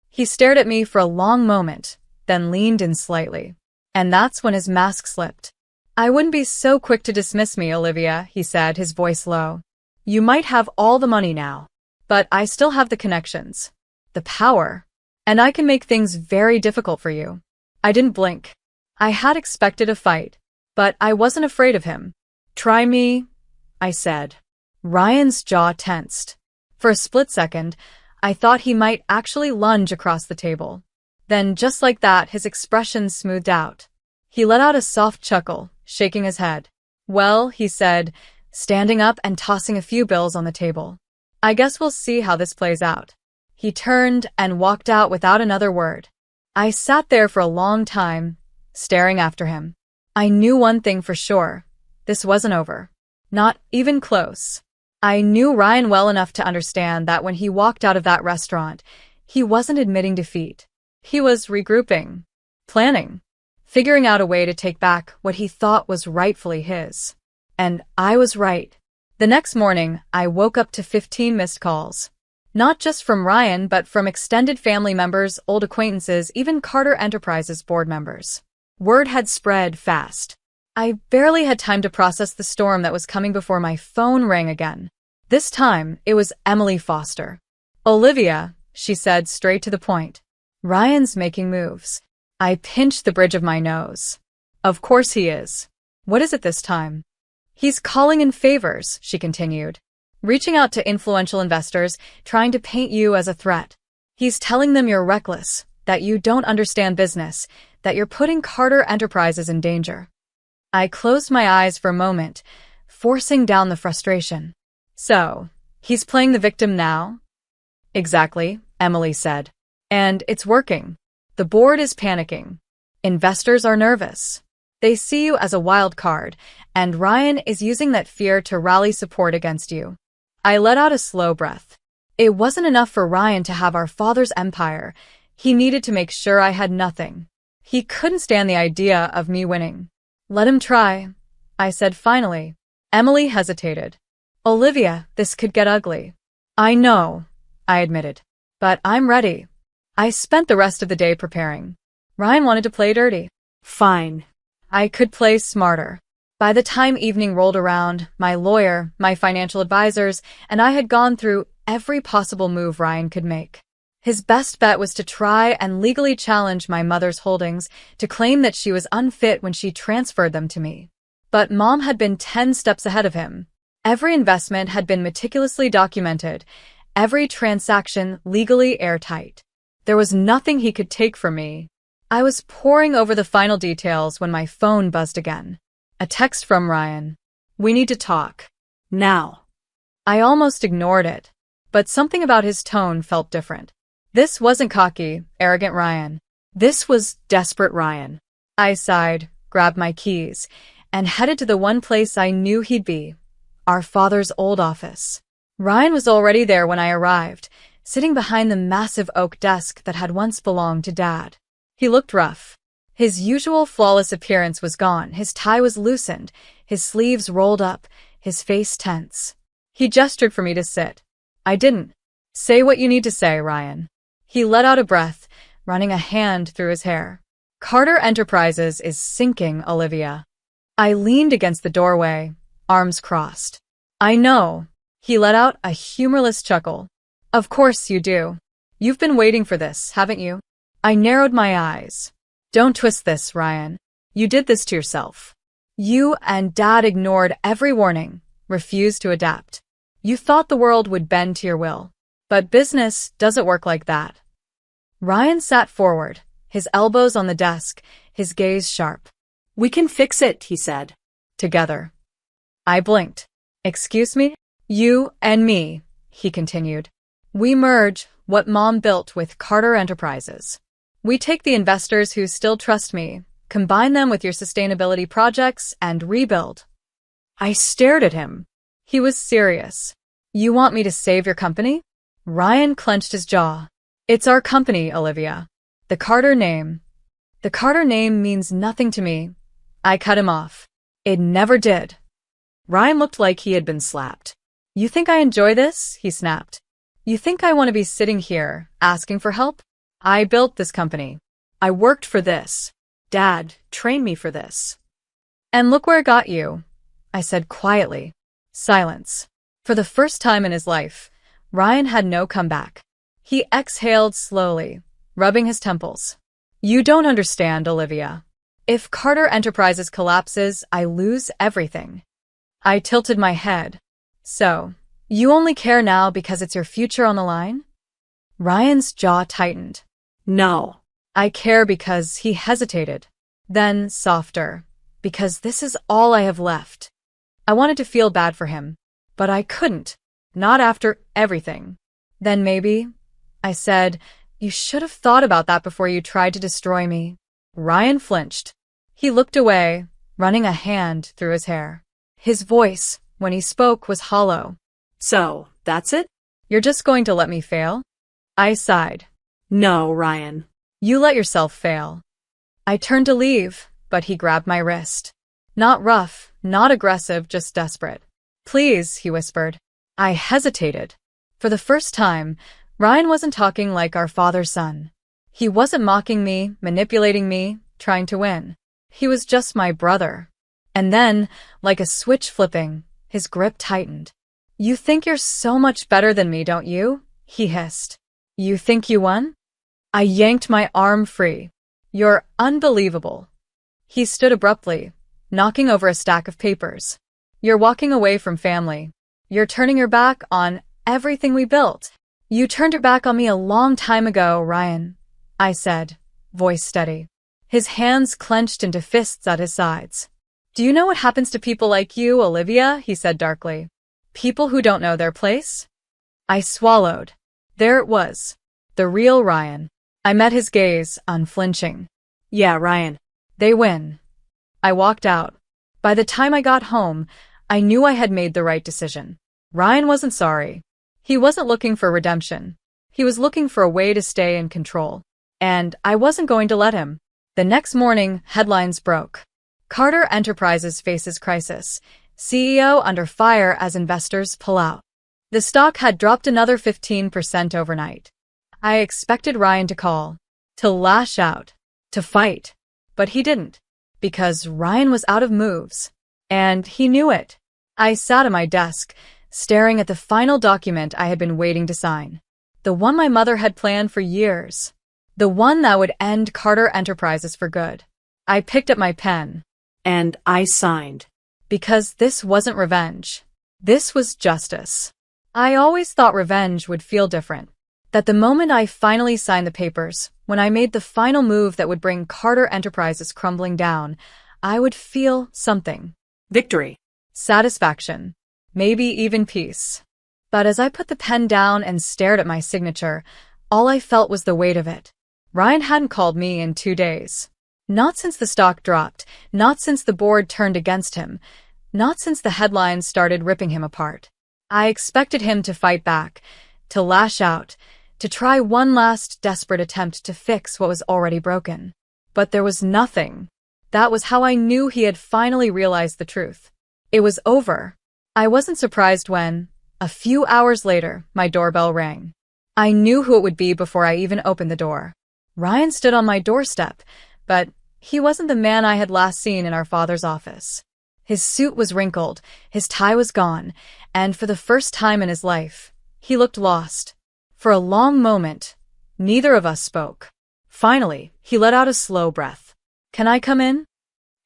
He stared at me for a long moment, then leaned in slightly. And that's when his mask slipped. I wouldn't be so quick to dismiss me, Olivia, he said, his voice low. You might have all the money now, but I still have the connections, the power, and I can make things very difficult for you. I didn't blink. I had expected a fight, but I wasn't afraid of him. Try me, I said. Ryan's jaw tensed. For a split second, I thought he might actually lunge across the table. Then, just like that, his expression smoothed out. He let out a soft chuckle, shaking his head. Well, he said, standing up and tossing a few bills on the table. I guess we'll see how this plays out. He turned and walked out without another word. I sat there for a long time, staring after him. I knew one thing for sure. This wasn't over. Not even close. I knew Ryan well enough to understand that when he walked out of that restaurant, he wasn't admitting defeat. He was regrouping, planning, figuring out a way to take back what he thought was rightfully his. And I was right. The next morning, I woke up to 15 missed calls. Not just from Ryan, but from extended family members, old acquaintances, even Carter Enterprises board members. Word had spread fast. I barely had time to process the storm that was coming before my phone rang again. This time, it was Emily Foster. Olivia, she said straight to the point. Ryan's making moves. I pinched the bridge of my nose. Of course he is. What is it this time? He's calling in favors, she continued. Reaching out to influential investors, trying to paint you as a threat. He's telling them you're reckless, that you don't understand business, that you're putting Carter Enterprises in danger. I closed my eyes for a moment, forcing down the frustration. So, he's playing the victim now? Exactly, Emily said. And it's working. The board is panicking. Investors are nervous. They see you as a wild card, and Ryan is using that fear to rally support against you. I let out a slow breath. It wasn't enough for Ryan to have our father's empire. He needed to make sure I had nothing. He couldn't stand the idea of me winning. Let him try, I said finally. Emily hesitated. Olivia, this could get ugly. I know, I admitted. But I'm ready. I spent the rest of the day preparing. Ryan wanted to play dirty. Fine. I could play smarter. By the time evening rolled around, my lawyer, my financial advisors, and I had gone through every possible move Ryan could make. His best bet was to try and legally challenge my mother's holdings, to claim that she was unfit when she transferred them to me. But Mom had been 10 steps ahead of him. Every investment had been meticulously documented, every transaction legally airtight. There was nothing he could take from me. I was poring over the final details when my phone buzzed again. A text from Ryan. We need to talk. Now. I almost ignored it, but something about his tone felt different. This wasn't cocky, arrogant Ryan. This was desperate Ryan. I sighed, grabbed my keys, and headed to the one place I knew he'd be, our father's old office. Ryan was already there when I arrived, sitting behind the massive oak desk that had once belonged to Dad. He looked rough. His usual flawless appearance was gone, his tie was loosened, his sleeves rolled up, his face tense. He gestured for me to sit. I didn't. Say what you need to say, Ryan. He let out a breath, running a hand through his hair. Carter Enterprises is sinking, Olivia. I leaned against the doorway, arms crossed. I know. He let out a humorless chuckle. Of course you do. You've been waiting for this, haven't you? I narrowed my eyes. Don't twist this, Ryan. You did this to yourself. You and Dad ignored every warning, refused to adapt. You thought the world would bend to your will. But business doesn't work like that. Ryan sat forward, his elbows on the desk, his gaze sharp. We can fix it, he said. Together. I blinked. Excuse me? You and me, he continued. We merge what Mom built with Carter Enterprises. We take the investors who still trust me, combine them with your sustainability projects, and rebuild. I stared at him. He was serious. You want me to save your company? Ryan clenched his jaw. It's our company, Olivia. The Carter name means nothing to me. I cut him off. It never did. Ryan looked like he had been slapped. You think I enjoy this? He snapped. You think I want to be sitting here, asking for help? I built this company. I worked for this. Dad trained me for this. And look where it got you, I said quietly. Silence. For the first time in his life, Ryan had no comeback. He exhaled slowly, rubbing his temples. You don't understand, Olivia. If Carter Enterprises collapses, I lose everything. I tilted my head. So, you only care now because it's your future on the line? Ryan's jaw tightened. No. I care because he hesitated. Then, softer, because this is all I have left. I wanted to feel bad for him, but I couldn't. Not after everything. Then maybe, I said, you should have thought about that before you tried to destroy me. Ryan flinched. He looked away, running a hand through his hair. His voice, when he spoke, was hollow. So, that's it? You're just going to let me fail? I sighed. No, Ryan. You let yourself fail. I turned to leave, but he grabbed my wrist. Not rough, not aggressive, just desperate. Please, he whispered. I hesitated. For the first time, Ryan wasn't talking like our father's son. He wasn't mocking me, manipulating me, trying to win. He was just my brother. And then, like a switch flipping, his grip tightened. You think you're so much better than me, don't you? he hissed. You think you won? I yanked my arm free. You're unbelievable. He stood abruptly, knocking over a stack of papers. You're walking away from family. You're turning your back on everything we built. You turned your back on me a long time ago, Ryan, I said, voice steady. His hands clenched into fists at his sides. Do you know what happens to people like you, Olivia? He said darkly. People who don't know their place? I swallowed. There it was. The real Ryan. I met his gaze, unflinching. Yeah, Ryan. They win. I walked out. By the time I got home, I knew I had made the right decision. Ryan wasn't sorry. He wasn't looking for redemption. He was looking for a way to stay in control. And I wasn't going to let him. The next morning, headlines broke. Carter Enterprises faces crisis. CEO under fire as investors pull out. The stock had dropped another 15% overnight. I expected Ryan to call, to lash out, to fight. But he didn't. Because Ryan was out of moves. And he knew it. I sat at my desk, staring at the final document I had been waiting to sign. The one my mother had planned for years. The one that would end Carter Enterprises for good. I picked up my pen. And I signed. Because this wasn't revenge. This was justice. I always thought revenge would feel different. That the moment I finally signed the papers, when I made the final move that would bring Carter Enterprises crumbling down, I would feel something. Victory. Satisfaction. Maybe even peace. But as I put the pen down and stared at my signature, all I felt was the weight of it. Ryan hadn't called me in 2 days. Not since the stock dropped, not since the board turned against him, not since the headlines started ripping him apart. I expected him to fight back, to lash out, to try one last desperate attempt to fix what was already broken. But there was nothing. That was how I knew he had finally realized the truth. It was over. I wasn't surprised when, a few hours later, my doorbell rang. I knew who it would be before I even opened the door. Ryan stood on my doorstep, but he wasn't the man I had last seen in our father's office. His suit was wrinkled, his tie was gone, and for the first time in his life, he looked lost. For a long moment, neither of us spoke. Finally, he let out a slow breath. Can I come in?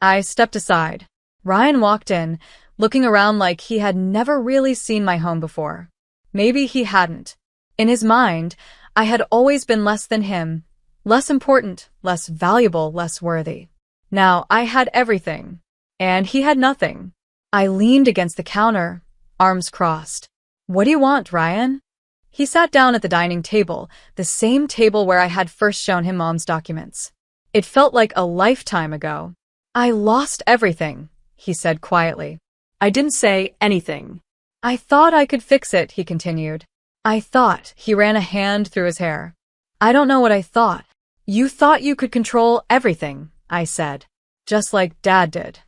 I stepped aside. Ryan walked in, looking around like he had never really seen my home before. Maybe he hadn't. In his mind, I had always been less than him, less important, less valuable, less worthy. Now I had everything, and he had nothing. I leaned against the counter, arms crossed. What do you want, Ryan? He sat down at the dining table, the same table where I had first shown him Mom's documents. It felt like a lifetime ago. I lost everything, he said quietly. I didn't say anything. I thought I could fix it, he continued. I thought. He ran a hand through his hair. I don't know what I thought. You thought you could control everything, I said. Just like Dad did.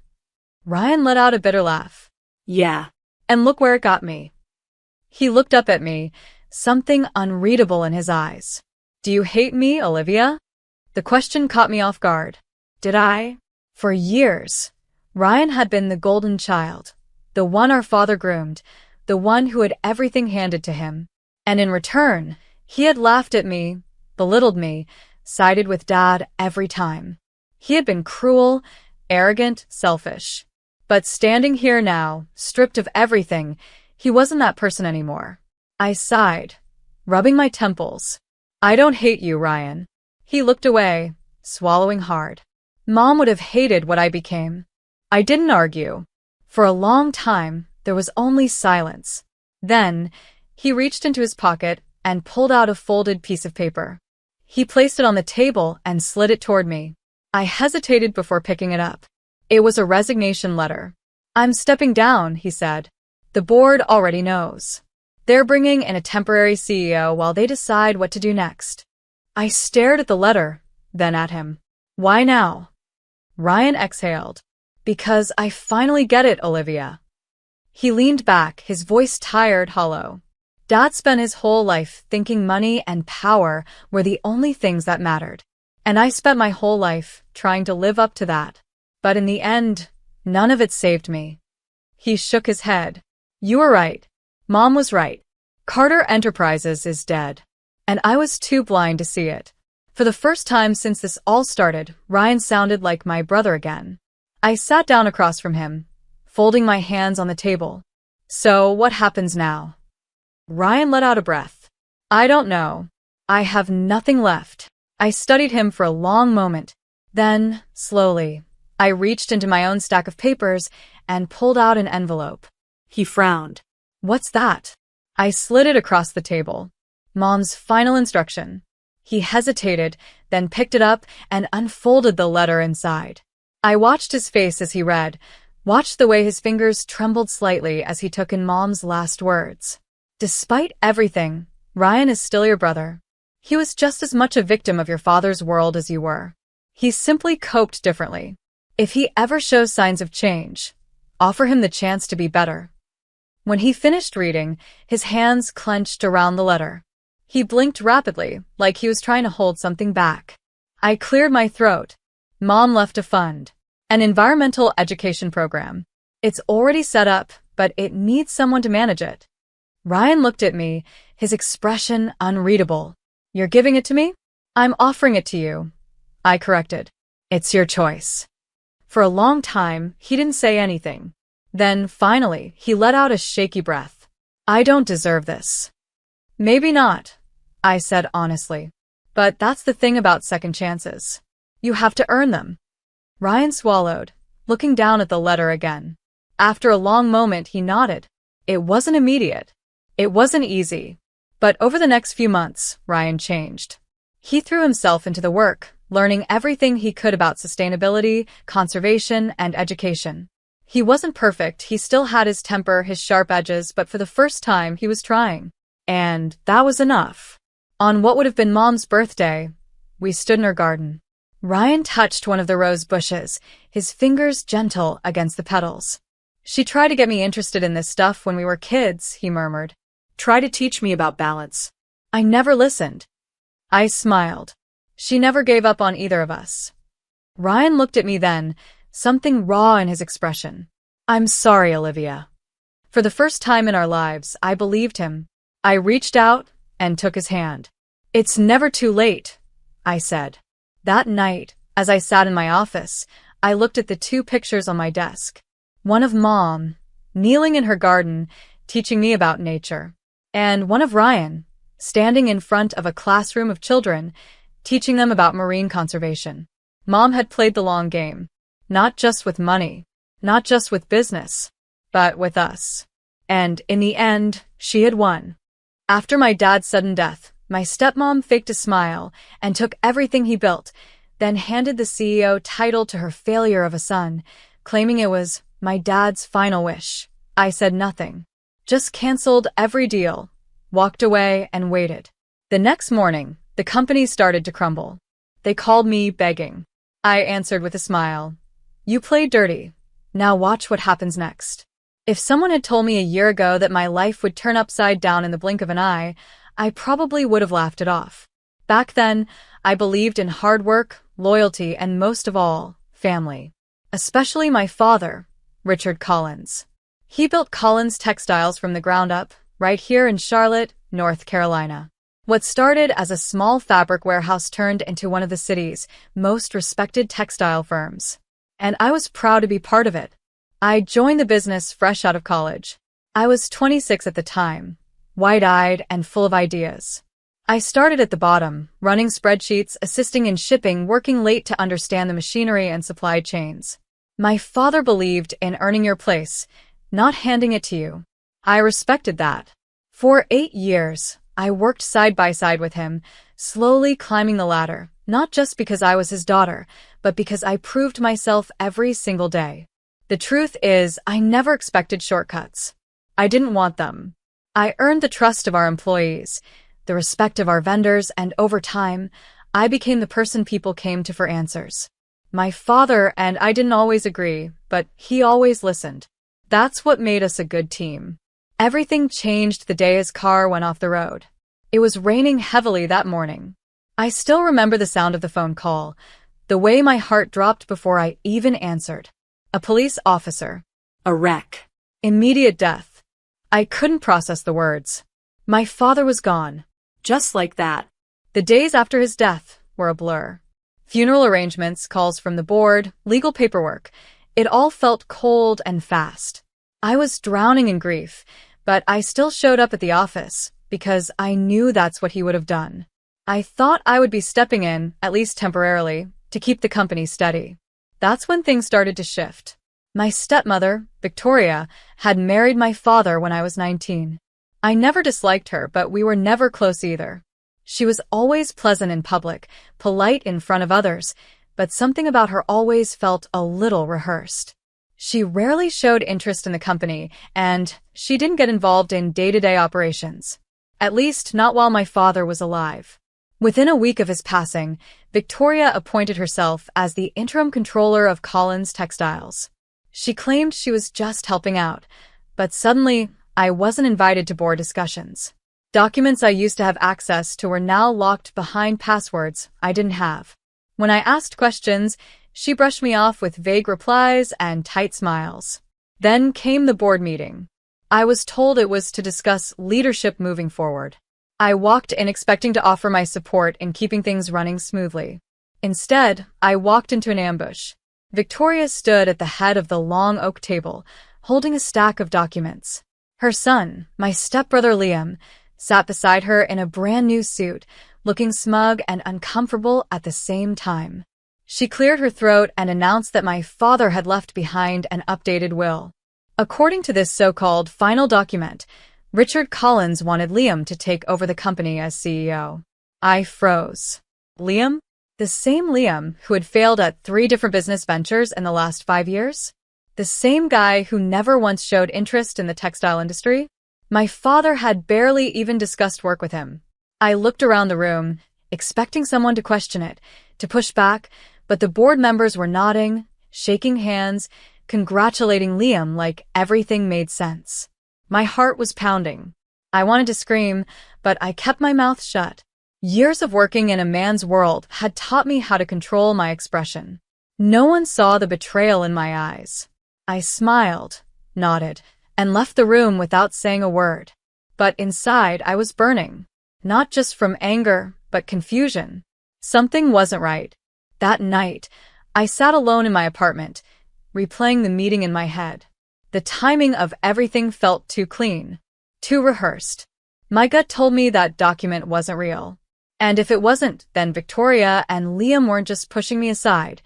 Ryan let out a bitter laugh. Yeah. And look where it got me. He looked up at me, something unreadable in his eyes. Do you hate me, Olivia? The question caught me off guard. Did I? For years, Ryan had been the golden child, the one our father groomed, the one who had everything handed to him. And in return, he had laughed at me, belittled me, sided with Dad every time. He had been cruel, arrogant, selfish. But standing here now, stripped of everything, he wasn't that person anymore. I sighed, rubbing my temples. I don't hate you, Ryan. He looked away, swallowing hard. Mom would have hated what I became. I didn't argue. For a long time, there was only silence. Then, he reached into his pocket and pulled out a folded piece of paper. He placed it on the table and slid it toward me. I hesitated before picking it up. It was a resignation letter. I'm stepping down, he said. The board already knows. They're bringing in a temporary CEO while they decide what to do next. I stared at the letter, then at him. Why now? Ryan exhaled. Because I finally get it, Olivia. He leaned back, his voice tired, hollow. Dad spent his whole life thinking money and power were the only things that mattered. And I spent my whole life trying to live up to that. But in the end, none of it saved me. He shook his head. You were right. Mom was right. Carter Enterprises is dead. And I was too blind to see it. For the first time since this all started, Ryan sounded like my brother again. I sat down across from him, folding my hands on the table. So, what happens now? Ryan let out a breath. I don't know. I have nothing left. I studied him for a long moment. Then, slowly, I reached into my own stack of papers and pulled out an envelope. He frowned. What's that? I slid it across the table. Mom's final instruction. He hesitated, then picked it up and unfolded the letter inside. I watched his face as he read, watched the way his fingers trembled slightly as he took in Mom's last words. Despite everything, Ryan is still your brother. He was just as much a victim of your father's world as you were. He simply coped differently. If he ever shows signs of change, offer him the chance to be better. When he finished reading, his hands clenched around the letter. He blinked rapidly, like he was trying to hold something back. I cleared my throat. Mom left a fund. An environmental education program. It's already set up, but it needs someone to manage it. Ryan looked at me, his expression unreadable. You're giving it to me? I'm offering it to you. I corrected. It's your choice. For a long time, he didn't say anything. Then, finally, he let out a shaky breath. I don't deserve this. Maybe not, I said honestly. But that's the thing about second chances. You have to earn them. Ryan swallowed, looking down at the letter again. After a long moment, he nodded. It wasn't immediate. It wasn't easy. But over the next few months, Ryan changed. He threw himself into the work, learning everything he could about sustainability, conservation, and education. He wasn't perfect, he still had his temper, his sharp edges, but for the first time he was trying. And that was enough. On what would have been Mom's birthday, we stood in her garden. Ryan touched one of the rose bushes, his fingers gentle against the petals. She tried to get me interested in this stuff when we were kids, he murmured. Try to teach me about balance. I never listened. I smiled. She never gave up on either of us. Ryan looked at me then, something raw in his expression. I'm sorry, Olivia. For the first time in our lives, I believed him. I reached out and took his hand. It's never too late, I said. That night, as I sat in my office, I looked at the two pictures on my desk. One of Mom, kneeling in her garden, teaching me about nature, and one of Ryan, standing in front of a classroom of children, teaching them about marine conservation. Mom had played the long game. Not just with money, not just with business, but with us. And in the end, she had won. After my dad's sudden death, my stepmom faked a smile and took everything he built, then handed the CEO title to her failure of a son, claiming it was my dad's final wish. I said nothing. Just canceled every deal, walked away and waited. The next morning, the company started to crumble. They called me begging. I answered with a smile. You played dirty. Now watch what happens next. If someone had told me a year ago that my life would turn upside down in the blink of an eye, I probably would have laughed it off. Back then, I believed in hard work, loyalty, and most of all, family. Especially my father, Richard Collins. He built Collins Textiles from the ground up, right here in Charlotte, North Carolina. What started as a small fabric warehouse turned into one of the city's most respected textile firms. And I was proud to be part of it. I joined the business fresh out of college. I was 26 at the time, wide-eyed and full of ideas. I started at the bottom, running spreadsheets, assisting in shipping, working late to understand the machinery and supply chains. My father believed in earning your place, not handing it to you. I respected that. For 8 years, I worked side by side with him, slowly climbing the ladder, not just because I was his daughter, but because I proved myself every single day. The truth is, I never expected shortcuts. I didn't want them. I earned the trust of our employees, the respect of our vendors, and over time, I became the person people came to for answers. My father and I didn't always agree, but he always listened. That's what made us a good team. Everything changed the day his car went off the road. It was raining heavily that morning. I still remember the sound of the phone call, the way my heart dropped before I even answered. A police officer. A wreck. Immediate death. I couldn't process the words. My father was gone. Just like that. The days after his death were a blur. Funeral arrangements, calls from the board, legal paperwork. It all felt cold and fast. I was drowning in grief, but I still showed up at the office because I knew that's what he would have done. I thought I would be stepping in, at least temporarily, to keep the company steady. That's when things started to shift. My stepmother, Victoria, had married my father when I was 19. I never disliked her, but we were never close either. She was always pleasant in public, polite in front of others, but something about her always felt a little rehearsed. She rarely showed interest in the company, and she didn't get involved in day-to-day operations. At least not while my father was alive. Within a week of his passing, Victoria appointed herself as the interim controller of Collins Textiles. She claimed she was just helping out, but suddenly I wasn't invited to board discussions. Documents I used to have access to were now locked behind passwords I didn't have. When I asked questions, she brushed me off with vague replies and tight smiles. Then came the board meeting. I was told it was to discuss leadership moving forward. I walked in expecting to offer my support in keeping things running smoothly. Instead, I walked into an ambush. Victoria stood at the head of the long oak table, holding a stack of documents. Her son, my stepbrother Liam, sat beside her in a brand new suit, looking smug and uncomfortable at the same time. She cleared her throat and announced that my father had left behind an updated will. According to this so-called final document, Richard Collins wanted Liam to take over the company as CEO. I froze. Liam? The same Liam who had failed at 3 different business ventures in the last 5 years? The same guy who never once showed interest in the textile industry? My father had barely even discussed work with him. I looked around the room, expecting someone to question it, to push back, but the board members were nodding, shaking hands, congratulating Liam like everything made sense. My heart was pounding. I wanted to scream, but I kept my mouth shut. Years of working in a man's world had taught me how to control my expression. No one saw the betrayal in my eyes. I smiled, nodded, and left the room without saying a word. But inside, I was burning. Not just from anger, but confusion. Something wasn't right. That night, I sat alone in my apartment, replaying the meeting in my head. The timing of everything felt too clean, too rehearsed. My gut told me that document wasn't real. And if it wasn't, then Victoria and Liam weren't just pushing me aside.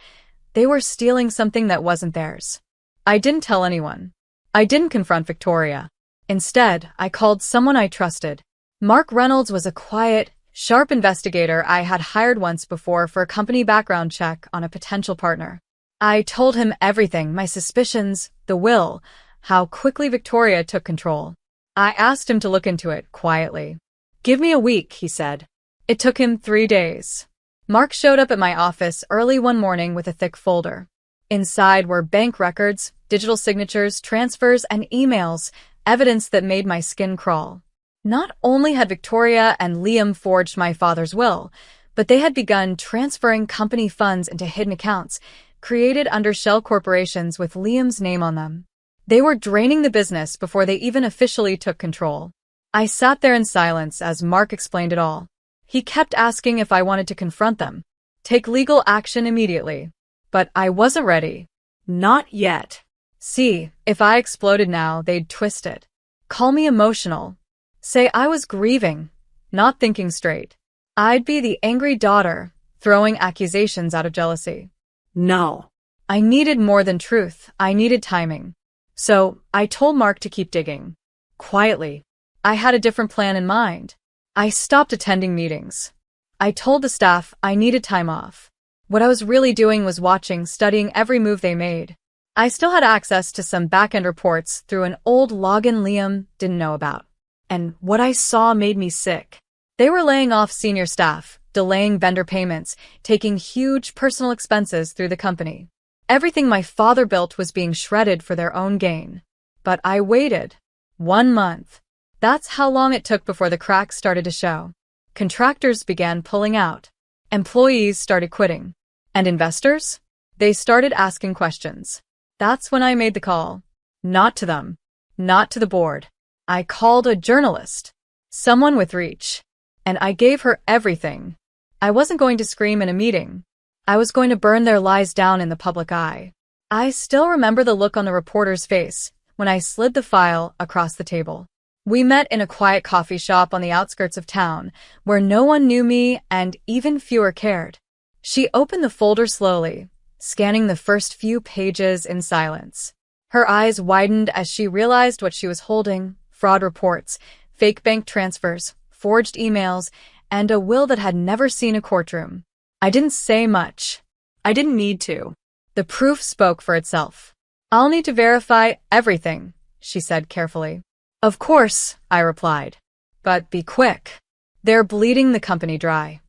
They were stealing something that wasn't theirs. I didn't tell anyone. I didn't confront Victoria. Instead, I called someone I trusted. Mark Reynolds was a quiet, sharp investigator I had hired once before for a company background check on a potential partner. I told him everything, my suspicions, the will, how quickly Victoria took control. I asked him to look into it quietly. "Give me a week," he said. It took him 3 days. Mark showed up at my office early one morning with a thick folder. Inside were bank records, digital signatures, transfers, and emails, evidence that made my skin crawl. Not only had Victoria and Liam forged my father's will, but they had begun transferring company funds into hidden accounts, created under shell corporations with Liam's name on them. They were draining the business before they even officially took control. I sat there in silence as Mark explained it all. He kept asking if I wanted to confront them, take legal action immediately. But I wasn't ready. Not yet. See, if I exploded now, they'd twist it. Call me emotional. Say I was grieving, not thinking straight. I'd be the angry daughter, throwing accusations out of jealousy. No. I needed more than truth. I needed timing. So I told Mark to keep digging. Quietly. I had a different plan in mind. I stopped attending meetings. I told the staff I needed time off. What I was really doing was watching, studying every move they made. I still had access to some back-end reports through an old login Liam didn't know about. And what I saw made me sick. They were laying off senior staff, delaying vendor payments, taking huge personal expenses through the company. Everything my father built was being shredded for their own gain. But I waited. 1 month. That's how long it took before the cracks started to show. Contractors began pulling out. Employees started quitting. And investors? They started asking questions. That's when I made the call. Not to them. Not to the board. I called a journalist. someone with reach. And I gave her everything. I wasn't going to scream in a meeting. I was going to burn their lies down in the public eye. I still remember the look on the reporter's face when I slid the file across the table. We met in a quiet coffee shop on the outskirts of town, where no one knew me and even fewer cared. She opened the folder slowly, scanning the first few pages in silence. Her eyes widened as she realized what she was holding: fraud reports, fake bank transfers, forged emails, and a will that had never seen a courtroom. I didn't say much. I didn't need to. The proof spoke for itself. "I'll need to verify everything," she said carefully. "Of course," I replied. "But be quick. They're bleeding the company dry."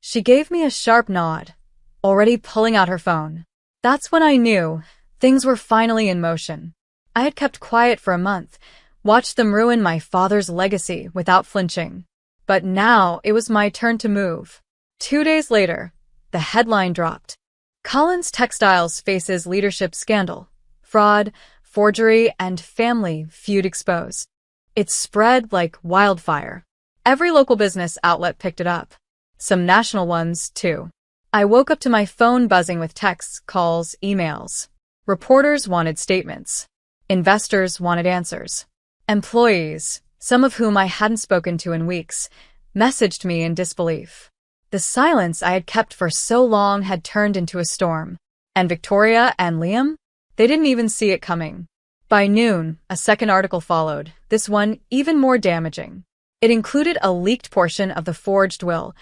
She gave me a sharp nod, already pulling out her phone. That's when I knew things were finally in motion. I had kept quiet for a month, watched them ruin my father's legacy without flinching. But now it was my turn to move. 2 days later, the headline dropped. Collins Textiles faces leadership scandal. Fraud, forgery, and family feud exposed. It spread like wildfire. Every local business outlet picked it up. Some national ones, too. I woke up to my phone buzzing with texts, calls, emails. Reporters wanted statements. Investors wanted answers. Employees, some of whom I hadn't spoken to in weeks, messaged me in disbelief. The silence I had kept for so long had turned into a storm. And Victoria and Liam? They didn't even see it coming. By noon, a second article followed, this one even more damaging. It included a leaked portion of the forged will,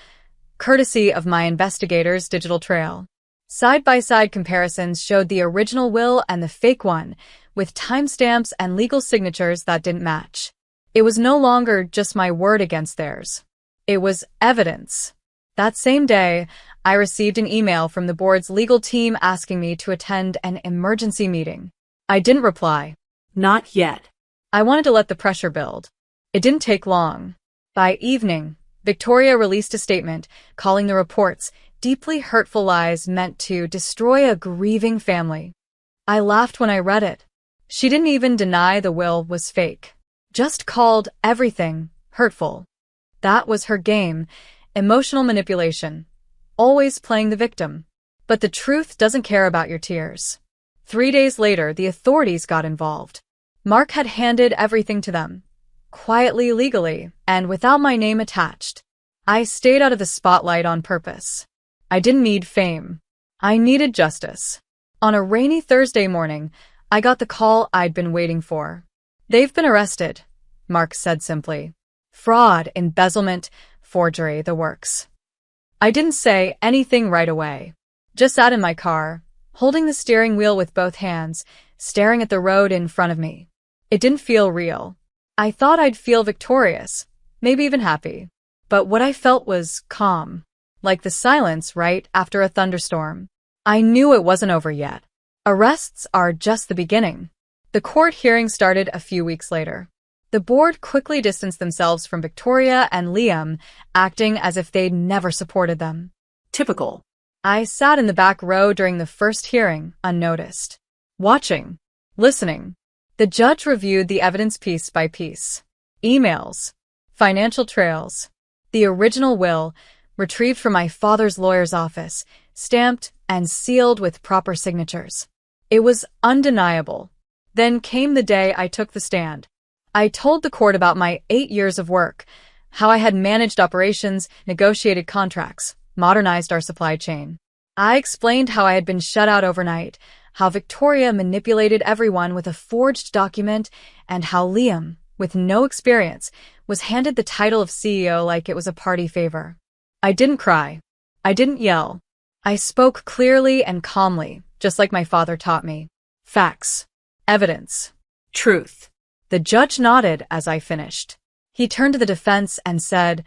courtesy of my investigators' digital trail. Side-by-side comparisons showed the original will and the fake one, with timestamps and legal signatures that didn't match. It was no longer just my word against theirs. It was evidence. That same day, I received an email from the board's legal team asking me to attend an emergency meeting. I didn't reply. Not yet. I wanted to let the pressure build. It didn't take long. By evening, Victoria released a statement calling the reports deeply hurtful lies meant to destroy a grieving family. I laughed when I read it. She didn't even deny the will was fake. Just called everything hurtful. That was her game. Emotional manipulation, always playing the victim. But the truth doesn't care about your tears. 3 days later, the authorities got involved. Mark had handed everything to them, quietly, legally, and without my name attached. I stayed out of the spotlight on purpose. I didn't need fame. I needed justice. On a rainy Thursday morning, I got the call I'd been waiting for. "They've been arrested," Mark said simply. "Fraud, embezzlement, forgery, the works." I didn't say anything right away. Just sat in my car, holding the steering wheel with both hands, staring at the road in front of me. It didn't feel real. I thought I'd feel victorious, maybe even happy. But what I felt was calm, like the silence right after a thunderstorm. I knew it wasn't over yet. Arrests are just the beginning. The court hearing started a few weeks later. The board quickly distanced themselves from Victoria and Liam, acting as if they'd never supported them. Typical. I sat in the back row during the first hearing, unnoticed. Watching. Listening. The judge reviewed the evidence piece by piece. Emails. Financial trails. The original will, retrieved from my father's lawyer's office, stamped and sealed with proper signatures. It was undeniable. Then came the day I took the stand. I told the court about my 8 years of work, how I had managed operations, negotiated contracts, modernized our supply chain. I explained how I had been shut out overnight, how Victoria manipulated everyone with a forged document, and how Liam, with no experience, was handed the title of CEO like it was a party favor. I didn't cry. I didn't yell. I spoke clearly and calmly, just like my father taught me. Facts. Evidence. Truth. The judge nodded as I finished. He turned to the defense and said,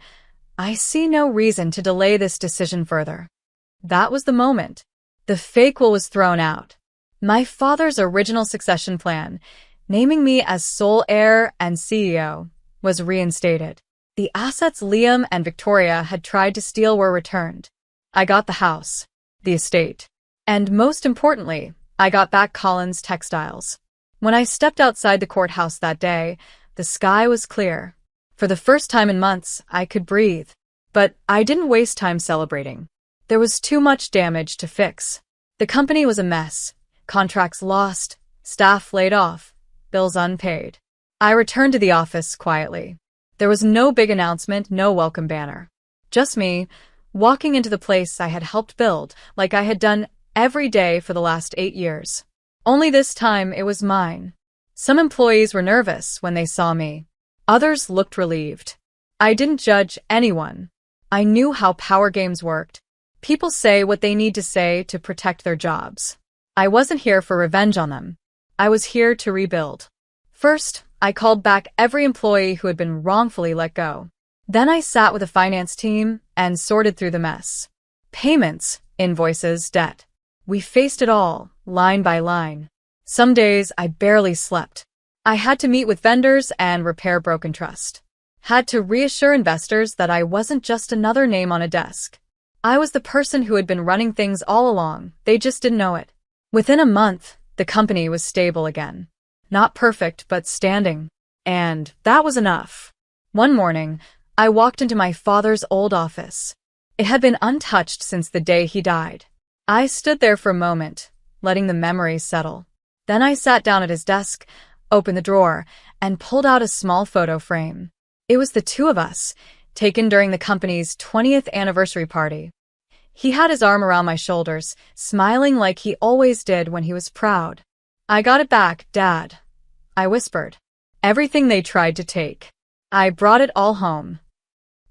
"I see no reason to delay this decision further." That was the moment. The fake will was thrown out. My father's original succession plan, naming me as sole heir and CEO, was reinstated. The assets Liam and Victoria had tried to steal were returned. I got the house, the estate, and most importantly, I got back Collins Textiles. When I stepped outside the courthouse that day, the sky was clear. For the first time in months, I could breathe. But I didn't waste time celebrating. There was too much damage to fix. The company was a mess. Contracts lost, staff laid off, bills unpaid. I returned to the office quietly. There was no big announcement, no welcome banner. Just me, walking into the place I had helped build, like I had done every day for the last 8 years. Only this time it was mine. Some employees were nervous when they saw me. Others looked relieved. I didn't judge anyone. I knew how power games worked. People say what they need to say to protect their jobs. I wasn't here for revenge on them. I was here to rebuild. First, I called back every employee who had been wrongfully let go. Then I sat with the finance team and sorted through the mess. Payments, invoices, debt. We faced it all, line by line. Some days I barely slept. I had to meet with vendors and repair broken trust. Had to reassure investors that I wasn't just another name on a desk. I was the person who had been running things all along, they just didn't know it. Within a month, the company was stable again. Not perfect, but standing. And that was enough. One morning, I walked into my father's old office. It had been untouched since the day he died. I stood there for a moment, letting the memories settle. Then I sat down at his desk, opened the drawer, and pulled out a small photo frame. It was the two of us, taken during the company's 20th anniversary party. He had his arm around my shoulders, smiling like he always did when he was proud. "I got it back, Dad," I whispered. "Everything they tried to take. I brought it all home."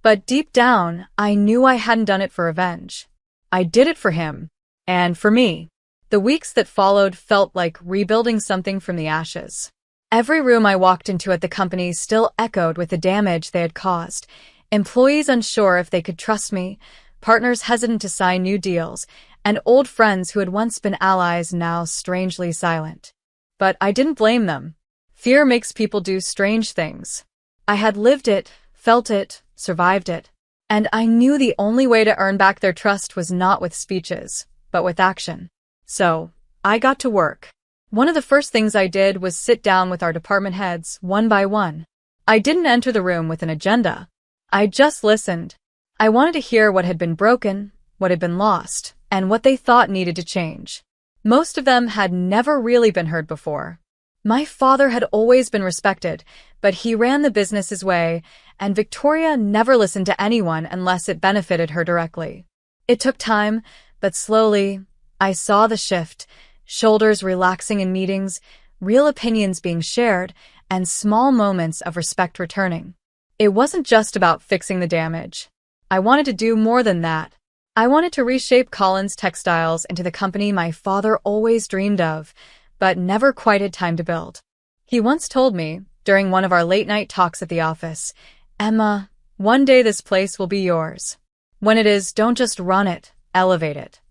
But deep down, I knew I hadn't done it for revenge. I did it for him. And for me. The weeks that followed felt like rebuilding something from the ashes. Every room I walked into at the company still echoed with the damage they had caused. Employees unsure if they could trust me, partners hesitant to sign new deals, and old friends who had once been allies now strangely silent. But I didn't blame them. Fear makes people do strange things. I had lived it, felt it, survived it. And I knew the only way to earn back their trust was not with speeches, but with action. So, I got to work. One of the first things I did was sit down with our department heads, one by one. I didn't enter the room with an agenda. I just listened. I wanted to hear what had been broken, what had been lost, and what they thought needed to change. Most of them had never really been heard before. My father had always been respected, but he ran the business his way, and Victoria never listened to anyone unless it benefited her directly. It took time, but slowly, I saw the shift, shoulders relaxing in meetings, real opinions being shared, and small moments of respect returning. It wasn't just about fixing the damage. I wanted to do more than that. I wanted to reshape Collins Textiles into the company my father always dreamed of, but never quite had time to build. He once told me, during one of our late-night talks at the office, "Emma, one day this place will be yours. When it is, don't just run it, elevate it."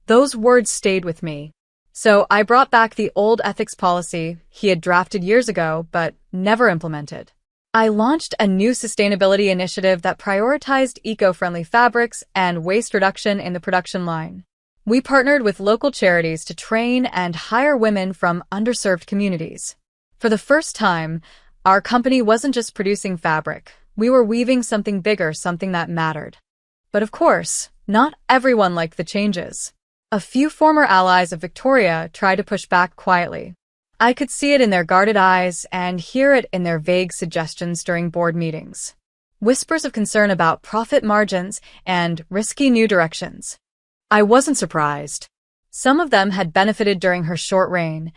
Those words stayed with me. So I brought back the old ethics policy he had drafted years ago but never implemented. I launched a new sustainability initiative that prioritized eco-friendly fabrics and waste reduction in the production line. We partnered with local charities to train and hire women from underserved communities. For the first time, our company wasn't just producing fabric. We were weaving something bigger, something that mattered. But of course, not everyone liked the changes. A few former allies of Victoria tried to push back quietly. I could see it in their guarded eyes and hear it in their vague suggestions during board meetings. Whispers of concern about profit margins and risky new directions. I wasn't surprised. Some of them had benefited during her short reign.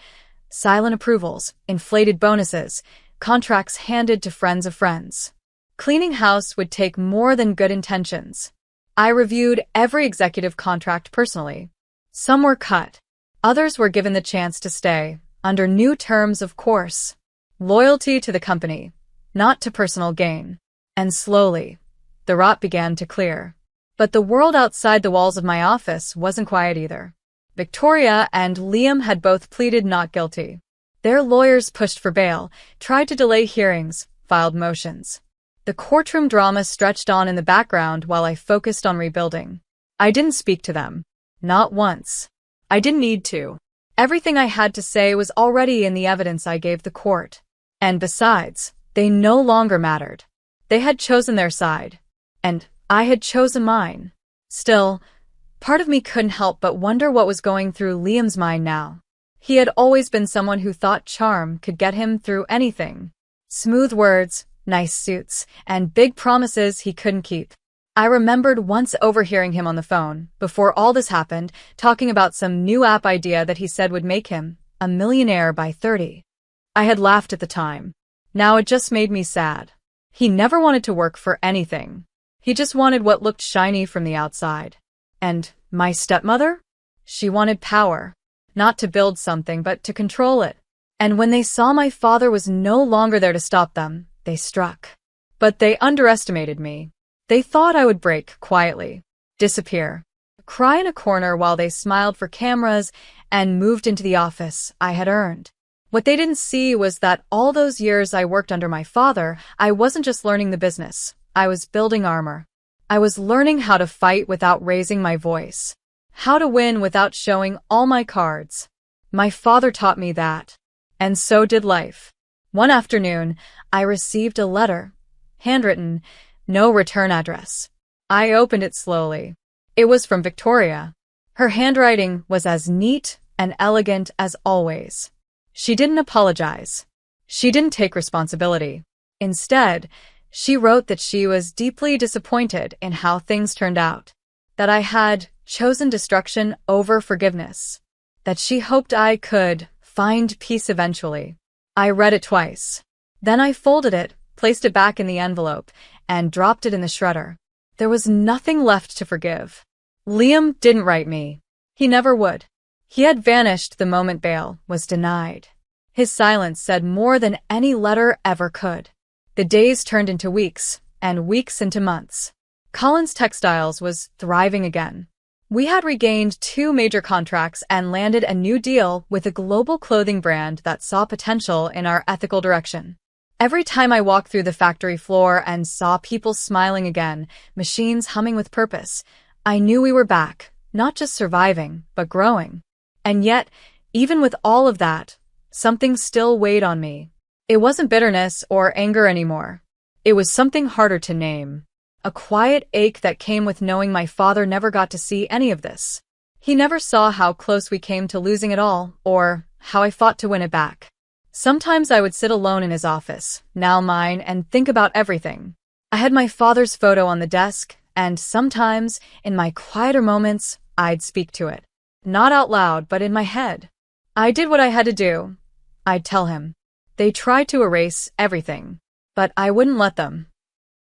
Silent approvals, inflated bonuses, contracts handed to friends of friends. Cleaning house would take more than good intentions. I reviewed every executive contract personally. Some were cut. Others were given the chance to stay, under new terms of course. Loyalty to the company, not to personal gain. And slowly, the rot began to clear. But the world outside the walls of my office wasn't quiet either. Victoria and Liam had both pleaded not guilty. Their lawyers pushed for bail, tried to delay hearings, filed motions. The courtroom drama stretched on in the background while I focused on rebuilding. I didn't speak to them. Not once. I didn't need to. Everything I had to say was already in the evidence I gave the court. And besides, they no longer mattered. They had chosen their side, and I had chosen mine. Still, part of me couldn't help but wonder what was going through Liam's mind now. He had always been someone who thought charm could get him through anything. Smooth words, nice suits, and big promises he couldn't keep. I remembered once overhearing him on the phone, before all this happened, talking about some new app idea that he said would make him a millionaire by 30. I had laughed at the time. Now it just made me sad. He never wanted to work for anything. He just wanted what looked shiny from the outside. And my stepmother? She wanted power. Not to build something, but to control it. And when they saw my father was no longer there to stop them, they struck. But they underestimated me. They thought I would break quietly, disappear, cry in a corner while they smiled for cameras and moved into the office I had earned. What they didn't see was that all those years I worked under my father, I wasn't just learning the business. I was building armor. I was learning how to fight without raising my voice. How to win without showing all my cards. My father taught me that. And so did life. One afternoon, I received a letter. Handwritten, no return address. I opened it slowly. It was from Victoria. Her handwriting was as neat and elegant as always. She didn't apologize. She didn't take responsibility. Instead, she wrote that she was deeply disappointed in how things turned out. That I had chosen destruction over forgiveness. That she hoped I could find peace eventually. I read it twice. Then I folded it, placed it back in the envelope, and dropped it in the shredder. There was nothing left to forgive. Liam didn't write me. He never would. He had vanished the moment bail was denied. His silence said more than any letter ever could. The days turned into weeks, and weeks into months. Collins Textiles was thriving again. We had regained 2 major contracts and landed a new deal with a global clothing brand that saw potential in our ethical direction. Every time I walked through the factory floor and saw people smiling again, machines humming with purpose, I knew we were back, not just surviving, but growing. And yet, even with all of that, something still weighed on me. It wasn't bitterness or anger anymore. It was something harder to name. A quiet ache that came with knowing my father never got to see any of this. He never saw how close we came to losing it all, or how I fought to win it back. Sometimes I would sit alone in his office, now mine, and think about everything. I had my father's photo on the desk, and sometimes, in my quieter moments, I'd speak to it. Not out loud, but in my head. I did what I had to do. I'd tell him. They tried to erase everything, but I wouldn't let them.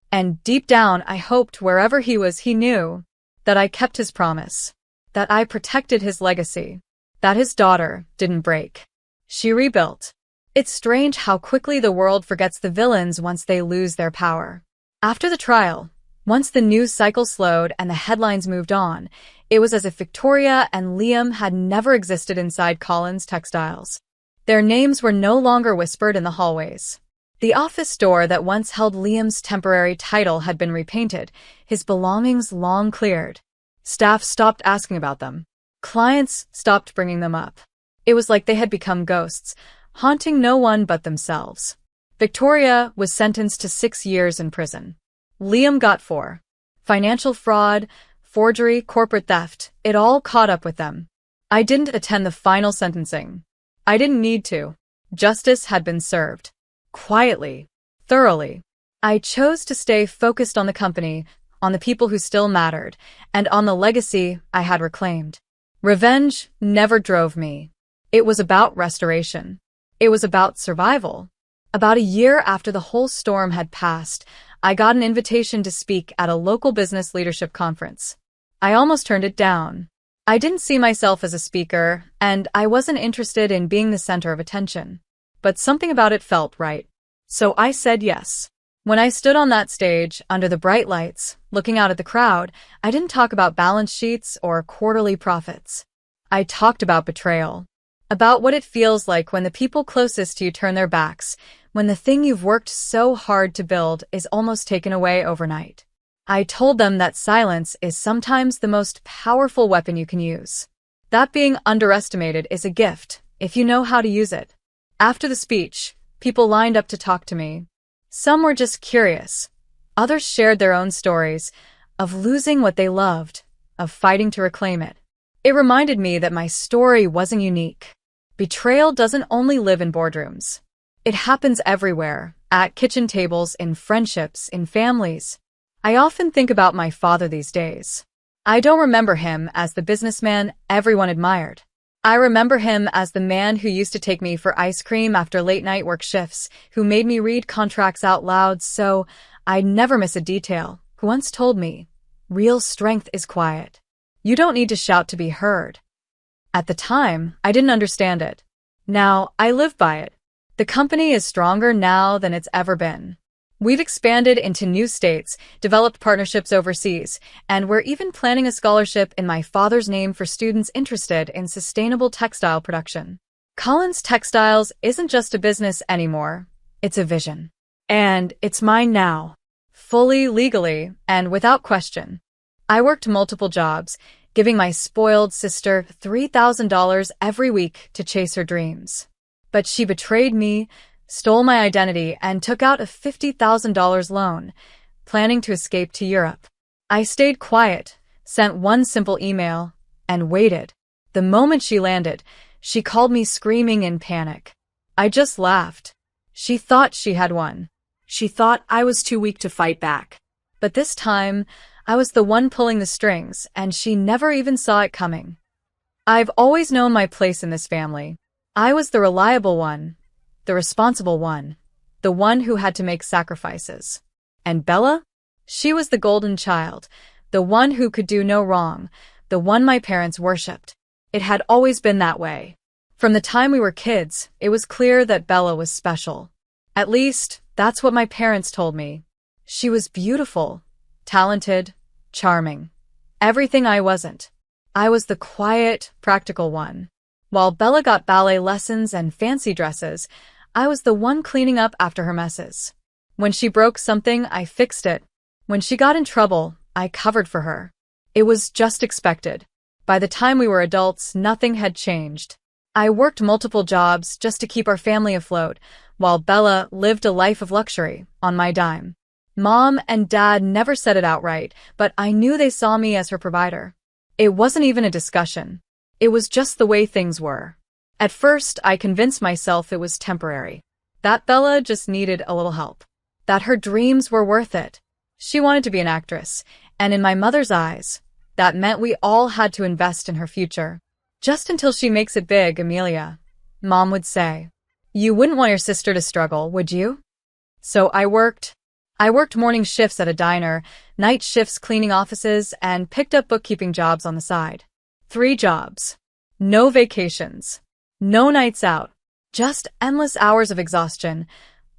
And deep down, I hoped wherever he was, he knew that I kept his promise, that I protected his legacy, that his daughter didn't break. She rebuilt. It's strange how quickly the world forgets the villains once they lose their power. After the trial, once the news cycle slowed and the headlines moved on, it was as if Victoria and Liam had never existed inside Collins Textiles. Their names were no longer whispered in the hallways. The office door that once held Liam's temporary title had been repainted, his belongings long cleared. Staff stopped asking about them. Clients stopped bringing them up. It was like they had become ghosts, haunting no one but themselves. Victoria was sentenced to 6 years in prison. Liam got 4. Financial fraud, forgery, corporate theft, it all caught up with them. I didn't attend the final sentencing. I didn't need to. Justice had been served. Quietly, thoroughly. I chose to stay focused on the company, on the people who still mattered, and on the legacy I had reclaimed. Revenge never drove me. It was about restoration. It was about survival. About a year after the whole storm had passed, I got an invitation to speak at a local business leadership conference. I almost turned it down. I didn't see myself as a speaker, and I wasn't interested in being the center of attention. But something about it felt right. So I said yes. When I stood on that stage, under the bright lights, looking out at the crowd, I didn't talk about balance sheets or quarterly profits. I talked about betrayal. About what it feels like when the people closest to you turn their backs, when the thing you've worked so hard to build is almost taken away overnight. I told them that silence is sometimes the most powerful weapon you can use. That being underestimated is a gift, if you know how to use it. After the speech, people lined up to talk to me. Some were just curious. Others shared their own stories of losing what they loved, of fighting to reclaim it. It reminded me that my story wasn't unique. Betrayal doesn't only live in boardrooms. It happens everywhere, at kitchen tables, in friendships, in families. I often think about my father these days. I don't remember him as the businessman everyone admired. I remember him as the man who used to take me for ice cream after late-night work shifts, who made me read contracts out loud so I'd never miss a detail, who once told me, "Real strength is quiet. You don't need to shout to be heard." At the time, I didn't understand it. Now, I live by it. The company is stronger now than it's ever been. We've expanded into new states, developed partnerships overseas, and we're even planning a scholarship in my father's name for students interested in sustainable textile production. Collins Textiles isn't just a business anymore, it's a vision. And it's mine now. Fully, legally, and without question. I worked multiple jobs, giving my spoiled sister $3,000 every week to chase her dreams. But she betrayed me, stole my identity, and took out a $50,000 loan, planning to escape to Europe. I stayed quiet, sent one simple email, and waited. The moment she landed, she called me screaming in panic. I just laughed. She thought she had won. She thought I was too weak to fight back. But this time, I was the one pulling the strings, and she never even saw it coming. I've always known my place in this family. I was the reliable one, the responsible one, the one who had to make sacrifices. And Bella? She was the golden child, the one who could do no wrong, the one my parents worshipped. It had always been that way. From the time we were kids, it was clear that Bella was special. At least, that's what my parents told me. She was beautiful, talented, charming. Everything I wasn't. I was the quiet, practical one. While Bella got ballet lessons and fancy dresses, I was the one cleaning up after her messes. When she broke something, I fixed it. When she got in trouble, I covered for her. It was just expected. By the time we were adults, nothing had changed. I worked multiple jobs just to keep our family afloat, while Bella lived a life of luxury on my dime. Mom and Dad never said it outright, but I knew they saw me as her provider. It wasn't even a discussion. It was just the way things were. At first, I convinced myself it was temporary. That Bella just needed a little help. That her dreams were worth it. She wanted to be an actress, and in my mother's eyes, that meant we all had to invest in her future. Just until she makes it big, Amelia, Mom would say. You wouldn't want your sister to struggle, would you? So I worked morning shifts at a diner, night shifts cleaning offices, and picked up bookkeeping jobs on the side. 3 jobs. No vacations. No nights out. Just endless hours of exhaustion,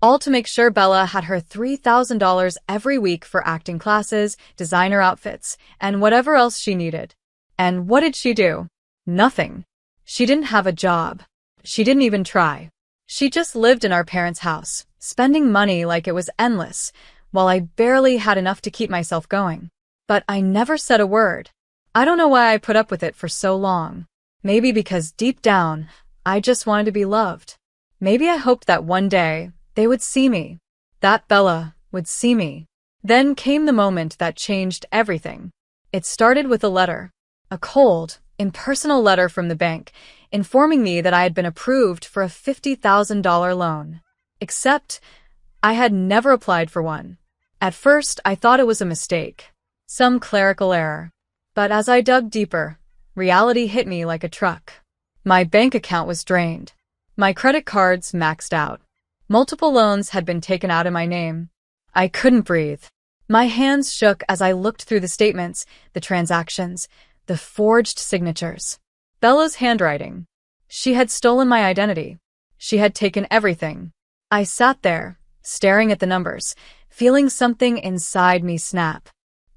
all to make sure Bella had her $3,000 every week for acting classes, designer outfits, and whatever else she needed. And what did she do? Nothing. She didn't have a job. She didn't even try. She just lived in our parents' house, spending money like it was endless, while I barely had enough to keep myself going. But I never said a word. I don't know why I put up with it for so long. Maybe because deep down, I just wanted to be loved. Maybe I hoped that one day, they would see me. That Bella would see me. Then came the moment that changed everything. It started with a letter. A cold, impersonal letter from the bank, informing me that I had been approved for a $50,000 loan. Except, I had never applied for one. At first, I thought it was a mistake. Some clerical error. But as I dug deeper, reality hit me like a truck. My bank account was drained. My credit cards maxed out. Multiple loans had been taken out in my name. I couldn't breathe. My hands shook as I looked through the statements, the transactions, the forged signatures. Bella's handwriting. She had stolen my identity. She had taken everything. I sat there, staring at the numbers, feeling something inside me snap.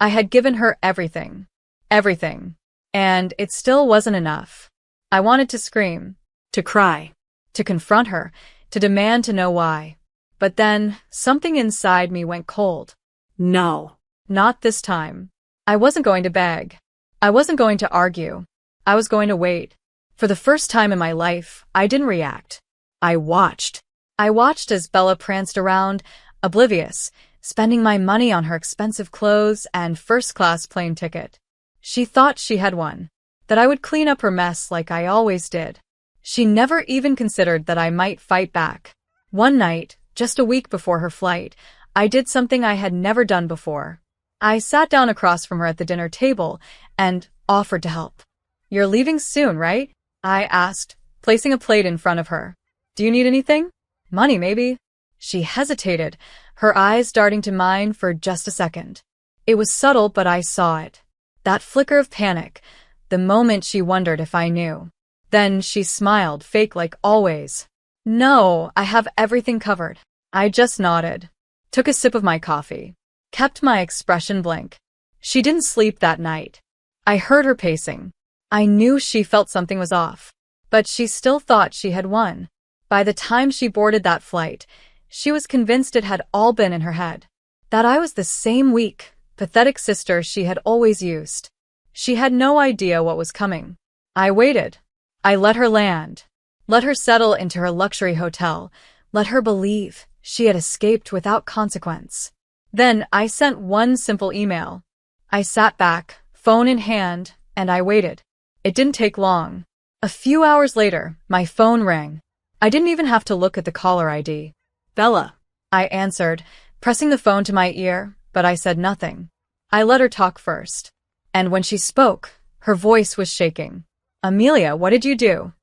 I had given her everything. Everything. And it still wasn't enough. I wanted to scream. To cry. To confront her. To demand to know why. But then, something inside me went cold. No. Not this time. I wasn't going to beg. I wasn't going to argue. I was going to wait. For the first time in my life, I didn't react. I watched. I watched as Bella pranced around, oblivious, spending my money on her expensive clothes and first-class plane ticket. She thought she had won, that I would clean up her mess like I always did. She never even considered that I might fight back. One night, just a week before her flight, I did something I had never done before. I sat down across from her at the dinner table and offered to help. "You're leaving soon, right?" I asked, placing a plate in front of her. "Do you need anything? Money, maybe?" She hesitated, her eyes darting to mine for just a second. It was subtle, but I saw it. That flicker of panic, the moment she wondered if I knew. Then she smiled, fake like always. "No, I have everything covered." I just nodded, took a sip of my coffee, kept my expression blank. She didn't sleep that night. I heard her pacing. I knew she felt something was off, but she still thought she had won. By the time she boarded that flight, she was convinced it had all been in her head. That I was the same weak, pathetic sister she had always used. She had no idea what was coming. I waited. I let her land. Let her settle into her luxury hotel. Let her believe she had escaped without consequence. Then I sent one simple email. I sat back, phone in hand, and I waited. It didn't take long. A few hours later, my phone rang. I didn't even have to look at the caller ID. "Bella," I answered, pressing the phone to my ear, but I said nothing. I let her talk first. And when she spoke, her voice was shaking. "Amelia, what did you do?"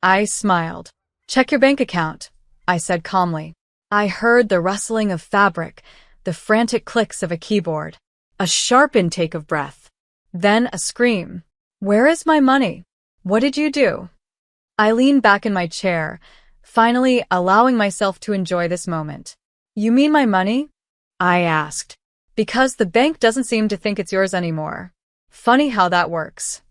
I smiled. "Check your bank account," I said calmly. I heard the rustling of fabric, the frantic clicks of a keyboard, a sharp intake of breath. Then a scream. "Where is my money? What did you do?" I leaned back in my chair, finally allowing myself to enjoy this moment. "You mean my money?" I asked. "Because the bank doesn't seem to think it's yours anymore. Funny how that works."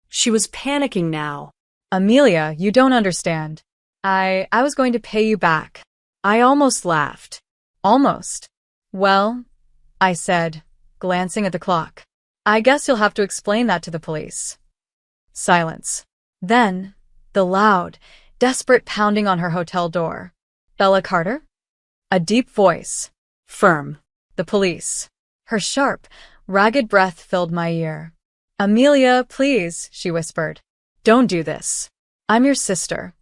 She was panicking now. "Amelia, you don't understand. I was going to pay you back." I almost laughed. "Almost? Well," I said, glancing at the clock. "I guess you'll have to explain that to the police." Silence. Then, the loud, desperate pounding on her hotel door. "Bella Carter?" A deep voice. Firm. "The police." Her sharp, ragged breath filled my ear. "Amelia, please," she whispered. "Don't do this. I'm your sister."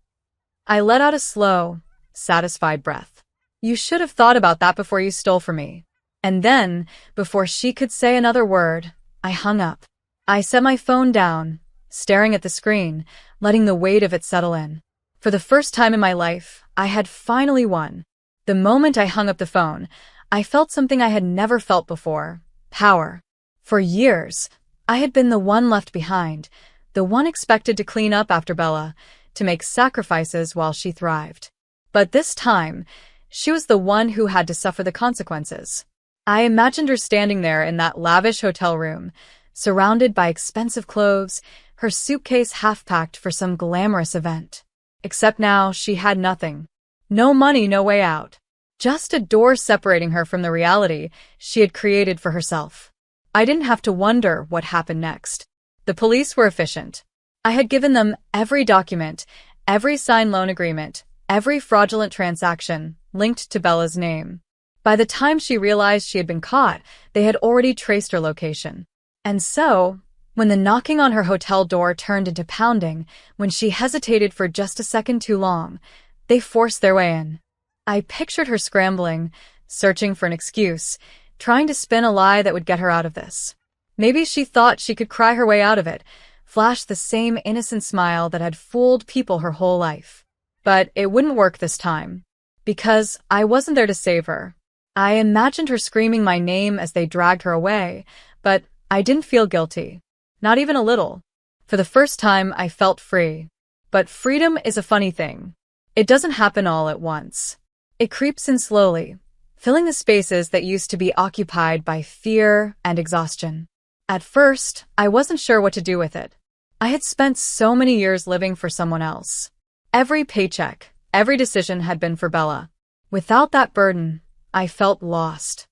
I let out a slow, satisfied breath. "You should have thought about that before you stole from me." And then, before she could say another word, I hung up. I set my phone down, staring at the screen, letting the weight of it settle in. For the first time in my life, I had finally won. The moment I hung up the phone, I felt something I had never felt before. Power. For years, I had been the one left behind, the one expected to clean up after Bella, to make sacrifices while she thrived. But this time, she was the one who had to suffer the consequences. I imagined her standing there in that lavish hotel room, surrounded by expensive clothes, her suitcase half-packed for some glamorous event. Except now, she had nothing. No money, no way out. Just a door separating her from the reality she had created for herself. I didn't have to wonder what happened next. The police were efficient. I had given them every document, every signed loan agreement, every fraudulent transaction linked to Bella's name. By the time she realized she had been caught, they had already traced her location. And so, when the knocking on her hotel door turned into pounding, when she hesitated for just a second too long, they forced their way in. I pictured her scrambling, searching for an excuse, trying to spin a lie that would get her out of this. Maybe she thought she could cry her way out of it, flash the same innocent smile that had fooled people her whole life. But it wouldn't work this time. Because I wasn't there to save her. I imagined her screaming my name as they dragged her away, but I didn't feel guilty. Not even a little. For the first time, I felt free. But freedom is a funny thing. It doesn't happen all at once. It creeps in slowly, filling the spaces that used to be occupied by fear and exhaustion. At first, I wasn't sure what to do with it. I had spent so many years living for someone else. Every paycheck, every decision had been for Bella. Without that burden, I felt lost.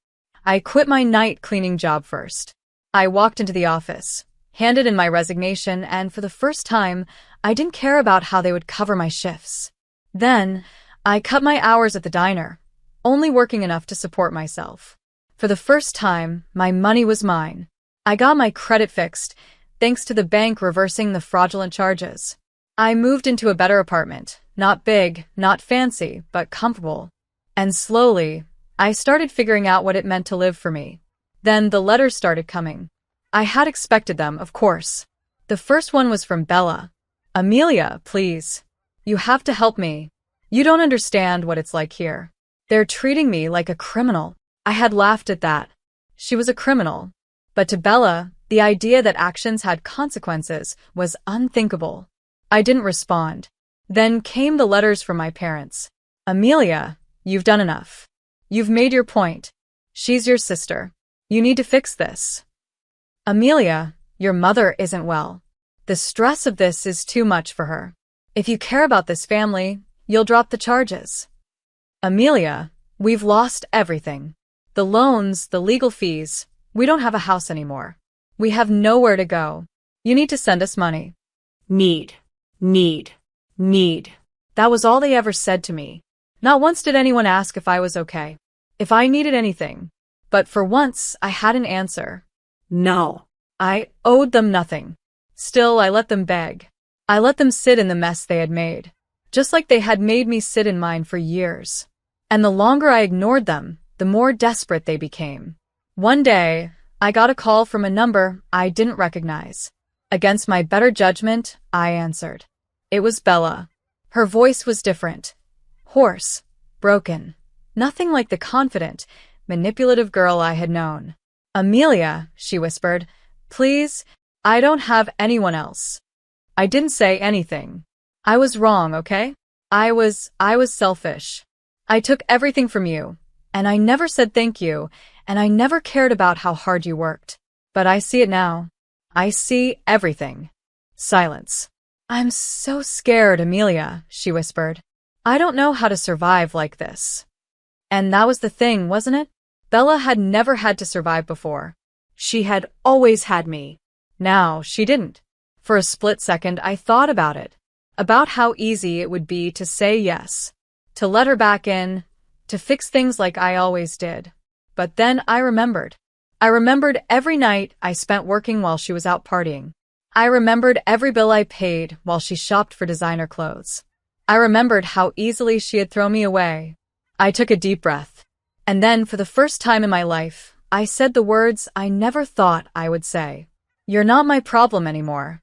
I quit my night cleaning job first. I walked into the office, handed in my resignation, and for the first time, I didn't care about how they would cover my shifts. Then, I cut my hours at the diner, only working enough to support myself. For the first time, my money was mine. I got my credit fixed, thanks to the bank reversing the fraudulent charges. I moved into a better apartment, not big, not fancy, but comfortable. And slowly, I started figuring out what it meant to live for me. Then the letters started coming. I had expected them, of course. The first one was from Bella. "Amelia, please. You have to help me. You don't understand what it's like here. They're treating me like a criminal." I had laughed at that. She was a criminal. But to Bella, the idea that actions had consequences was unthinkable. I didn't respond. Then came the letters from my parents. "Amelia, you've done enough. You've made your point. She's your sister. You need to fix this. Amelia, your mother isn't well. The stress of this is too much for her. If you care about this family, you'll drop the charges. Amelia, we've lost everything. The loans, the legal fees. We don't have a house anymore. We have nowhere to go. You need to send us money." Need. That was all they ever said to me. Not once did anyone ask if I was okay, if I needed anything. But for once, I had an answer. No. I owed them nothing. Still, I let them beg. I let them sit in the mess they had made, just like they had made me sit in mine for years. And the longer I ignored them, the more desperate they became. One day, I got a call from a number I didn't recognize. Against my better judgment, I answered. It was Bella. Her voice was different. Hoarse, broken. Nothing like the confident, manipulative girl I had known. "Amelia," she whispered, "please, I don't have anyone else." I didn't say anything. I was wrong, okay? I was selfish. I took everything from you, and I never said thank you, and I never cared about how hard you worked. But I see it now. I see everything. Silence. "I'm so scared, Amelia," she whispered. "I don't know how to survive like this." And that was the thing, wasn't it? Bella had never had to survive before. She had always had me. Now she didn't. For a split second, I thought about it. About how easy it would be to say yes. To let her back in. To fix things like I always did. But then I remembered. I remembered every night I spent working while she was out partying. I remembered every bill I paid while she shopped for designer clothes. I remembered how easily she had thrown me away. I took a deep breath. And then, for the first time in my life, I said the words I never thought I would say. "You're not my problem anymore."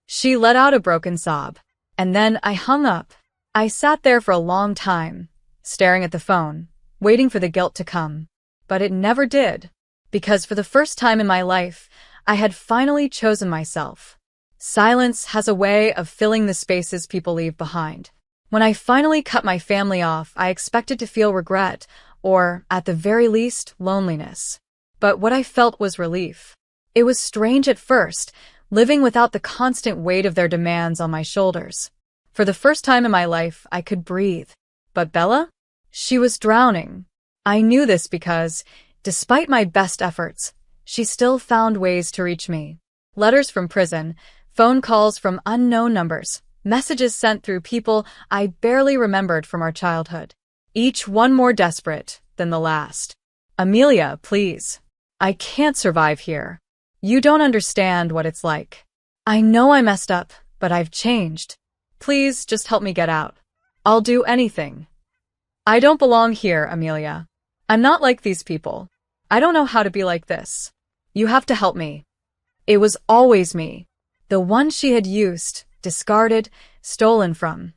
She let out a broken sob. And then I hung up. I sat there for a long time, staring at the phone, waiting for the guilt to come. But it never did. Because for the first time in my life, I had finally chosen myself. Silence has a way of filling the spaces people leave behind. When I finally cut my family off, I expected to feel regret, or, at the very least, loneliness. But what I felt was relief. It was strange at first, living without the constant weight of their demands on my shoulders. For the first time in my life, I could breathe. But Bella? She was drowning. I knew this because, despite my best efforts, she still found ways to reach me. Letters from prison, phone calls from unknown numbers, messages sent through people I barely remembered from our childhood. Each one more desperate than the last. "Amelia, please. I can't survive here. You don't understand what it's like. I know I messed up, but I've changed. Please just help me get out. I'll do anything. I don't belong here, Amelia. I'm not like these people. I don't know how to be like this. You have to help me." It was always me. The one she had used, discarded, stolen from.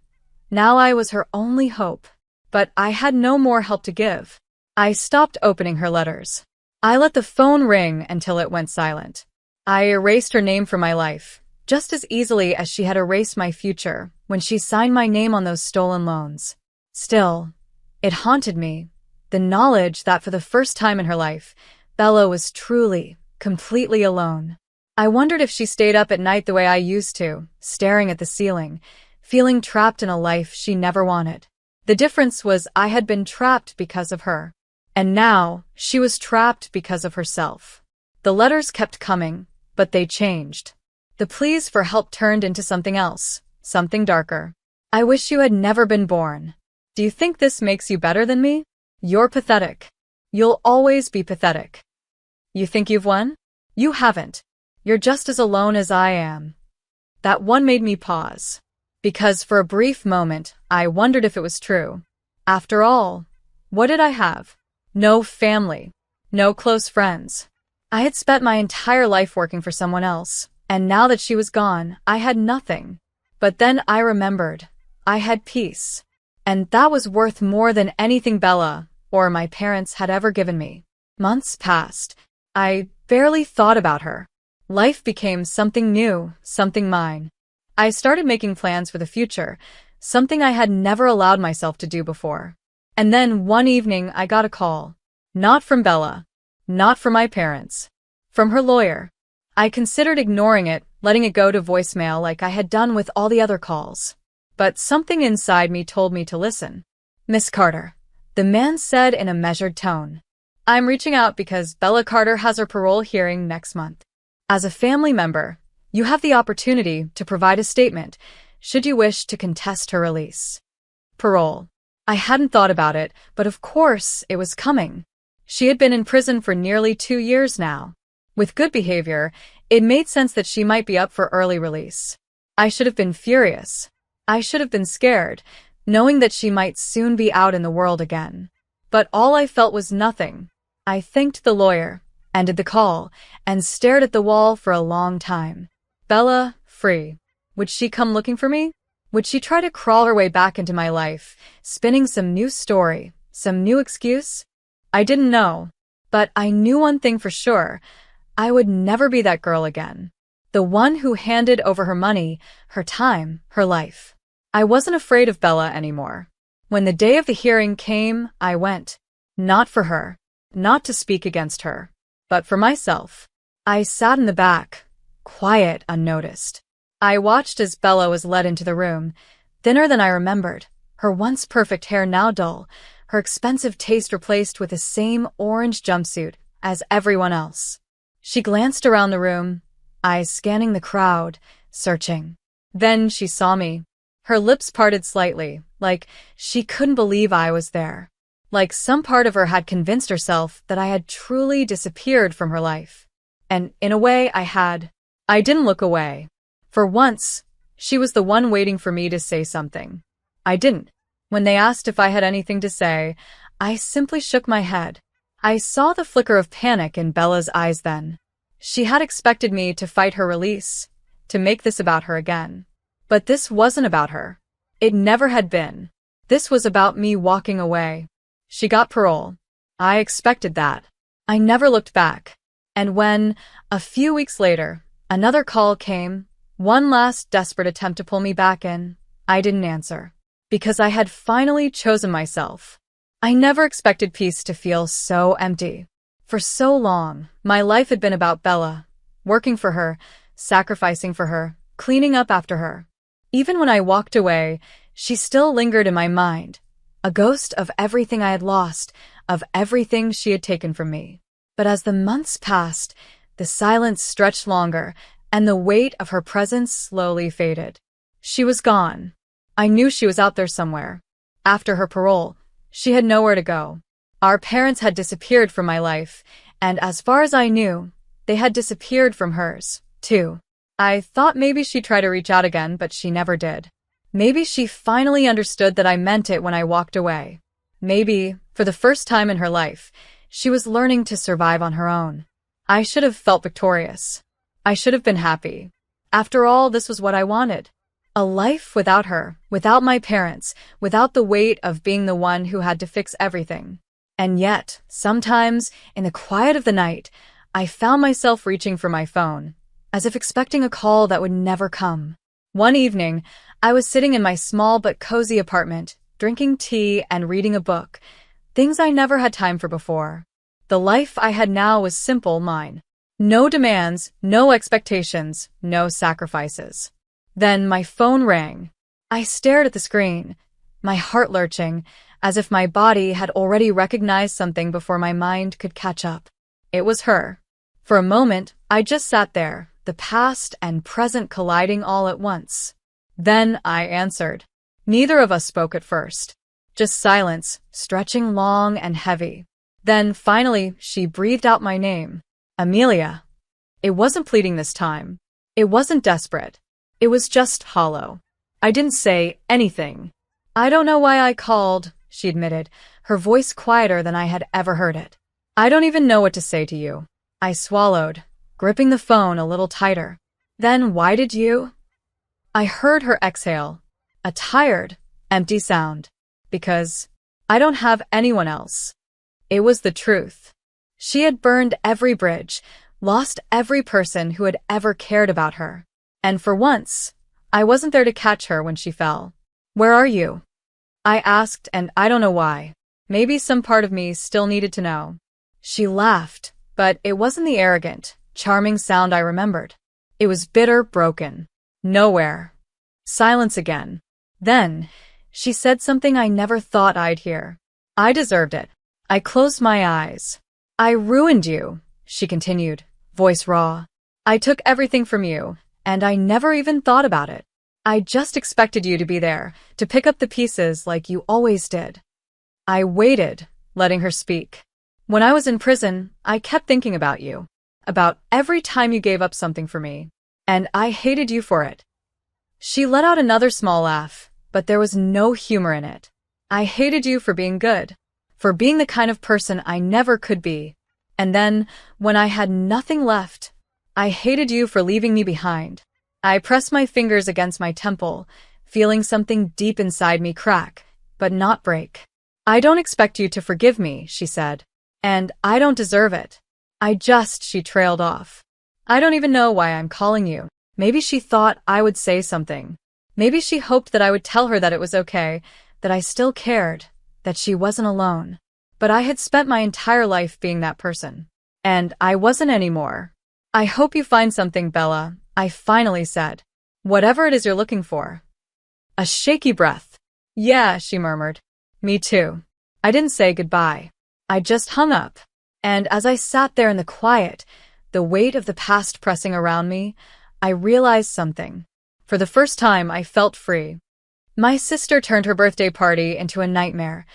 Now I was her only hope. But I had no more help to give. I stopped opening her letters. I let the phone ring until it went silent. I erased her name from my life, just as easily as she had erased my future when she signed my name on those stolen loans. Still, it haunted me, the knowledge that for the first time in her life, Bella was truly, completely alone. I wondered if she stayed up at night the way I used to, staring at the ceiling, feeling trapped in a life she never wanted. The difference was I had been trapped because of her. And now, she was trapped because of herself. The letters kept coming, but they changed. The pleas for help turned into something else, something darker. "I wish you had never been born. Do you think this makes you better than me? You're pathetic. You'll always be pathetic. You think you've won? You haven't. You're just as alone as I am. That one made me pause. Because for a brief moment, I wondered if it was true. After all, what did I have? No family. No close friends. I had spent my entire life working for someone else, and now that she was gone, I had nothing. But then I remembered. I had peace. And that was worth more than anything Bella or my parents had ever given me. Months passed. I barely thought about her. Life became something new, something mine. I started making plans for the future, something I had never allowed myself to do before. And then one evening I got a call. Not from Bella. Not from my parents. From her lawyer. I considered ignoring it, letting it go to voicemail like I had done with all the other calls. But something inside me told me to listen. Miss Carter, the man said in a measured tone. I'm reaching out because Bella Carter has her parole hearing next month. As a family member, you have the opportunity to provide a statement, should you wish to contest her release. Parole. I hadn't thought about it, but of course it was coming. She had been in prison for nearly 2 years now. With good behavior, it made sense that she might be up for early release. I should have been furious. I should have been scared, knowing that she might soon be out in the world again. But all I felt was nothing. I thanked the lawyer, ended the call, and stared at the wall for a long time. Bella, free. Would she come looking for me? Would she try to crawl her way back into my life, spinning some new story, some new excuse? I didn't know. But I knew one thing for sure. I would never be that girl again. The one who handed over her money, her time, her life. I wasn't afraid of Bella anymore. When the day of the hearing came, I went. Not for her. Not to speak against her. But for myself. I sat in the back, quiet, unnoticed. I watched as Bella was led into the room, thinner than I remembered, her once perfect hair now dull, her expensive taste replaced with the same orange jumpsuit as everyone else. She glanced around the room, eyes scanning the crowd, searching. Then she saw me. Her lips parted slightly, like she couldn't believe I was there. Like some part of her had convinced herself that I had truly disappeared from her life. And in a way, I had. I didn't look away. For once, she was the one waiting for me to say something. I didn't. When they asked if I had anything to say, I simply shook my head. I saw the flicker of panic in Bella's eyes then. She had expected me to fight her release, to make this about her again. But this wasn't about her. It never had been. This was about me walking away. She got parole. I expected that. I never looked back. And when, a few weeks later, another call came, one last desperate attempt to pull me back in, I didn't answer. Because I had finally chosen myself. I never expected peace to feel so empty. For so long, my life had been about Bella, working for her, sacrificing for her, cleaning up after her. Even when I walked away, she still lingered in my mind, a ghost of everything I had lost, of everything she had taken from me. But as the months passed, the silence stretched longer, and the weight of her presence slowly faded. She was gone. I knew she was out there somewhere. After her parole, she had nowhere to go. Our parents had disappeared from my life, and as far as I knew, they had disappeared from hers, too. I thought maybe she'd try to reach out again, but she never did. Maybe she finally understood that I meant it when I walked away. Maybe, for the first time in her life, she was learning to survive on her own. I should have felt victorious. I should have been happy. After all, this was what I wanted. A life without her, without my parents, without the weight of being the one who had to fix everything. And yet, sometimes, in the quiet of the night, I found myself reaching for my phone, as if expecting a call that would never come. One evening, I was sitting in my small but cozy apartment, drinking tea and reading a book, things I never had time for before. The life I had now was simple, mine. No demands, no expectations, no sacrifices. Then my phone rang. I stared at the screen, my heart lurching, as if my body had already recognized something before my mind could catch up. It was her. For a moment, I just sat there, the past and present colliding all at once. Then I answered. Neither of us spoke at first. Just silence, stretching long and heavy. Then finally, she breathed out my name. Amelia. It wasn't pleading this time. It wasn't desperate. It was just hollow. I didn't say anything. I don't know why I called, she admitted, her voice quieter than I had ever heard it. I don't even know what to say to you. I swallowed, gripping the phone a little tighter. Then why did you? I heard her exhale, a tired, empty sound. Because I don't have anyone else. It was the truth. She had burned every bridge, lost every person who had ever cared about her. And for once, I wasn't there to catch her when she fell. Where are you? I asked, and I don't know why. Maybe some part of me still needed to know. She laughed, but it wasn't the arrogant, charming sound I remembered. It was bitter, broken. Nowhere. Silence again. Then, she said something I never thought I'd hear. I deserved it. I closed my eyes. I ruined you, she continued, voice raw. I took everything from you, and I never even thought about it. I just expected you to be there, to pick up the pieces like you always did. I waited, letting her speak. When I was in prison, I kept thinking about you, about every time you gave up something for me, and I hated you for it. She let out another small laugh, but there was no humor in it. I hated you for being good, for being the kind of person I never could be. And then, when I had nothing left, I hated you for leaving me behind. I pressed my fingers against my temple, feeling something deep inside me crack, but not break. I don't expect you to forgive me, she said. And I don't deserve it. She trailed off. I don't even know why I'm calling you. Maybe she thought I would say something. Maybe she hoped that I would tell her that it was okay, that I still cared, that she wasn't alone. But I had spent my entire life being that person. And I wasn't anymore. I hope you find something, Bella, I finally said. Whatever it is you're looking for. A shaky breath. Yeah, she murmured. Me too. I didn't say goodbye. I just hung up. And as I sat there in the quiet, the weight of the past pressing around me, I realized something. For the first time, I felt free. My sister turned her birthday party into a nightmare,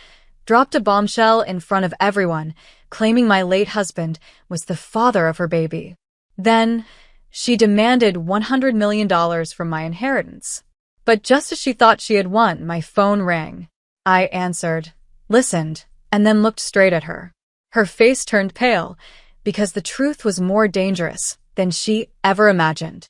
dropped a bombshell in front of everyone, claiming my late husband was the father of her baby. Then, she demanded $100 million from my inheritance. But just as she thought she had won, my phone rang. I answered, listened, and then looked straight at her. Her face turned pale, because the truth was more dangerous than she ever imagined.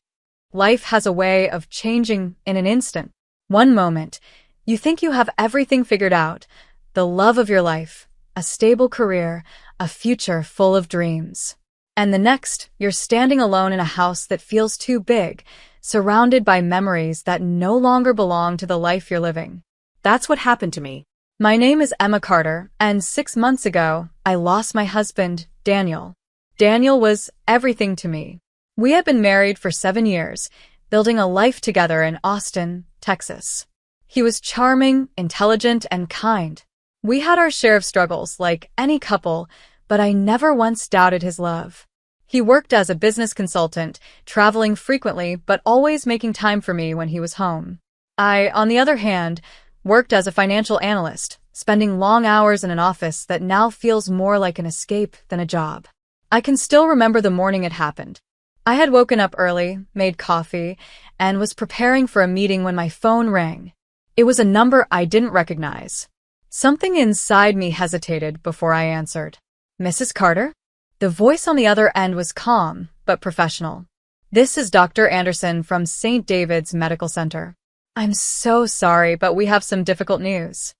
Life has a way of changing in an instant. One moment, you think you have everything figured out, the love of your life, a stable career, a future full of dreams. And the next, you're standing alone in a house that feels too big, surrounded by memories that no longer belong to the life you're living. That's what happened to me. My name is Emma Carter, and 6 months ago, I lost my husband, Daniel. Daniel was everything to me. We had been married for 7 years, building a life together in Austin, Texas. He was charming, intelligent, and kind. We had our share of struggles, like any couple, but I never once doubted his love. He worked as a business consultant, traveling frequently, but always making time for me when he was home. I, on the other hand, worked as a financial analyst, spending long hours in an office that now feels more like an escape than a job. I can still remember the morning it happened. I had woken up early, made coffee, and was preparing for a meeting when my phone rang. It was a number I didn't recognize. Something inside me hesitated before I answered. Mrs. Carter? The voice on the other end was calm, but professional. This is Dr. Anderson from St. David's Medical Center. I'm so sorry, but we have some difficult news.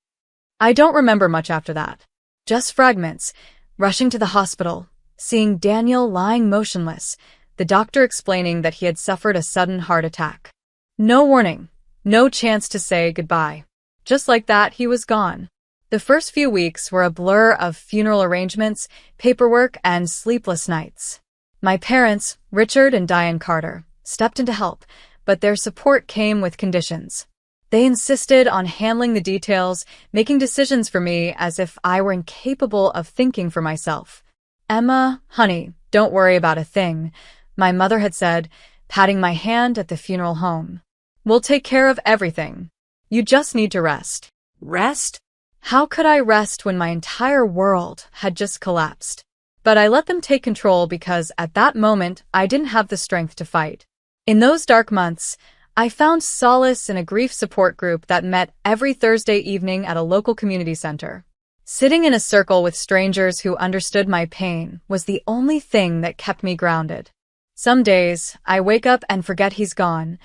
I don't remember much after that. Just fragments, rushing to the hospital, seeing Daniel lying motionless, the doctor explaining that he had suffered a sudden heart attack. No warning, no chance to say goodbye. Just like that, he was gone. The first few weeks were a blur of funeral arrangements, paperwork, and sleepless nights. My parents, Richard and Diane Carter, stepped in to help, but their support came with conditions. They insisted on handling the details, making decisions for me as if I were incapable of thinking for myself. Emma, honey, don't worry about a thing, my mother had said, patting my hand at the funeral home. We'll take care of everything. You just need to rest. Rest? How could I rest when my entire world had just collapsed? But I let them take control because at that moment I didn't have the strength to fight. In those dark months, I found solace in a grief support group that met every Thursday evening at a local community center. Sitting in a circle with strangers who understood my pain was the only thing that kept me grounded. Some days, I wake up and forget he's gone.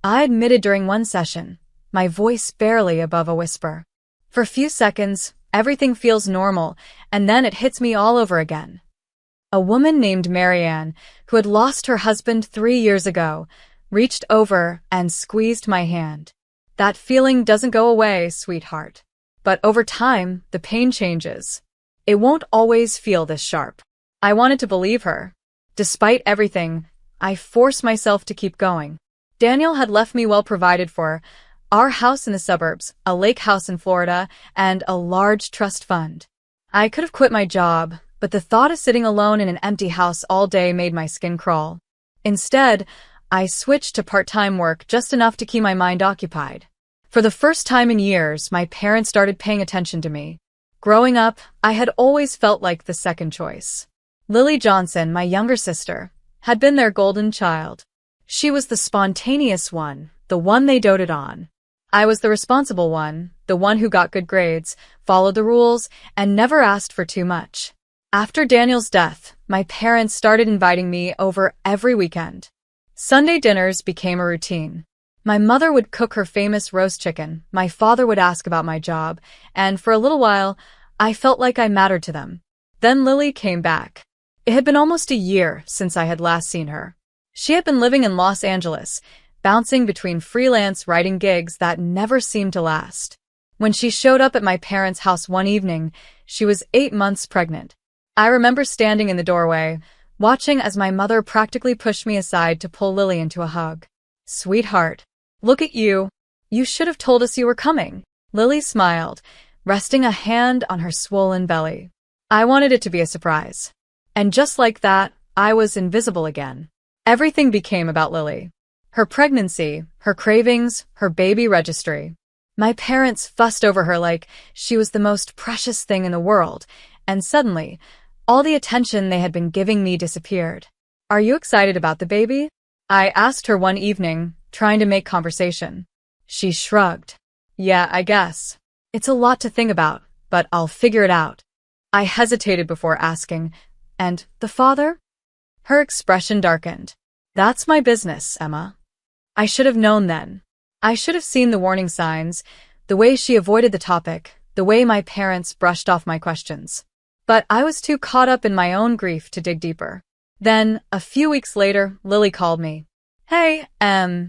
I admitted during one session, my voice barely above a whisper. For a few seconds, everything feels normal, and then it hits me all over again. A woman named Marianne, who had lost her husband 3 years ago, reached over and squeezed my hand. That feeling doesn't go away, sweetheart. But over time, the pain changes. It won't always feel this sharp. I wanted to believe her. Despite everything, I forced myself to keep going. Daniel had left me well provided for, our house in the suburbs, a lake house in Florida, and a large trust fund. I could have quit my job, but the thought of sitting alone in an empty house all day made my skin crawl. Instead, I switched to part-time work just enough to keep my mind occupied. For the first time in years, my parents started paying attention to me. Growing up, I had always felt like the second choice. Lily Johnson, my younger sister, had been their golden child. She was the spontaneous one, the one they doted on. I was the responsible one, the one who got good grades, followed the rules, and never asked for too much. After Daniel's death, my parents started inviting me over every weekend. Sunday dinners became a routine. My mother would cook her famous roast chicken, my father would ask about my job, and for a little while, I felt like I mattered to them. Then Lily came back. It had been almost a year since I had last seen her. She had been living in Los Angeles, bouncing between freelance writing gigs that never seemed to last. When she showed up at my parents' house one evening, she was 8 months pregnant. I remember standing in the doorway, watching as my mother practically pushed me aside to pull Lily into a hug. "Sweetheart, look at you. You should have told us you were coming." Lily smiled, resting a hand on her swollen belly. I wanted it to be a surprise. And just like that, I was invisible again. Everything became about Lily. Her pregnancy, her cravings, her baby registry. My parents fussed over her like she was the most precious thing in the world, and suddenly, all the attention they had been giving me disappeared. "Are you excited about the baby?" I asked her one evening, trying to make conversation. She shrugged. "Yeah, I guess. It's a lot to think about, but I'll figure it out." I hesitated before asking, "And the father?" Her expression darkened. "That's my business, Emma." I should have known then. I should have seen the warning signs, the way she avoided the topic, the way my parents brushed off my questions. But I was too caught up in my own grief to dig deeper. Then, a few weeks later, Lily called me. "Hey,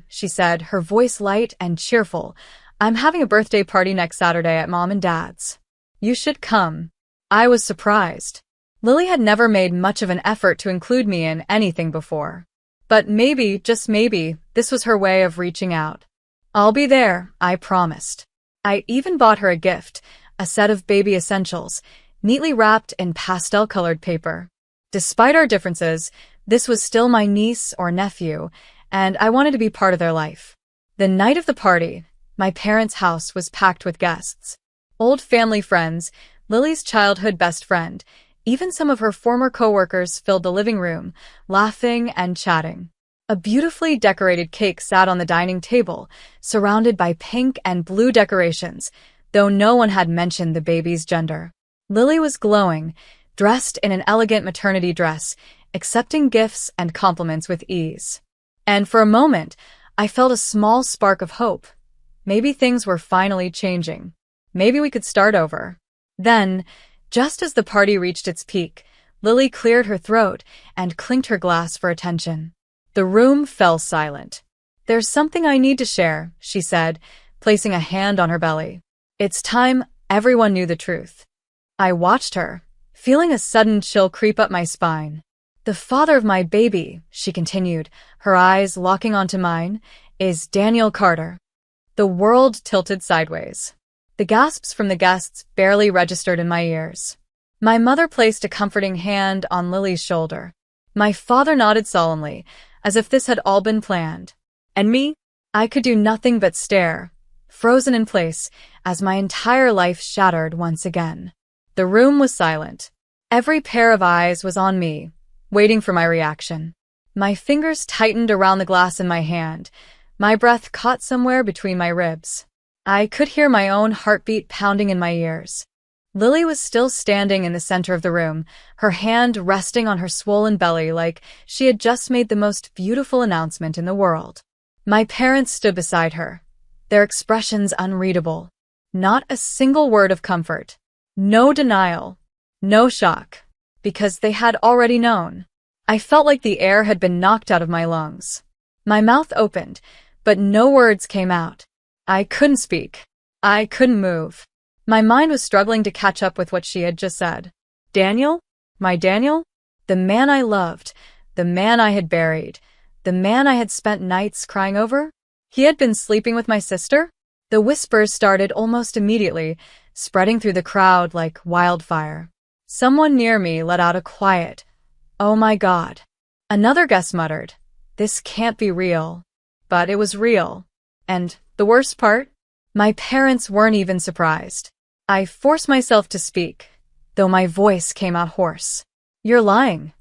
she said, her voice light and cheerful. "I'm having a birthday party next Saturday at Mom and Dad's. You should come." I was surprised. Lily had never made much of an effort to include me in anything before. But maybe, just maybe, this was her way of reaching out. "I'll be there," I promised. I even bought her a gift, a set of baby essentials, neatly wrapped in pastel-colored paper. Despite our differences, this was still my niece or nephew, and I wanted to be part of their life. The night of the party, my parents' house was packed with guests. Old family friends, Lily's childhood best friend, even some of her former coworkers filled the living room, laughing and chatting. A beautifully decorated cake sat on the dining table, surrounded by pink and blue decorations, though no one had mentioned the baby's gender. Lily was glowing, dressed in an elegant maternity dress, accepting gifts and compliments with ease. And for a moment, I felt a small spark of hope. Maybe things were finally changing. Maybe we could start over. Then, just as the party reached its peak, Lily cleared her throat and clinked her glass for attention. The room fell silent. "There's something I need to share," she said, placing a hand on her belly. It's time everyone knew the truth. I watched her, feeling a sudden chill creep up my spine. "The father of my baby," she continued, her eyes locking onto mine, "is Daniel Carter." The world tilted sideways. The gasps from the guests barely registered in my ears. My mother placed a comforting hand on Lily's shoulder. My father nodded solemnly, as if this had all been planned. And me? I could do nothing but stare, frozen in place as my entire life shattered once again. The room was silent. Every pair of eyes was on me, waiting for my reaction. My fingers tightened around the glass in my hand. My breath caught somewhere between my ribs. I could hear my own heartbeat pounding in my ears. Lily was still standing in the center of the room, her hand resting on her swollen belly like she had just made the most beautiful announcement in the world. My parents stood beside her, their expressions unreadable. Not a single word of comfort. No denial. No shock. Because they had already known. I felt like the air had been knocked out of my lungs. My mouth opened, but no words came out. I couldn't speak. I couldn't move. My mind was struggling to catch up with what she had just said. Daniel? My Daniel? The man I loved, the man I had buried, the man I had spent nights crying over? He had been sleeping with my sister? The whispers started almost immediately, spreading through the crowd like wildfire. Someone near me let out a quiet, "Oh my God." Another guest muttered, "This can't be real." But it was real. And the worst part? My parents weren't even surprised. I forced myself to speak, though my voice came out hoarse. "You're lying."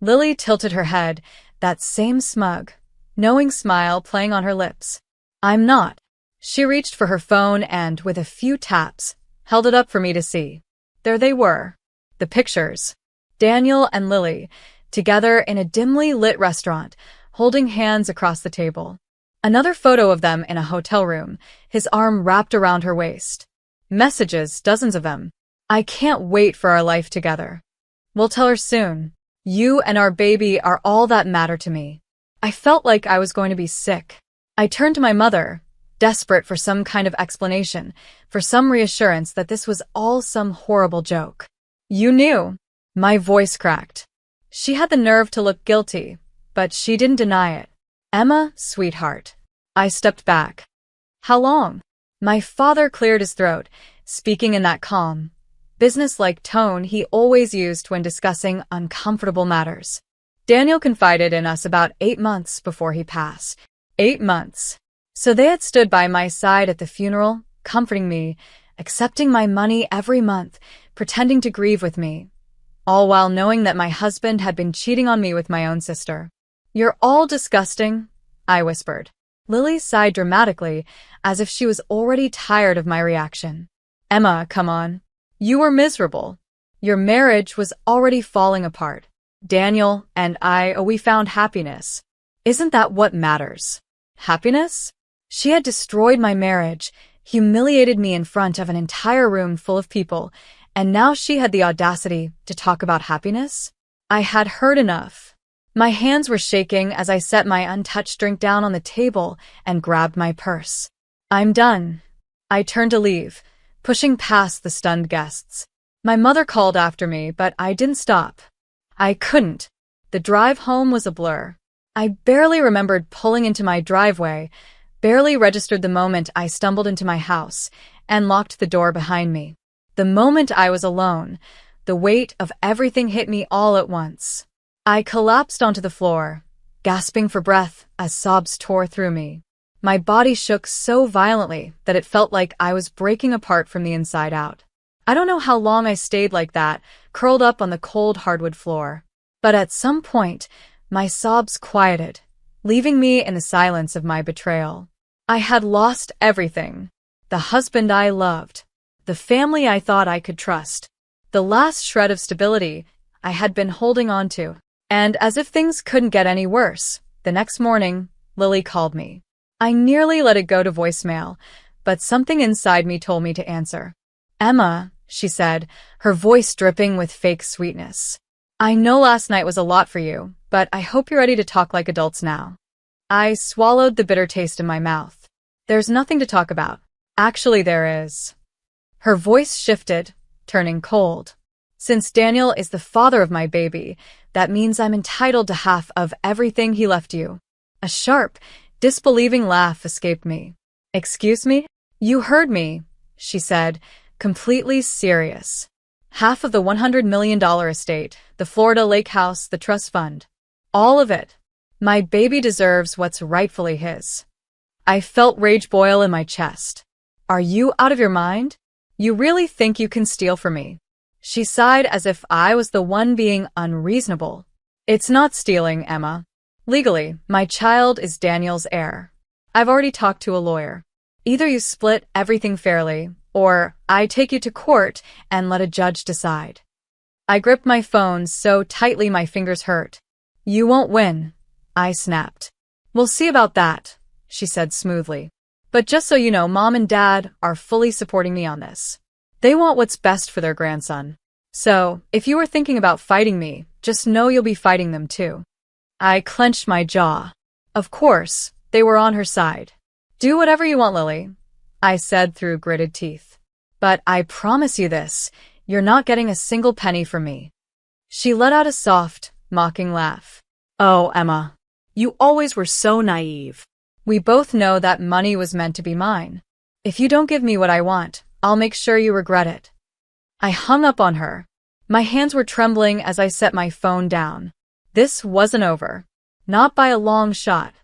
Lily tilted her head, that same smug, knowing smile playing on her lips. "I'm not." She reached for her phone and, with a few taps, held it up for me to see. There they were. The pictures. Daniel and Lily, together in a dimly lit restaurant, holding hands across the table. Another photo of them in a hotel room, his arm wrapped around her waist. Messages, dozens of them. "I can't wait for our life together. We'll tell her soon. You and our baby are all that matter to me." I felt like I was going to be sick. I turned to my mother, desperate for some kind of explanation, for some reassurance that this was all some horrible joke. "You knew." My voice cracked. She had the nerve to look guilty, but she didn't deny it. "Emma, sweetheart." I stepped back. "How long?" My father cleared his throat, speaking in that calm, business-like tone he always used when discussing uncomfortable matters. "Daniel confided in us about 8 months before he passed." 8 months. So they had stood by my side at the funeral, comforting me, accepting my money every month, pretending to grieve with me, all while knowing that my husband had been cheating on me with my own sister. "You're all disgusting," I whispered. Lily sighed dramatically, as if she was already tired of my reaction. "Emma, come on. You were miserable. Your marriage was already falling apart. Daniel and we found happiness. Isn't that what matters? Happiness?" She had destroyed my marriage, humiliated me in front of an entire room full of people, and now she had the audacity to talk about happiness? I had heard enough. My hands were shaking as I set my untouched drink down on the table and grabbed my purse. "I'm done." I turned to leave, pushing past the stunned guests. My mother called after me, but I didn't stop. I couldn't. The drive home was a blur. I barely remembered pulling into my driveway, barely registered the moment I stumbled into my house and locked the door behind me. The moment I was alone, the weight of everything hit me all at once. I collapsed onto the floor, gasping for breath as sobs tore through me. My body shook so violently that it felt like I was breaking apart from the inside out. I don't know how long I stayed like that, curled up on the cold hardwood floor. But at some point, my sobs quieted, leaving me in the silence of my betrayal. I had lost everything. The husband I loved. The family I thought I could trust. The last shred of stability I had been holding on to. And as if things couldn't get any worse, the next morning, Lily called me. I nearly let it go to voicemail, but something inside me told me to answer. "Emma," she said, her voice dripping with fake sweetness. "I know last night was a lot for you, but I hope you're ready to talk like adults now." I swallowed the bitter taste in my mouth. "There's nothing to talk about." "Actually, there is." Her voice shifted, turning cold. "Since Daniel is the father of my baby, that means I'm entitled to half of everything he left you." A sharp, disbelieving laugh escaped me. "Excuse me?" "You heard me," she said, completely serious. "Half of the $100 million estate, the Florida lake house, the trust fund. All of it. My baby deserves what's rightfully his." I felt rage boil in my chest. Are you out of your mind? You really think you can steal from me? She sighed as if I was the one being unreasonable. It's not stealing, Emma. Legally, my child is Daniel's heir. I've already talked to a lawyer. Either you split everything fairly, or I take you to court and let a judge decide. I gripped my phone so tightly my fingers hurt. You won't win, I snapped. We'll see about that, she said smoothly. But just so you know, Mom and Dad are fully supporting me on this. They want what's best for their grandson. So, if you were thinking about fighting me, just know you'll be fighting them too. I clenched my jaw. Of course, they were on her side. Do whatever you want, Lily, I said through gritted teeth. But I promise you this, you're not getting a single penny from me. She let out a soft, mocking laugh. Oh, Emma. You always were so naive. We both know that money was meant to be mine. If you don't give me what I want, I'll make sure you regret it. I hung up on her. My hands were trembling as I set my phone down. This wasn't over. Not by a long shot.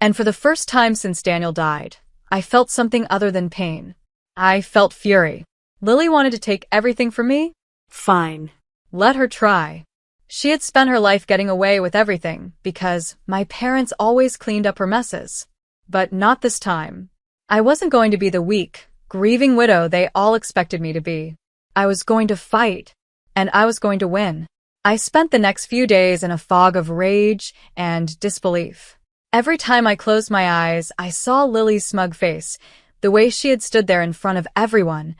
And for the first time since Daniel died, I felt something other than pain. I felt fury. Lily wanted to take everything from me? Fine. Let her try. She had spent her life getting away with everything because my parents always cleaned up her messes. But not this time. I wasn't going to be the weak, grieving widow they all expected me to be. I was going to fight, and I was going to win. I spent the next few days in a fog of rage and disbelief. Every time I closed my eyes, I saw Lily's smug face, the way she had stood there in front of everyone,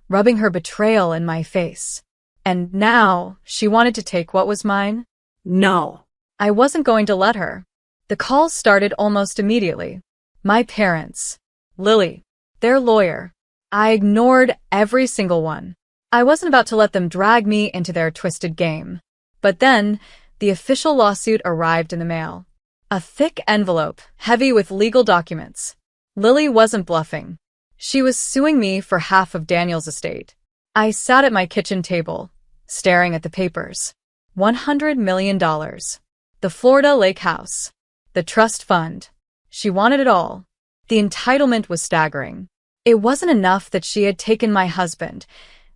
rubbing her betrayal in my face. And now, she wanted to take what was mine? No. I wasn't going to let her. The calls started almost immediately. My parents. Lily. Their lawyer. I ignored every single one. I wasn't about to let them drag me into their twisted game. But then, the official lawsuit arrived in the mail. A thick envelope, heavy with legal documents. Lily wasn't bluffing. She was suing me for half of Daniel's estate. I sat at my kitchen table, staring at the papers. $100 million. The Florida Lake House. The trust fund. She wanted it all. The entitlement was staggering. It wasn't enough that she had taken my husband.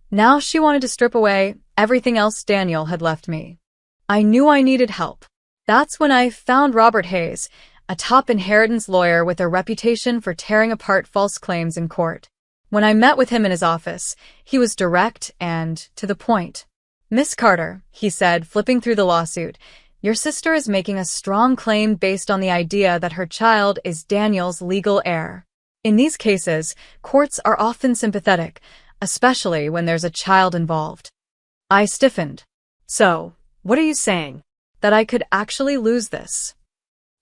Now she wanted to strip away everything else Daniel had left me. I knew I needed help. That's when I found Robert Hayes, a top inheritance lawyer with a reputation for tearing apart false claims in court. When I met with him in his office, he was direct and to the point. Miss Carter, he said, flipping through the lawsuit, your sister is making a strong claim based on the idea that her child is Daniel's legal heir. In these cases, courts are often sympathetic, especially when there's a child involved. I stiffened. So, what are you saying? That I could actually lose this.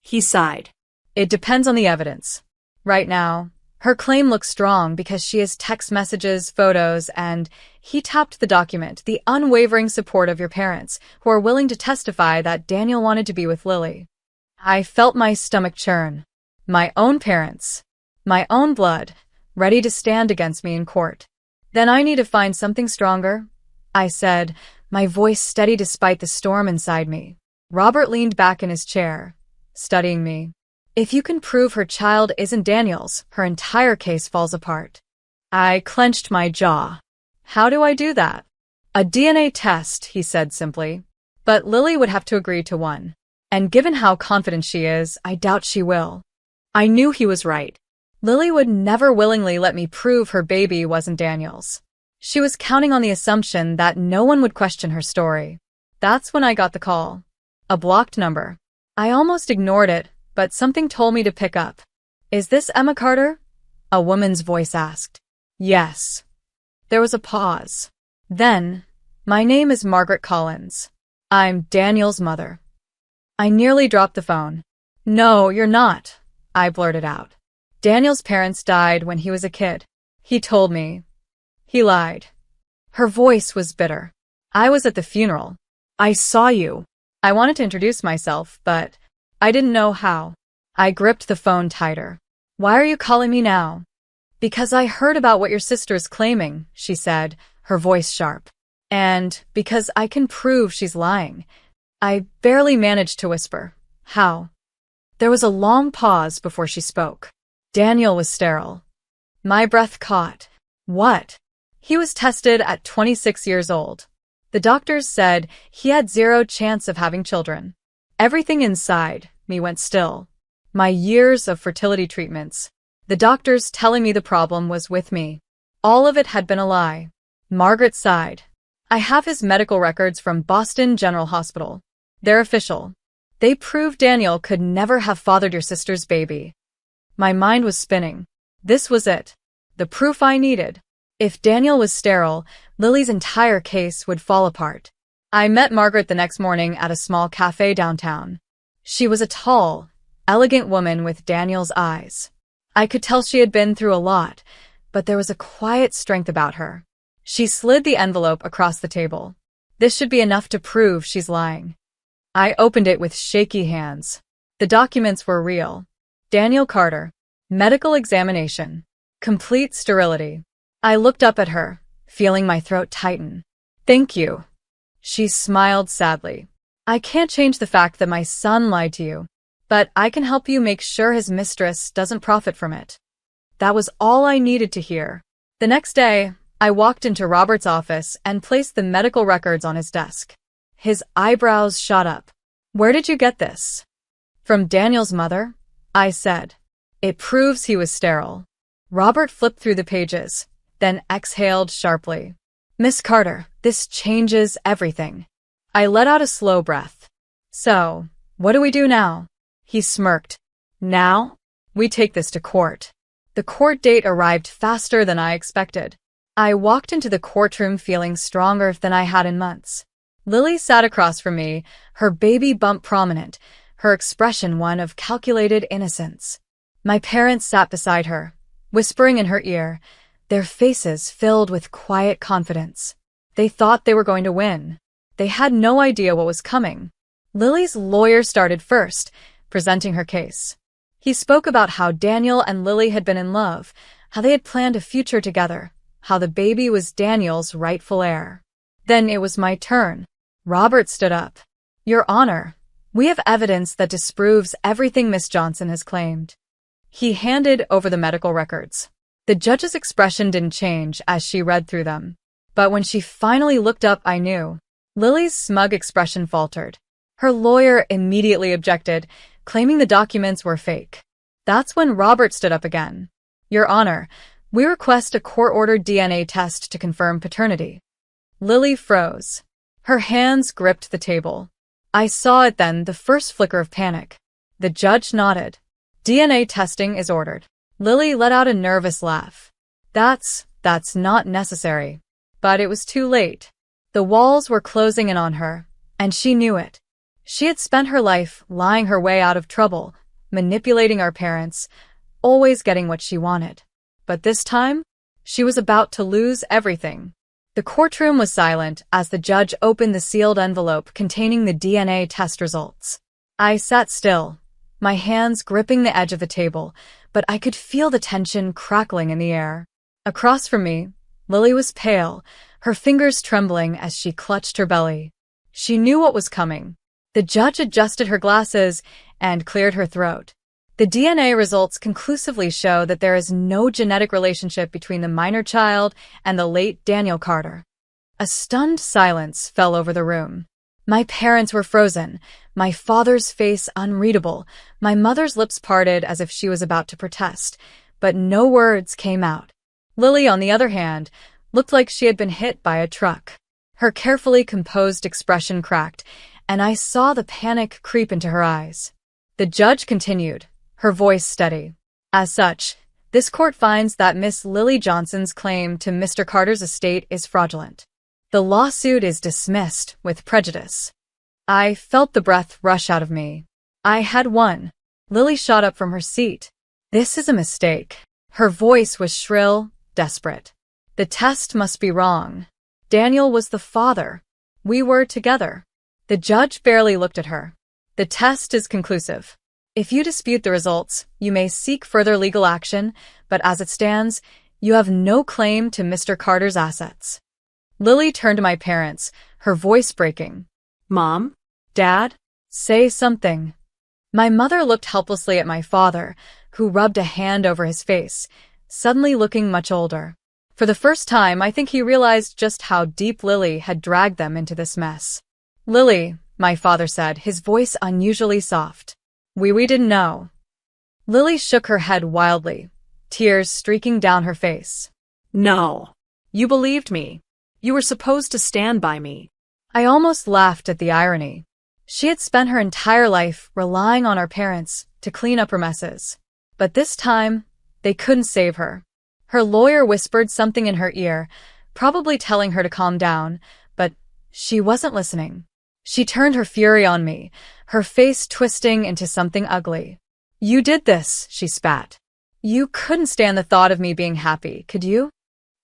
He sighed. It depends on the evidence. Right now, her claim looks strong because she has text messages, photos, and he tapped the document, the unwavering support of your parents, who are willing to testify that Daniel wanted to be with Lily. I felt my stomach churn. My own parents. My own blood, ready to stand against me in court. Then I need to find something stronger, I said, my voice steady despite the storm inside me. Robert leaned back in his chair, studying me. If you can prove her child isn't Daniel's, her entire case falls apart. I clenched my jaw. How do I do that? A DNA test, he said simply. But Lily would have to agree to one. And given how confident she is, I doubt she will. I knew he was right. Lily would never willingly let me prove her baby wasn't Daniel's. She was counting on the assumption that no one would question her story. That's when I got the call. A blocked number. I almost ignored it, but something told me to pick up. Is this Emma Carter? A woman's voice asked. Yes. There was a pause. Then, my name is Margaret Collins. I'm Daniel's mother. I nearly dropped the phone. No, you're not, I blurted out. Daniel's parents died when he was a kid. He told me. He lied. Her voice was bitter. I was at the funeral. I saw you. I wanted to introduce myself, but I didn't know how. I gripped the phone tighter. Why are you calling me now? Because I heard about what your sister is claiming, she said, her voice sharp. And because I can prove she's lying. I barely managed to whisper. How? There was a long pause before she spoke. Daniel was sterile. My breath caught. What? He was tested at 26 years old. The doctors said he had zero chance of having children. Everything inside me went still. My years of fertility treatments. The doctors telling me the problem was with me. All of it had been a lie. Margaret sighed. I have his medical records from Boston General Hospital. They're official. They prove Daniel could never have fathered your sister's baby. My mind was spinning. This was it. The proof I needed. If Daniel was sterile, Lily's entire case would fall apart. I met Margaret the next morning at a small cafe downtown. She was a tall, elegant woman with Daniel's eyes. I could tell she had been through a lot, but there was a quiet strength about her. She slid the envelope across the table. This should be enough to prove she's lying. I opened it with shaky hands. The documents were real. Daniel Carter. Medical examination. Complete sterility. I looked up at her, feeling my throat tighten. Thank you. She smiled sadly. I can't change the fact that my son lied to you, but I can help you make sure his mistress doesn't profit from it. That was all I needed to hear. The next day, I walked into Robert's office and placed the medical records on his desk. His eyebrows shot up. Where did you get this? From Daniel's mother, I said. It proves he was sterile. Robert flipped through the pages, then exhaled sharply. Miss Carter, this changes everything. I let out a slow breath. So, what do we do now? He smirked. Now? We take this to court. The court date arrived faster than I expected. I walked into the courtroom feeling stronger than I had in months. Lily sat across from me, her baby bump prominent, her expression one of calculated innocence. My parents sat beside her, whispering in her ear, their faces filled with quiet confidence. They thought they were going to win. They had no idea what was coming. Lily's lawyer started first, presenting her case. He spoke about how Daniel and Lily had been in love, how they had planned a future together, how the baby was Daniel's rightful heir. Then it was my turn. Robert stood up. Your Honor, we have evidence that disproves everything Miss Johnson has claimed. He handed over the medical records. The judge's expression didn't change as she read through them. But when she finally looked up, I knew. Lily's smug expression faltered. Her lawyer immediately objected, claiming the documents were fake. That's when Robert stood up again. Your Honor, we request a court-ordered DNA test to confirm paternity. Lily froze. Her hands gripped the table. I saw it then, the first flicker of panic. The judge nodded. DNA testing is ordered. Lily let out a nervous laugh. That's not necessary. But it was too late. The walls were closing in on her, and she knew it. She had spent her life lying her way out of trouble, manipulating our parents, always getting what she wanted. But this time, she was about to lose everything. The courtroom was silent as the judge opened the sealed envelope containing the DNA test results. I sat still, my hands gripping the edge of the table, but I could feel the tension crackling in the air. Across from me, Lily was pale, her fingers trembling as she clutched her belly. She knew what was coming. The judge adjusted her glasses and cleared her throat. The DNA results conclusively show that there is no genetic relationship between the minor child and the late Daniel Carter. A stunned silence fell over the room. My parents were frozen, my father's face unreadable, my mother's lips parted as if she was about to protest, but no words came out. Lily, on the other hand, looked like she had been hit by a truck. Her carefully composed expression cracked, and I saw the panic creep into her eyes. The judge continued, her voice steady. As such, this court finds that Miss Lily Johnson's claim to Mr. Carter's estate is fraudulent. The lawsuit is dismissed with prejudice. I felt the breath rush out of me. I had won. Lily shot up from her seat. This is a mistake. Her voice was shrill, desperate. The test must be wrong. Daniel was the father. We were together. The judge barely looked at her. The test is conclusive. If you dispute the results, you may seek further legal action, but as it stands, you have no claim to Mr. Carter's assets. Lily turned to my parents, her voice breaking. Mom? Dad? Say something. My mother looked helplessly at my father, who rubbed a hand over his face, suddenly looking much older. For the first time, I think he realized just how deep Lily had dragged them into this mess. "Lily," my father said, his voice unusually soft. We didn't know." Lily shook her head wildly, tears streaking down her face. "No. You believed me. You were supposed to stand by me." I almost laughed at the irony. She had spent her entire life relying on our parents to clean up her messes. But this time, they couldn't save her. Her lawyer whispered something in her ear, probably telling her to calm down, but she wasn't listening. She turned her fury on me, her face twisting into something ugly. "You did this," she spat. "You couldn't stand the thought of me being happy, could you?"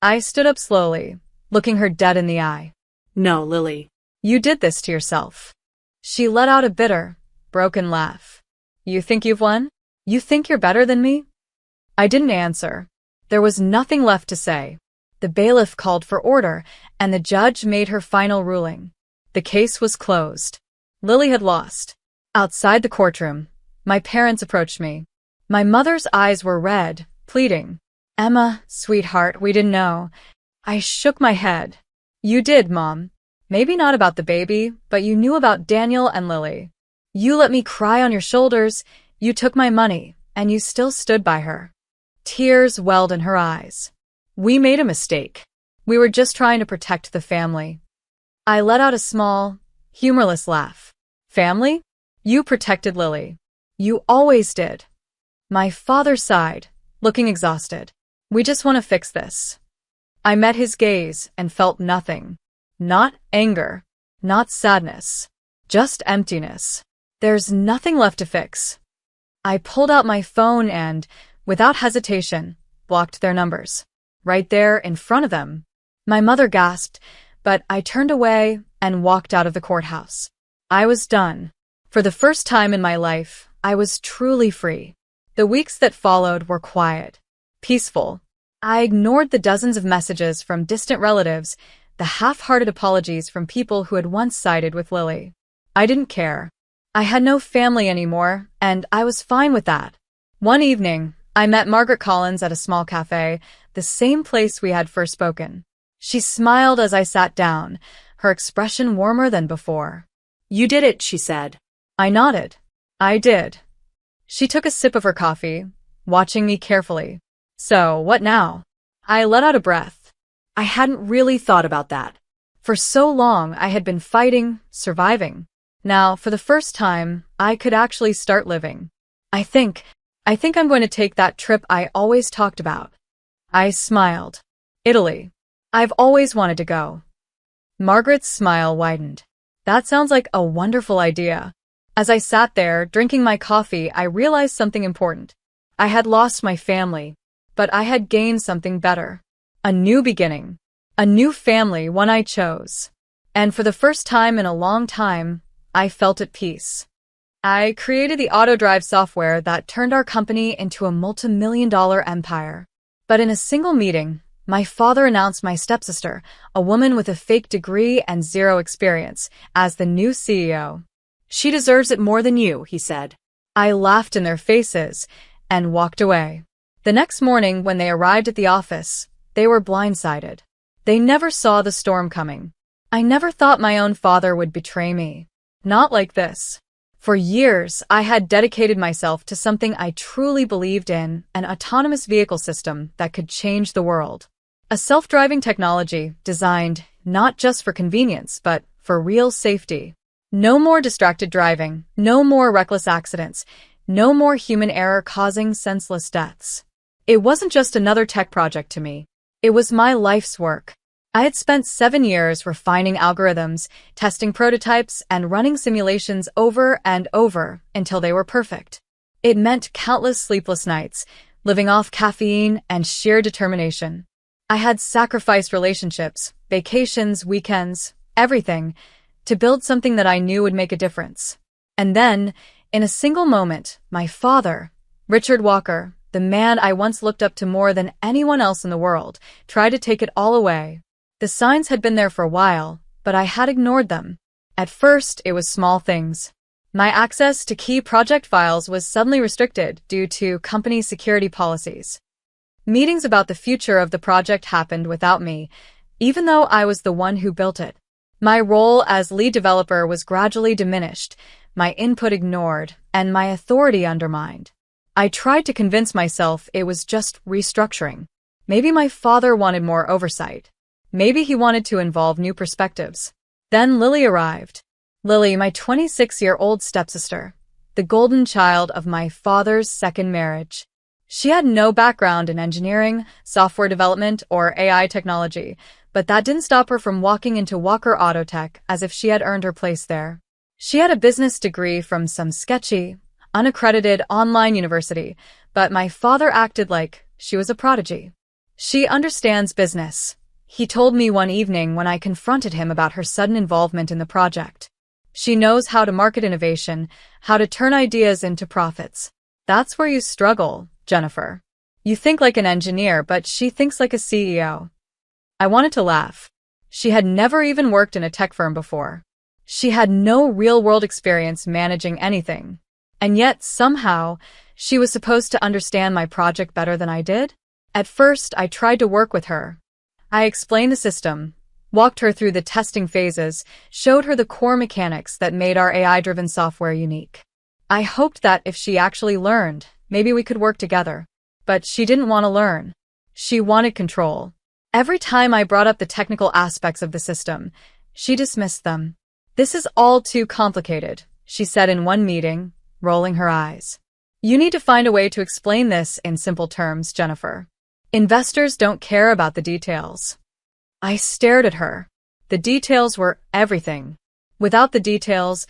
I stood up slowly, looking her dead in the eye. "No, Lily. You did this to yourself." She let out a bitter, broken laugh. "You think you've won? You think you're better than me?" I didn't answer. There was nothing left to say. The bailiff called for order, and the judge made her final ruling. The case was closed. Lily had lost. Outside the courtroom, my parents approached me. My mother's eyes were red, pleading. "Emma, sweetheart, we didn't know." I shook my head. "You did, Mom. Maybe not about the baby, but you knew about Daniel and Lily. You let me cry on your shoulders, you took my money, and you still stood by her." Tears welled in her eyes. "We made a mistake. We were just trying to protect the family." I let out a small, humorless laugh. "Family? You protected Lily. You always did." My father sighed, looking exhausted. "We just want to fix this." I met his gaze and felt nothing. Not anger, not sadness, just emptiness. "There's nothing left to fix." I pulled out my phone and, without hesitation, blocked their numbers. Right there in front of them. My mother gasped, but I turned away and walked out of the courthouse. I was done. For the first time in my life, I was truly free. The weeks that followed were quiet, peaceful. I ignored the dozens of messages from distant relatives, the half-hearted apologies from people who had once sided with Lily. I didn't care. I had no family anymore, and I was fine with that. One evening, I met Margaret Collins at a small cafe, the same place we had first spoken. She smiled as I sat down, her expression warmer than before. "You did it," she said. I nodded. I did. She took a sip of her coffee, watching me carefully. "So, what now?" I let out a breath. I hadn't really thought about that. For so long, I had been fighting, surviving. Now, for the first time, I could actually start living. I think I'm going to take that trip I always talked about. I smiled. "Italy. I've always wanted to go." Margaret's smile widened. "That sounds like a wonderful idea." As I sat there, drinking my coffee, I realized something important. I had lost my family, but I had gained something better. A new beginning. A new family, one I chose. And for the first time in a long time, I felt at peace. I created the auto-drive software that turned our company into a multi-million-dollar empire. But in a single meeting, my father announced my stepsister, a woman with a fake degree and zero experience, as the new CEO. "She deserves it more than you," he said. I laughed in their faces and walked away. The next morning, when they arrived at the office, they were blindsided. They never saw the storm coming. I never thought my own father would betray me. Not like this. For years, I had dedicated myself to something I truly believed in, an autonomous vehicle system that could change the world. A self-driving technology designed not just for convenience, but for real safety. No more distracted driving, no more reckless accidents, no more human error causing senseless deaths. It wasn't just another tech project to me. It was my life's work. I had spent 7 years refining algorithms, testing prototypes, and running simulations over and over until they were perfect. It meant countless sleepless nights, living off caffeine and sheer determination. I had sacrificed relationships, vacations, weekends, everything, to build something that I knew would make a difference. And then, in a single moment, my father, Richard Walker, the man I once looked up to more than anyone else in the world, tried to take it all away. The signs had been there for a while, but I had ignored them. At first, it was small things. My access to key project files was suddenly restricted due to company security policies. Meetings about the future of the project happened without me, even though I was the one who built it. My role as lead developer was gradually diminished, my input ignored, and my authority undermined. I tried to convince myself it was just restructuring. Maybe my father wanted more oversight. Maybe he wanted to involve new perspectives. Then Lily arrived. Lily, my 26-year-old stepsister, the golden child of my father's second marriage. She had no background in engineering, software development, or AI technology, but that didn't stop her from walking into Walker Autotech as if she had earned her place there. She had a business degree from some sketchy, unaccredited online university, but my father acted like she was a prodigy. She understands business, he told me one evening when I confronted him about her sudden involvement in the project. She knows how to market innovation, how to turn ideas into profits. That's where you struggle, Jennifer. You think like an engineer, but she thinks like a CEO. I wanted to laugh. She had never even worked in a tech firm before. She had no real-world experience managing anything. And yet, somehow, she was supposed to understand my project better than I did? At first, I tried to work with her. I explained the system, walked her through the testing phases, showed her the core mechanics that made our AI-driven software unique. I hoped that if she actually learned, maybe we could work together. But she didn't want to learn. She wanted control. Every time I brought up the technical aspects of the system, she dismissed them. "This is all too complicated," she said in one meeting, rolling her eyes. "You need to find a way to explain this in simple terms, Jennifer. Investors don't care about the details." I stared at her. The details were everything. Without the details,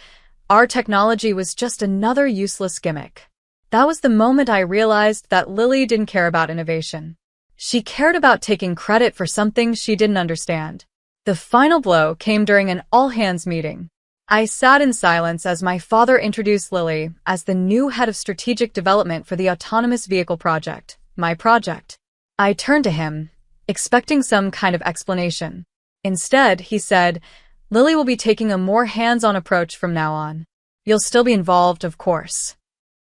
our technology was just another useless gimmick. That was the moment I realized that Lily didn't care about innovation. She cared about taking credit for something she didn't understand. The final blow came during an all-hands meeting. I sat in silence as my father introduced Lily as the new head of strategic development for the autonomous vehicle project, my project. I turned to him, expecting some kind of explanation. Instead, he said, "Lily will be taking a more hands-on approach from now on. You'll still be involved, of course."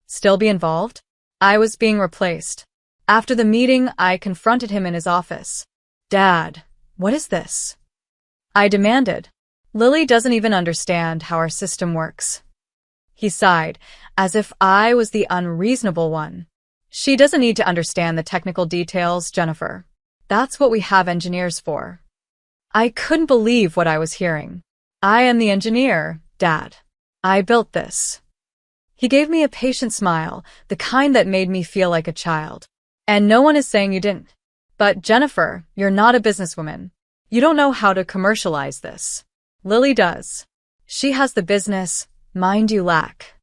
Still be involved? I was being replaced. After the meeting, I confronted him in his office. "Dad, what is this?" I demanded. "Lily doesn't even understand how our system works." He sighed, as if I was the unreasonable one. "She doesn't need to understand the technical details, Jennifer. That's what we have engineers for." I couldn't believe what I was hearing. "I am the engineer, Dad. I built this." He gave me a patient smile, the kind that made me feel like a child. "And no one is saying you didn't. But Jennifer, you're not a businesswoman. You don't know how to commercialize this. Lily does. She has the business mind you lack."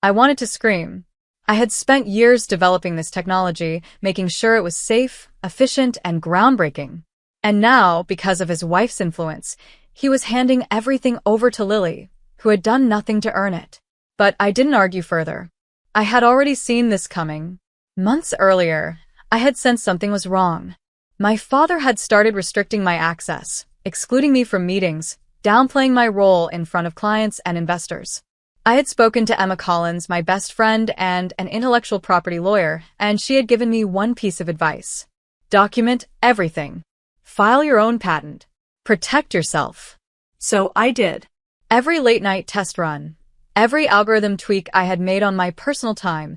I wanted to scream. I had spent years developing this technology, making sure it was safe, efficient, and groundbreaking. And now, because of his wife's influence, he was handing everything over to Lily, who had done nothing to earn it. But I didn't argue further. I had already seen this coming. Months earlier, I had sensed something was wrong. My father had started restricting my access, excluding me from meetings, downplaying my role in front of clients and investors. I had spoken to Emma Collins, my best friend and an intellectual property lawyer, and she had given me one piece of advice. Document everything. File your own patent. Protect yourself. So I did. Every late-night test run, every algorithm tweak I had made on my personal time,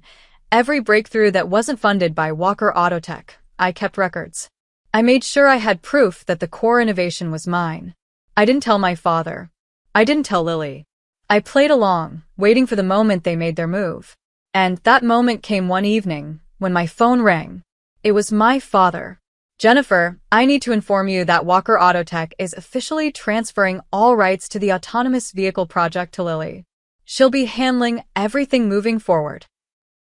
every breakthrough that wasn't funded by Walker Autotech, I kept records. I made sure I had proof that the core innovation was mine. I didn't tell my father. I didn't tell Lily. I played along, waiting for the moment they made their move. And that moment came one evening, when my phone rang. It was my father. "Jennifer, I need to inform you that Walker Autotech is officially transferring all rights to the autonomous vehicle project to Lily. She'll be handling everything moving forward."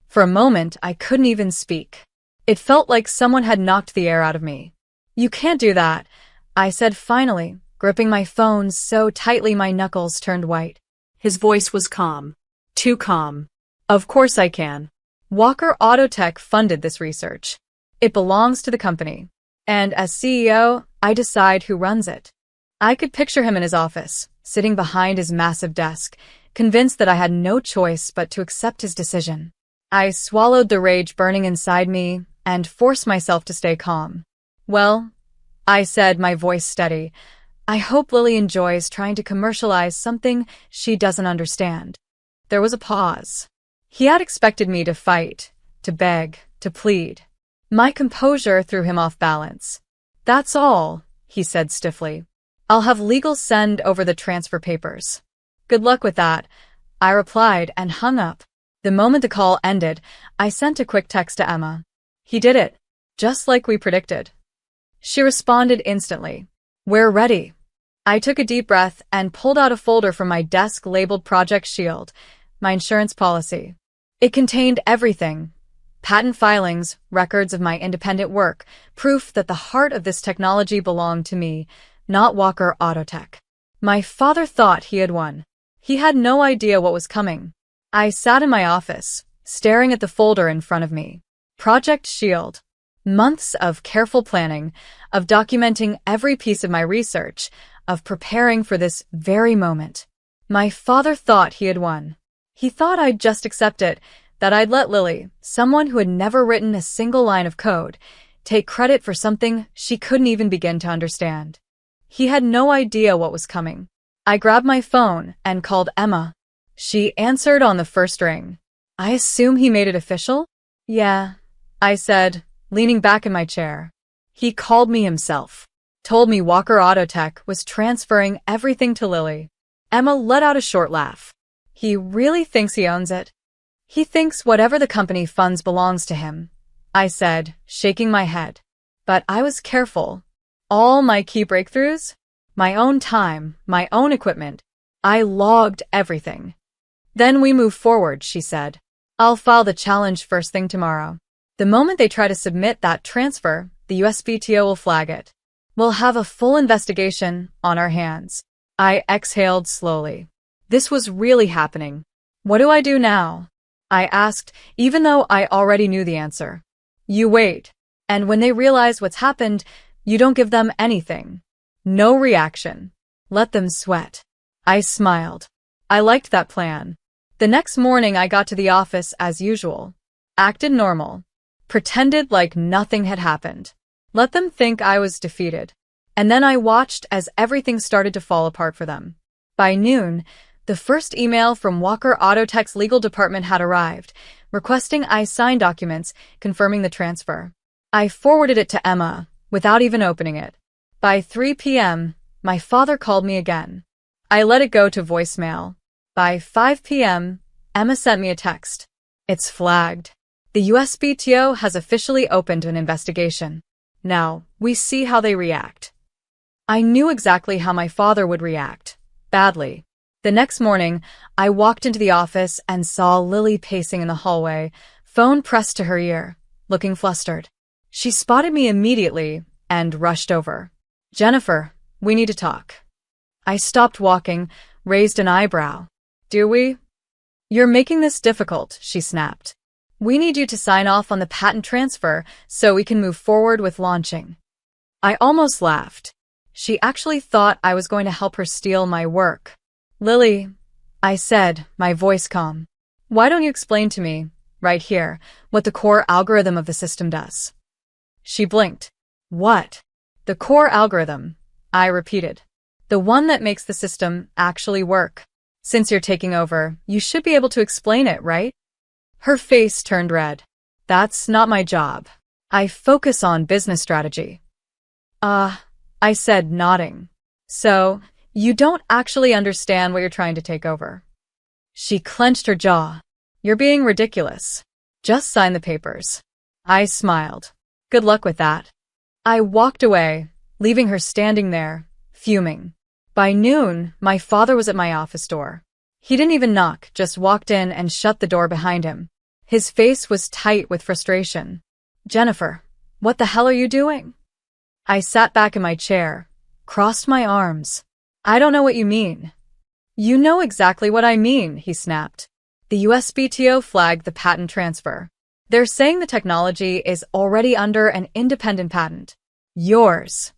For a moment, I couldn't even speak. It felt like someone had knocked the air out of me. "You can't do that," I said finally, gripping my phone so tightly my knuckles turned white. His voice was calm. Too calm. "Of course I can. Walker Autotech funded this research. It belongs to the company. And as CEO, I decide who runs it." I could picture him in his office, sitting behind his massive desk, convinced that I had no choice but to accept his decision. I swallowed the rage burning inside me and force myself to stay calm. Well, I said, my voice steady, I hope Lily enjoys trying to commercialize something she doesn't understand. There was a pause. He had expected me to fight, to beg, to plead. My composure threw him off balance. That's all, he said stiffly. I'll have legal send over the transfer papers. Good luck with that, I replied and hung up. The moment the call ended, I sent a quick text to Emma. He did it, just like we predicted. She responded instantly. We're ready. I took a deep breath and pulled out a folder from my desk labeled Project Shield, my insurance policy. It contained everything. Patent filings, records of my independent work, proof that the heart of this technology belonged to me, not Walker Autotech. My father thought he had won. He had no idea what was coming. I sat in my office, staring at the folder in front of me. Project Shield. Months of careful planning, of documenting every piece of my research, of preparing for this very moment. My father thought he had won. He thought I'd just accept it, that I'd let Lily, someone who had never written a single line of code, take credit for something she couldn't even begin to understand. He had no idea what was coming. I grabbed my phone and called Emma. She answered on the first ring. I assume he made it official? Yeah, I said, leaning back in my chair. He called me himself. Told me Walker Autotech was transferring everything to Lily. Emma let out a short laugh. He really thinks he owns it. He thinks whatever the company funds belongs to him, I said, shaking my head. But I was careful. All my key breakthroughs? My own time, my own equipment. I logged everything. Then we move forward, she said. I'll file the challenge first thing tomorrow. The moment they try to submit that transfer, the USPTO will flag it. We'll have a full investigation on our hands. I exhaled slowly. This was really happening. What do I do now? I asked, even though I already knew the answer. You wait. And when they realize what's happened, you don't give them anything. No reaction. Let them sweat. I smiled. I liked that plan. The next morning I got to the office as usual. Acted normal. Pretended like nothing had happened. Let them think I was defeated. And then I watched as everything started to fall apart for them. By noon, the first email from Walker Autotech's legal department had arrived, requesting I sign documents confirming the transfer. I forwarded it to Emma, without even opening it. By 3 p.m., my father called me again. I let it go to voicemail. By 5 p.m., Emma sent me a text. It's flagged. The USPTO has officially opened an investigation. Now, we see how they react. I knew exactly how my father would react. Badly. The next morning, I walked into the office and saw Lily pacing in the hallway, phone pressed to her ear, looking flustered. She spotted me immediately and rushed over. Jennifer, we need to talk. I stopped walking, raised an eyebrow. Do we? You're making this difficult, she snapped. We need you to sign off on the patent transfer so we can move forward with launching. I almost laughed. She actually thought I was going to help her steal my work. Lily, I said, my voice calm. Why don't you explain to me, right here, what the core algorithm of the system does? She blinked. What? The core algorithm, I repeated. The one that makes the system actually work. Since you're taking over, you should be able to explain it, right? Her face turned red. That's not my job. I focus on business strategy. I said, nodding. So, you don't actually understand what you're trying to take over. She clenched her jaw. You're being ridiculous. Just sign the papers. I smiled. Good luck with that. I walked away, leaving her standing there, fuming. By noon, my father was at my office door. He didn't even knock, just walked in and shut the door behind him. His face was tight with frustration. Jennifer, what the hell are you doing? I sat back in my chair, crossed my arms. I don't know what you mean. You know exactly what I mean, he snapped. The USPTO flagged the patent transfer. They're saying the technology is already under an independent patent. Yours.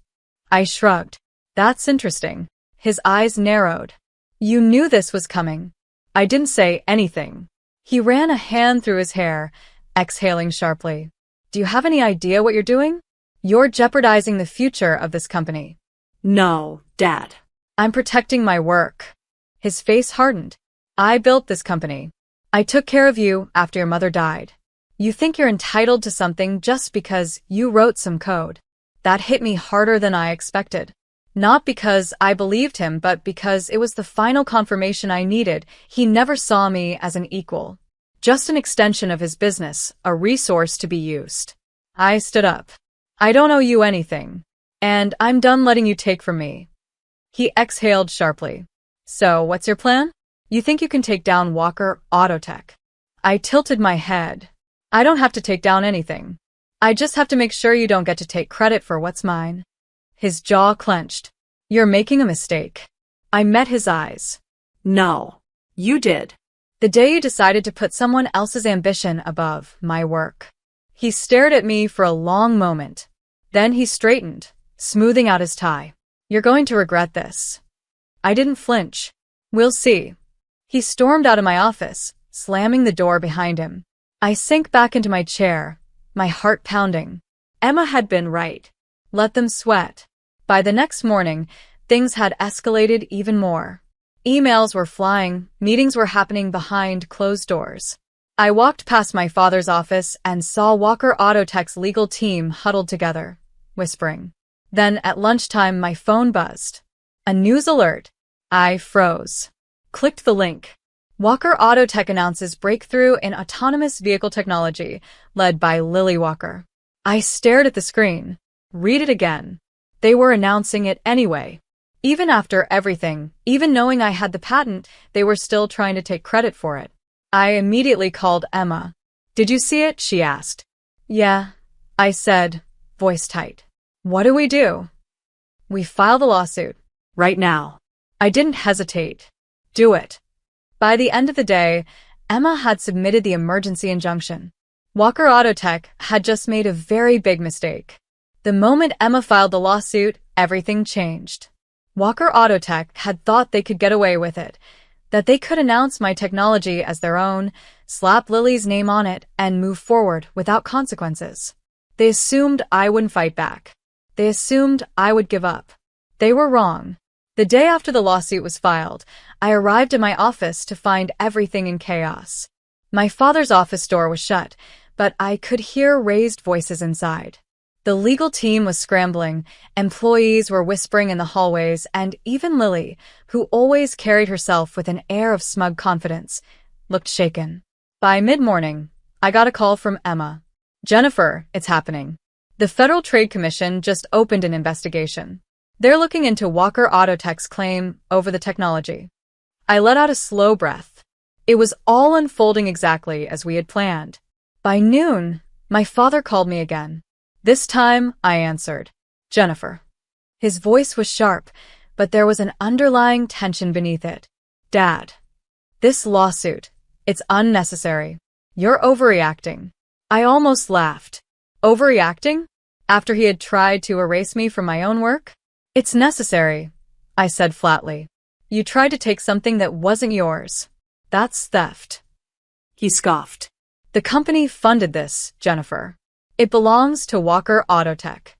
I shrugged. That's interesting. His eyes narrowed. You knew this was coming. I didn't say anything. He ran a hand through his hair, exhaling sharply. Do you have any idea what you're doing? You're jeopardizing the future of this company. No, Dad. I'm protecting my work. His face hardened. I built this company. I took care of you after your mother died. You think you're entitled to something just because you wrote some code. That hit me harder than I expected. Not because I believed him, but because it was the final confirmation I needed. He never saw me as an equal. Just an extension of his business, a resource to be used. I stood up. I don't owe you anything. And I'm done letting you take from me. He exhaled sharply. So, what's your plan? You think you can take down Walker Autotech? I tilted my head. I don't have to take down anything. I just have to make sure you don't get to take credit for what's mine. His jaw clenched. You're making a mistake. I met his eyes. No, you did. The day you decided to put someone else's ambition above my work. He stared at me for a long moment. Then he straightened, smoothing out his tie. You're going to regret this. I didn't flinch. We'll see. He stormed out of my office, slamming the door behind him. I sank back into my chair, my heart pounding. Emma had been right. Let them sweat. By the next morning, things had escalated even more. Emails were flying, meetings were happening behind closed doors. I walked past my father's office and saw Walker Autotech's legal team huddled together, whispering. Then at lunchtime, my phone buzzed. A news alert. I froze. Clicked the link. Walker Autotech announces breakthrough in autonomous vehicle technology, led by Lily Walker. I stared at the screen. Read it again. They were announcing it anyway. Even after everything, even knowing I had the patent, they were still trying to take credit for it. I immediately called Emma. Did you see it? She asked. Yeah, I said, voice tight. What do we do? We file the lawsuit. Right now. I didn't hesitate. Do it. By the end of the day, Emma had submitted the emergency injunction. Walker Autotech had just made a very big mistake. The moment Emma filed the lawsuit, everything changed. Walker Autotech had thought they could get away with it, that they could announce my technology as their own, slap Lily's name on it, and move forward without consequences. They assumed I wouldn't fight back. They assumed I would give up. They were wrong. The day after the lawsuit was filed, I arrived at my office to find everything in chaos. My father's office door was shut, but I could hear raised voices inside. The legal team was scrambling, employees were whispering in the hallways, and even Lily, who always carried herself with an air of smug confidence, looked shaken. By mid-morning, I got a call from Emma. Jennifer, it's happening. The Federal Trade Commission just opened an investigation. They're looking into Walker Autotech's claim over the technology. I let out a slow breath. It was all unfolding exactly as we had planned. By noon, my father called me again. This time, I answered. Jennifer. His voice was sharp, but there was an underlying tension beneath it. Dad. This lawsuit. It's unnecessary. You're overreacting. I almost laughed. Overreacting? After he had tried to erase me from my own work? It's necessary, I said flatly. You tried to take something that wasn't yours. That's theft. He scoffed. The company funded this, Jennifer. It belongs to Walker Autotech.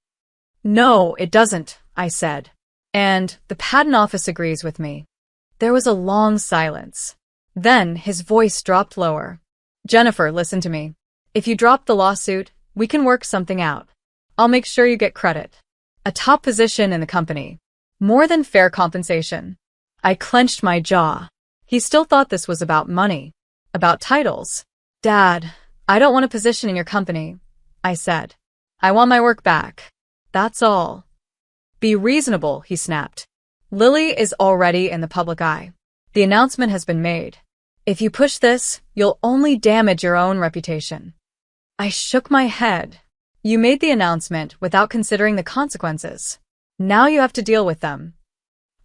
No, it doesn't, I said. And the patent office agrees with me. There was a long silence. Then his voice dropped lower. Jennifer, listen to me. If you drop the lawsuit, we can work something out. I'll make sure you get credit. A top position in the company. More than fair compensation. I clenched my jaw. He still thought this was about money. About titles. Dad, I don't want a position in your company, I said. I want my work back. That's all. Be reasonable, he snapped. Lily is already in the public eye. The announcement has been made. If you push this, you'll only damage your own reputation. I shook my head. You made the announcement without considering the consequences. Now you have to deal with them.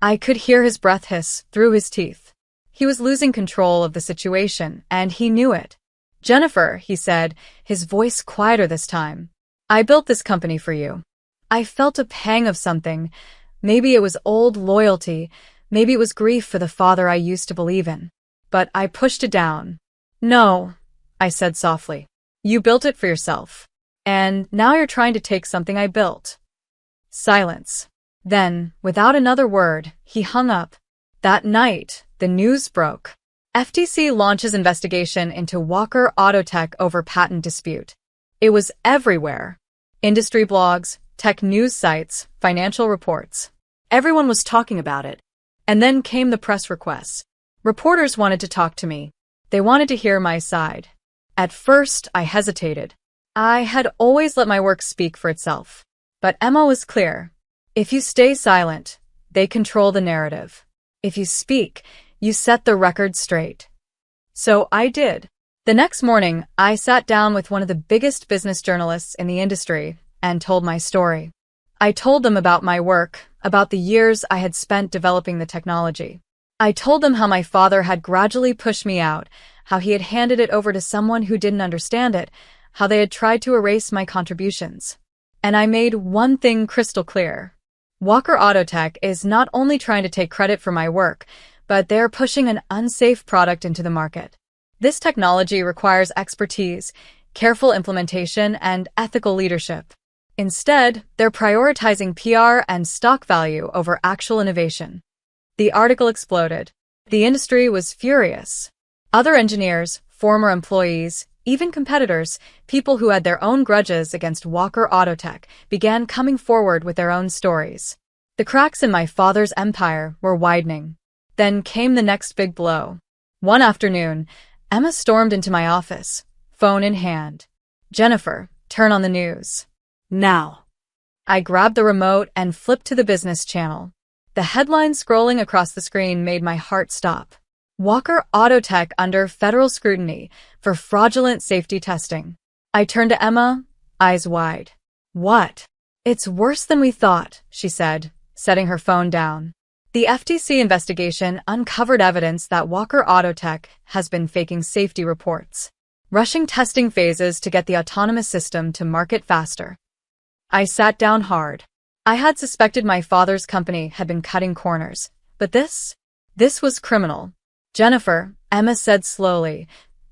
I could hear his breath hiss through his teeth. He was losing control of the situation, and he knew it. Jennifer, he said, his voice quieter this time. I built this company for you. I felt a pang of something. Maybe it was old loyalty. Maybe it was grief for the father I used to believe in. But I pushed it down. No, I said softly. You built it for yourself. And now you're trying to take something I built. Silence. Then, without another word, he hung up. That night, the news broke. FTC launches investigation into Walker Autotech over patent dispute. It was everywhere. Industry blogs, tech news sites, financial reports. Everyone was talking about it. And then came the press requests. Reporters wanted to talk to me. They wanted to hear my side. At first, I hesitated. I had always let my work speak for itself. But Emma was clear. If you stay silent, they control the narrative. If you speak, you set the record straight. So I did. The next morning, I sat down with one of the biggest business journalists in the industry and told my story. I told them about my work, about the years I had spent developing the technology. I told them how my father had gradually pushed me out, how he had handed it over to someone who didn't understand it, how they had tried to erase my contributions. And I made one thing crystal clear. Walker Autotech is not only trying to take credit for my work, but they're pushing an unsafe product into the market. This technology requires expertise, careful implementation, and ethical leadership. Instead, they're prioritizing PR and stock value over actual innovation. The article exploded. The industry was furious. Other engineers, former employees, even competitors, people who had their own grudges against Walker Autotech, began coming forward with their own stories. The cracks in my father's empire were widening. Then came the next big blow. One afternoon, Emma stormed into my office, phone in hand. "Jennifer, turn on the news. Now." I grabbed the remote and flipped to the business channel. The headline scrolling across the screen made my heart stop. Walker Autotech under federal scrutiny for fraudulent safety testing. I turned to Emma, eyes wide. "What?" "It's worse than we thought," she said, setting her phone down. The FTC investigation uncovered evidence that Walker Autotech has been faking safety reports, rushing testing phases to get the autonomous system to market faster. I sat down hard. I had suspected my father's company had been cutting corners, but this was criminal. "Jennifer," Emma said slowly,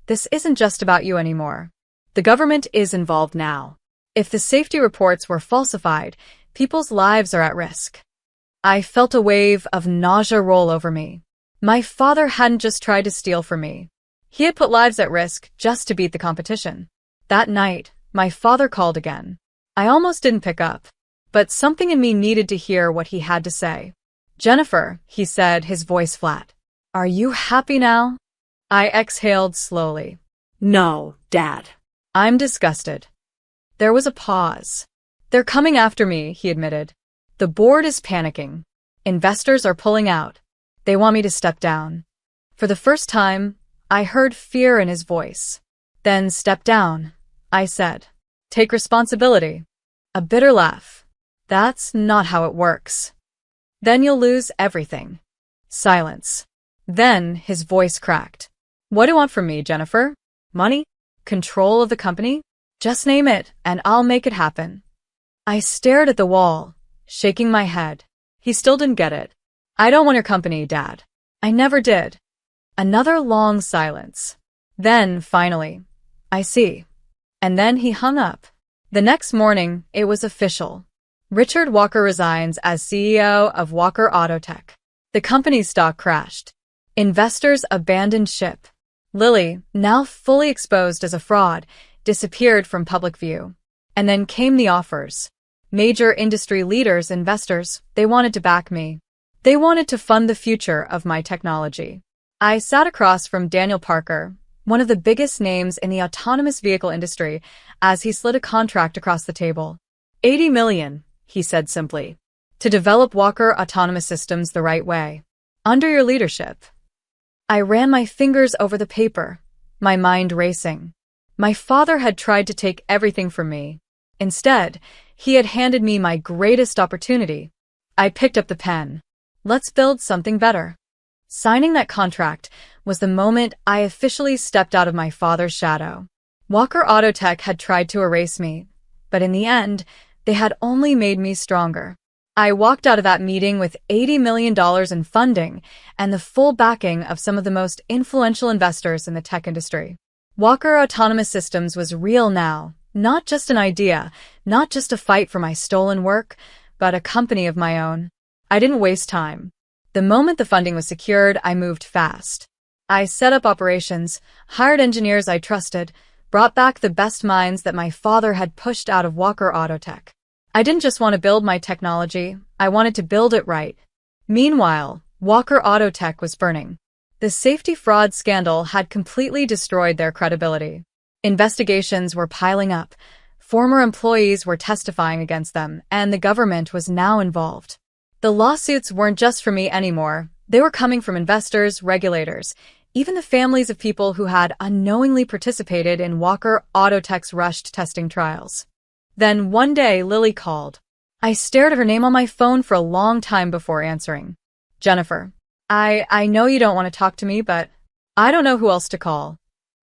"this isn't just about you anymore. The government is involved now. If the safety reports were falsified, people's lives are at risk." I felt a wave of nausea roll over me. My father hadn't just tried to steal from me. He had put lives at risk just to beat the competition. That night, my father called again. I almost didn't pick up, but something in me needed to hear what he had to say. "Jennifer," he said, his voice flat. "Are you happy now?" I exhaled slowly. "No, Dad." "I'm disgusted." There was a pause. "They're coming after me," he admitted. "The board is panicking. Investors are pulling out. They want me to step down." For the first time, I heard fear in his voice. "Then step down," I said. "Take responsibility." A bitter laugh. "That's not how it works. Then you'll lose everything." Silence. Then his voice cracked. "What do you want from me, Jennifer? Money? Control of the company? Just name it, and I'll make it happen." I stared at the wall, shaking my head. He still didn't get it. "I don't want your company, Dad. I never did." Another long silence. Then, finally, "I see." And then he hung up. The next morning, it was official. Richard Walker resigns as CEO of Walker Autotech. The company's stock crashed. Investors abandoned ship. Lily, now fully exposed as a fraud, disappeared from public view. And then came the offers. Major industry leaders, investors, they wanted to back me. They wanted to fund the future of my technology. I sat across from Daniel Parker, one of the biggest names in the autonomous vehicle industry, as he slid a contract across the table. $80 million, he said simply, to develop Walker autonomous systems the right way. Under your leadership. I ran my fingers over the paper, my mind racing. My father had tried to take everything from me. Instead, he had handed me my greatest opportunity. I picked up the pen. Let's build something better. Signing that contract was the moment I officially stepped out of my father's shadow. Walker Autotech had tried to erase me, but in the end, they had only made me stronger. I walked out of that meeting with $80 million in funding and the full backing of some of the most influential investors in the tech industry. Walker Autonomous Systems was real now, Not just an idea, not just a fight for my stolen work, but a company of my own. I didn't waste time. The moment the funding was secured, I moved fast. I set up operations, hired engineers I trusted, brought back the best minds that my father had pushed out of Walker Autotech. I didn't just want to build my technology, I wanted to build it right. Meanwhile, Walker Autotech was burning. The safety fraud scandal had completely destroyed their credibility. Investigations were piling up, former employees were testifying against them, and the government was now involved. The lawsuits weren't just for me anymore, they were coming from investors, regulators, even the families of people who had unknowingly participated in Walker Autotech's rushed testing trials. Then one day, Lily called. I stared at her name on my phone for a long time before answering. Jennifer, I know you don't want to talk to me, but I don't know who else to call.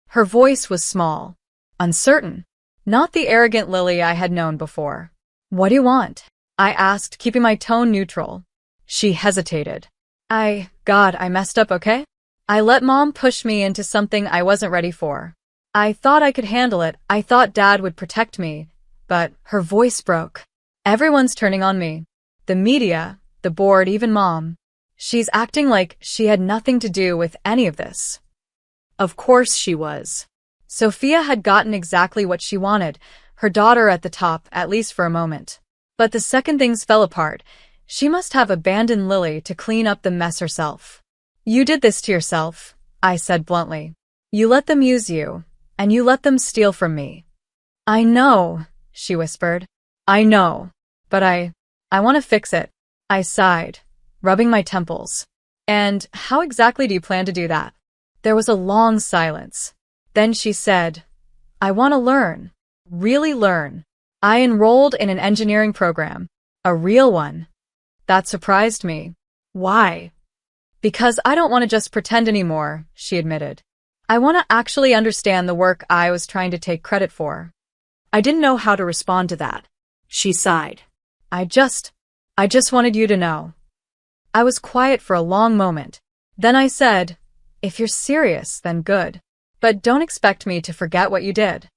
Her voice was small, uncertain, not the arrogant Lily I had known before. What do you want? I asked, keeping my tone neutral. She hesitated. God, I messed up, okay? I let Mom push me into something I wasn't ready for. I thought I could handle it, I thought Dad would protect me, but her voice broke. Everyone's turning on me. The media, the board, even Mom. She's acting like she had nothing to do with any of this. Of course she was. Sophia had gotten exactly what she wanted, her daughter at the top, at least for a moment. But the second things fell apart, she must have abandoned Lily to clean up the mess herself. You did this to yourself, I said bluntly. You let them use you, and you let them steal from me. I know, she whispered. I know, but I want to fix it. I sighed, rubbing my temples. And how exactly do you plan to do that? There was a long silence. Then she said, I want to learn, really learn. I enrolled in an engineering program, a real one. That surprised me. Why? Because I don't want to just pretend anymore, she admitted. I want to actually understand the work I was trying to take credit for. I didn't know how to respond to that. She sighed. I just wanted you to know. I was quiet for a long moment. Then I said, if you're serious, then good. But don't expect me to forget what you did.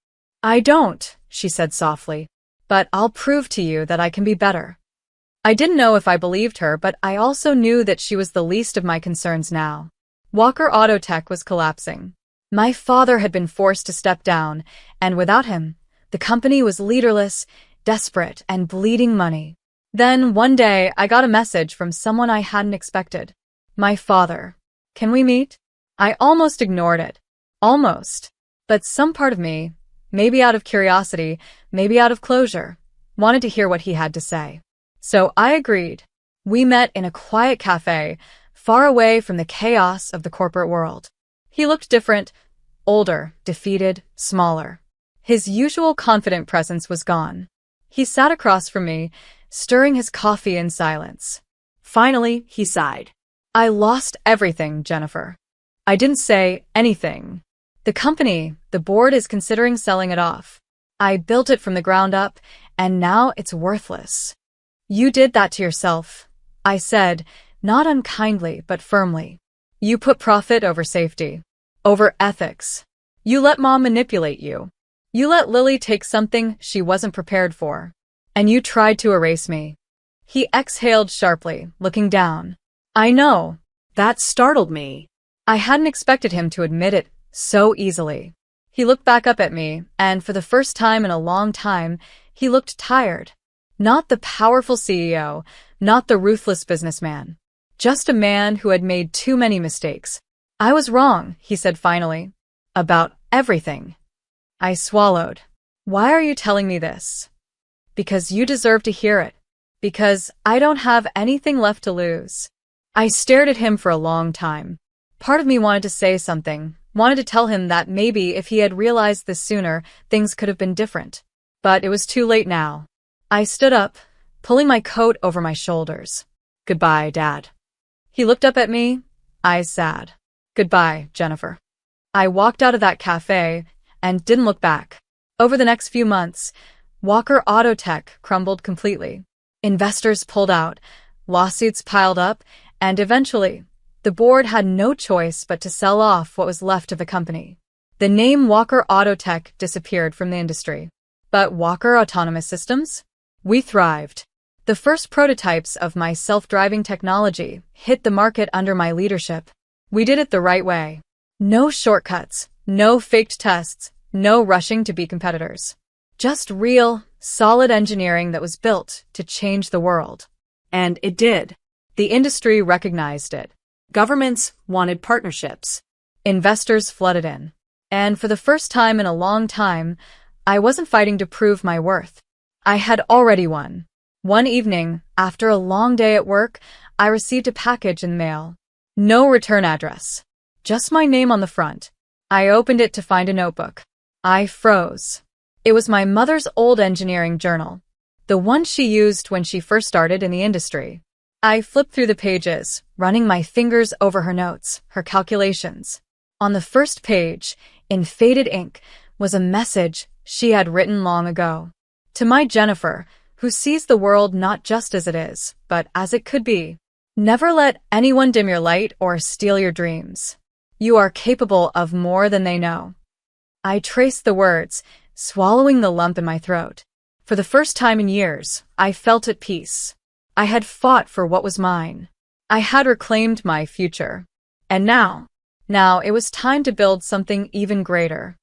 I don't, she said softly. But I'll prove to you that I can be better. I didn't know if I believed her, but I also knew that she was the least of my concerns now. Walker Autotech was collapsing. My father had been forced to step down, and without him, the company was leaderless, desperate, and bleeding money. Then, one day, I got a message from someone I hadn't expected. My father. Can we meet? I almost ignored it. Almost. But some part of me, maybe out of curiosity, maybe out of closure, wanted to hear what he had to say. So I agreed. We met in a quiet cafe, far away from the chaos of the corporate world. He looked different, older, defeated, smaller. His usual confident presence was gone. He sat across from me, stirring his coffee in silence. Finally, he sighed. I lost everything, Jennifer. I didn't say anything. The company, the board is considering selling it off. I built it from the ground up, and now it's worthless. You did that to yourself, I said, not unkindly but firmly. You put profit over safety, over ethics. You let Mom manipulate you. You let Lily take something she wasn't prepared for. And you tried to erase me. He exhaled sharply, looking down. I know. That startled me. I hadn't expected him to admit it so easily. He looked back up at me, and for the first time in a long time, he looked tired. Not the powerful CEO, not the ruthless businessman. Just a man who had made too many mistakes. I was wrong, he said finally. About everything. I swallowed. Why are you telling me this? Because you deserve to hear it. Because I don't have anything left to lose. I stared at him for a long time. Part of me wanted to say something, wanted to tell him that maybe if he had realized this sooner, things could have been different. But it was too late now. I stood up, pulling my coat over my shoulders. Goodbye, Dad. He looked up at me, eyes sad. Goodbye, Jennifer. I walked out of that cafe and didn't look back. Over the next few months, Walker Autotech crumbled completely. Investors pulled out, lawsuits piled up, and eventually, the board had no choice but to sell off what was left of the company. The name Walker Autotech disappeared from the industry. But Walker Autonomous Systems? We thrived. The first prototypes of my self-driving technology hit the market under my leadership. We did it the right way. No shortcuts, no faked tests, no rushing to be competitors. Just real, solid engineering that was built to change the world. And it did. The industry recognized it. Governments wanted partnerships. Investors flooded in. And for the first time in a long time, I wasn't fighting to prove my worth. I had already won. One evening, after a long day at work, I received a package in the mail. No return address. Just my name on the front. I opened it to find a notebook. I froze. It was my mother's old engineering journal, the one she used when she first started in the industry. I flipped through the pages, running my fingers over her notes, her calculations. On the first page, in faded ink, was a message she had written long ago. To my Jennifer, who sees the world not just as it is, but as it could be. Never let anyone dim your light or steal your dreams. You are capable of more than they know. I traced the words, swallowing the lump in my throat. For the first time in years, I felt at peace. I had fought for what was mine. I had reclaimed my future. And now it was time to build something even greater.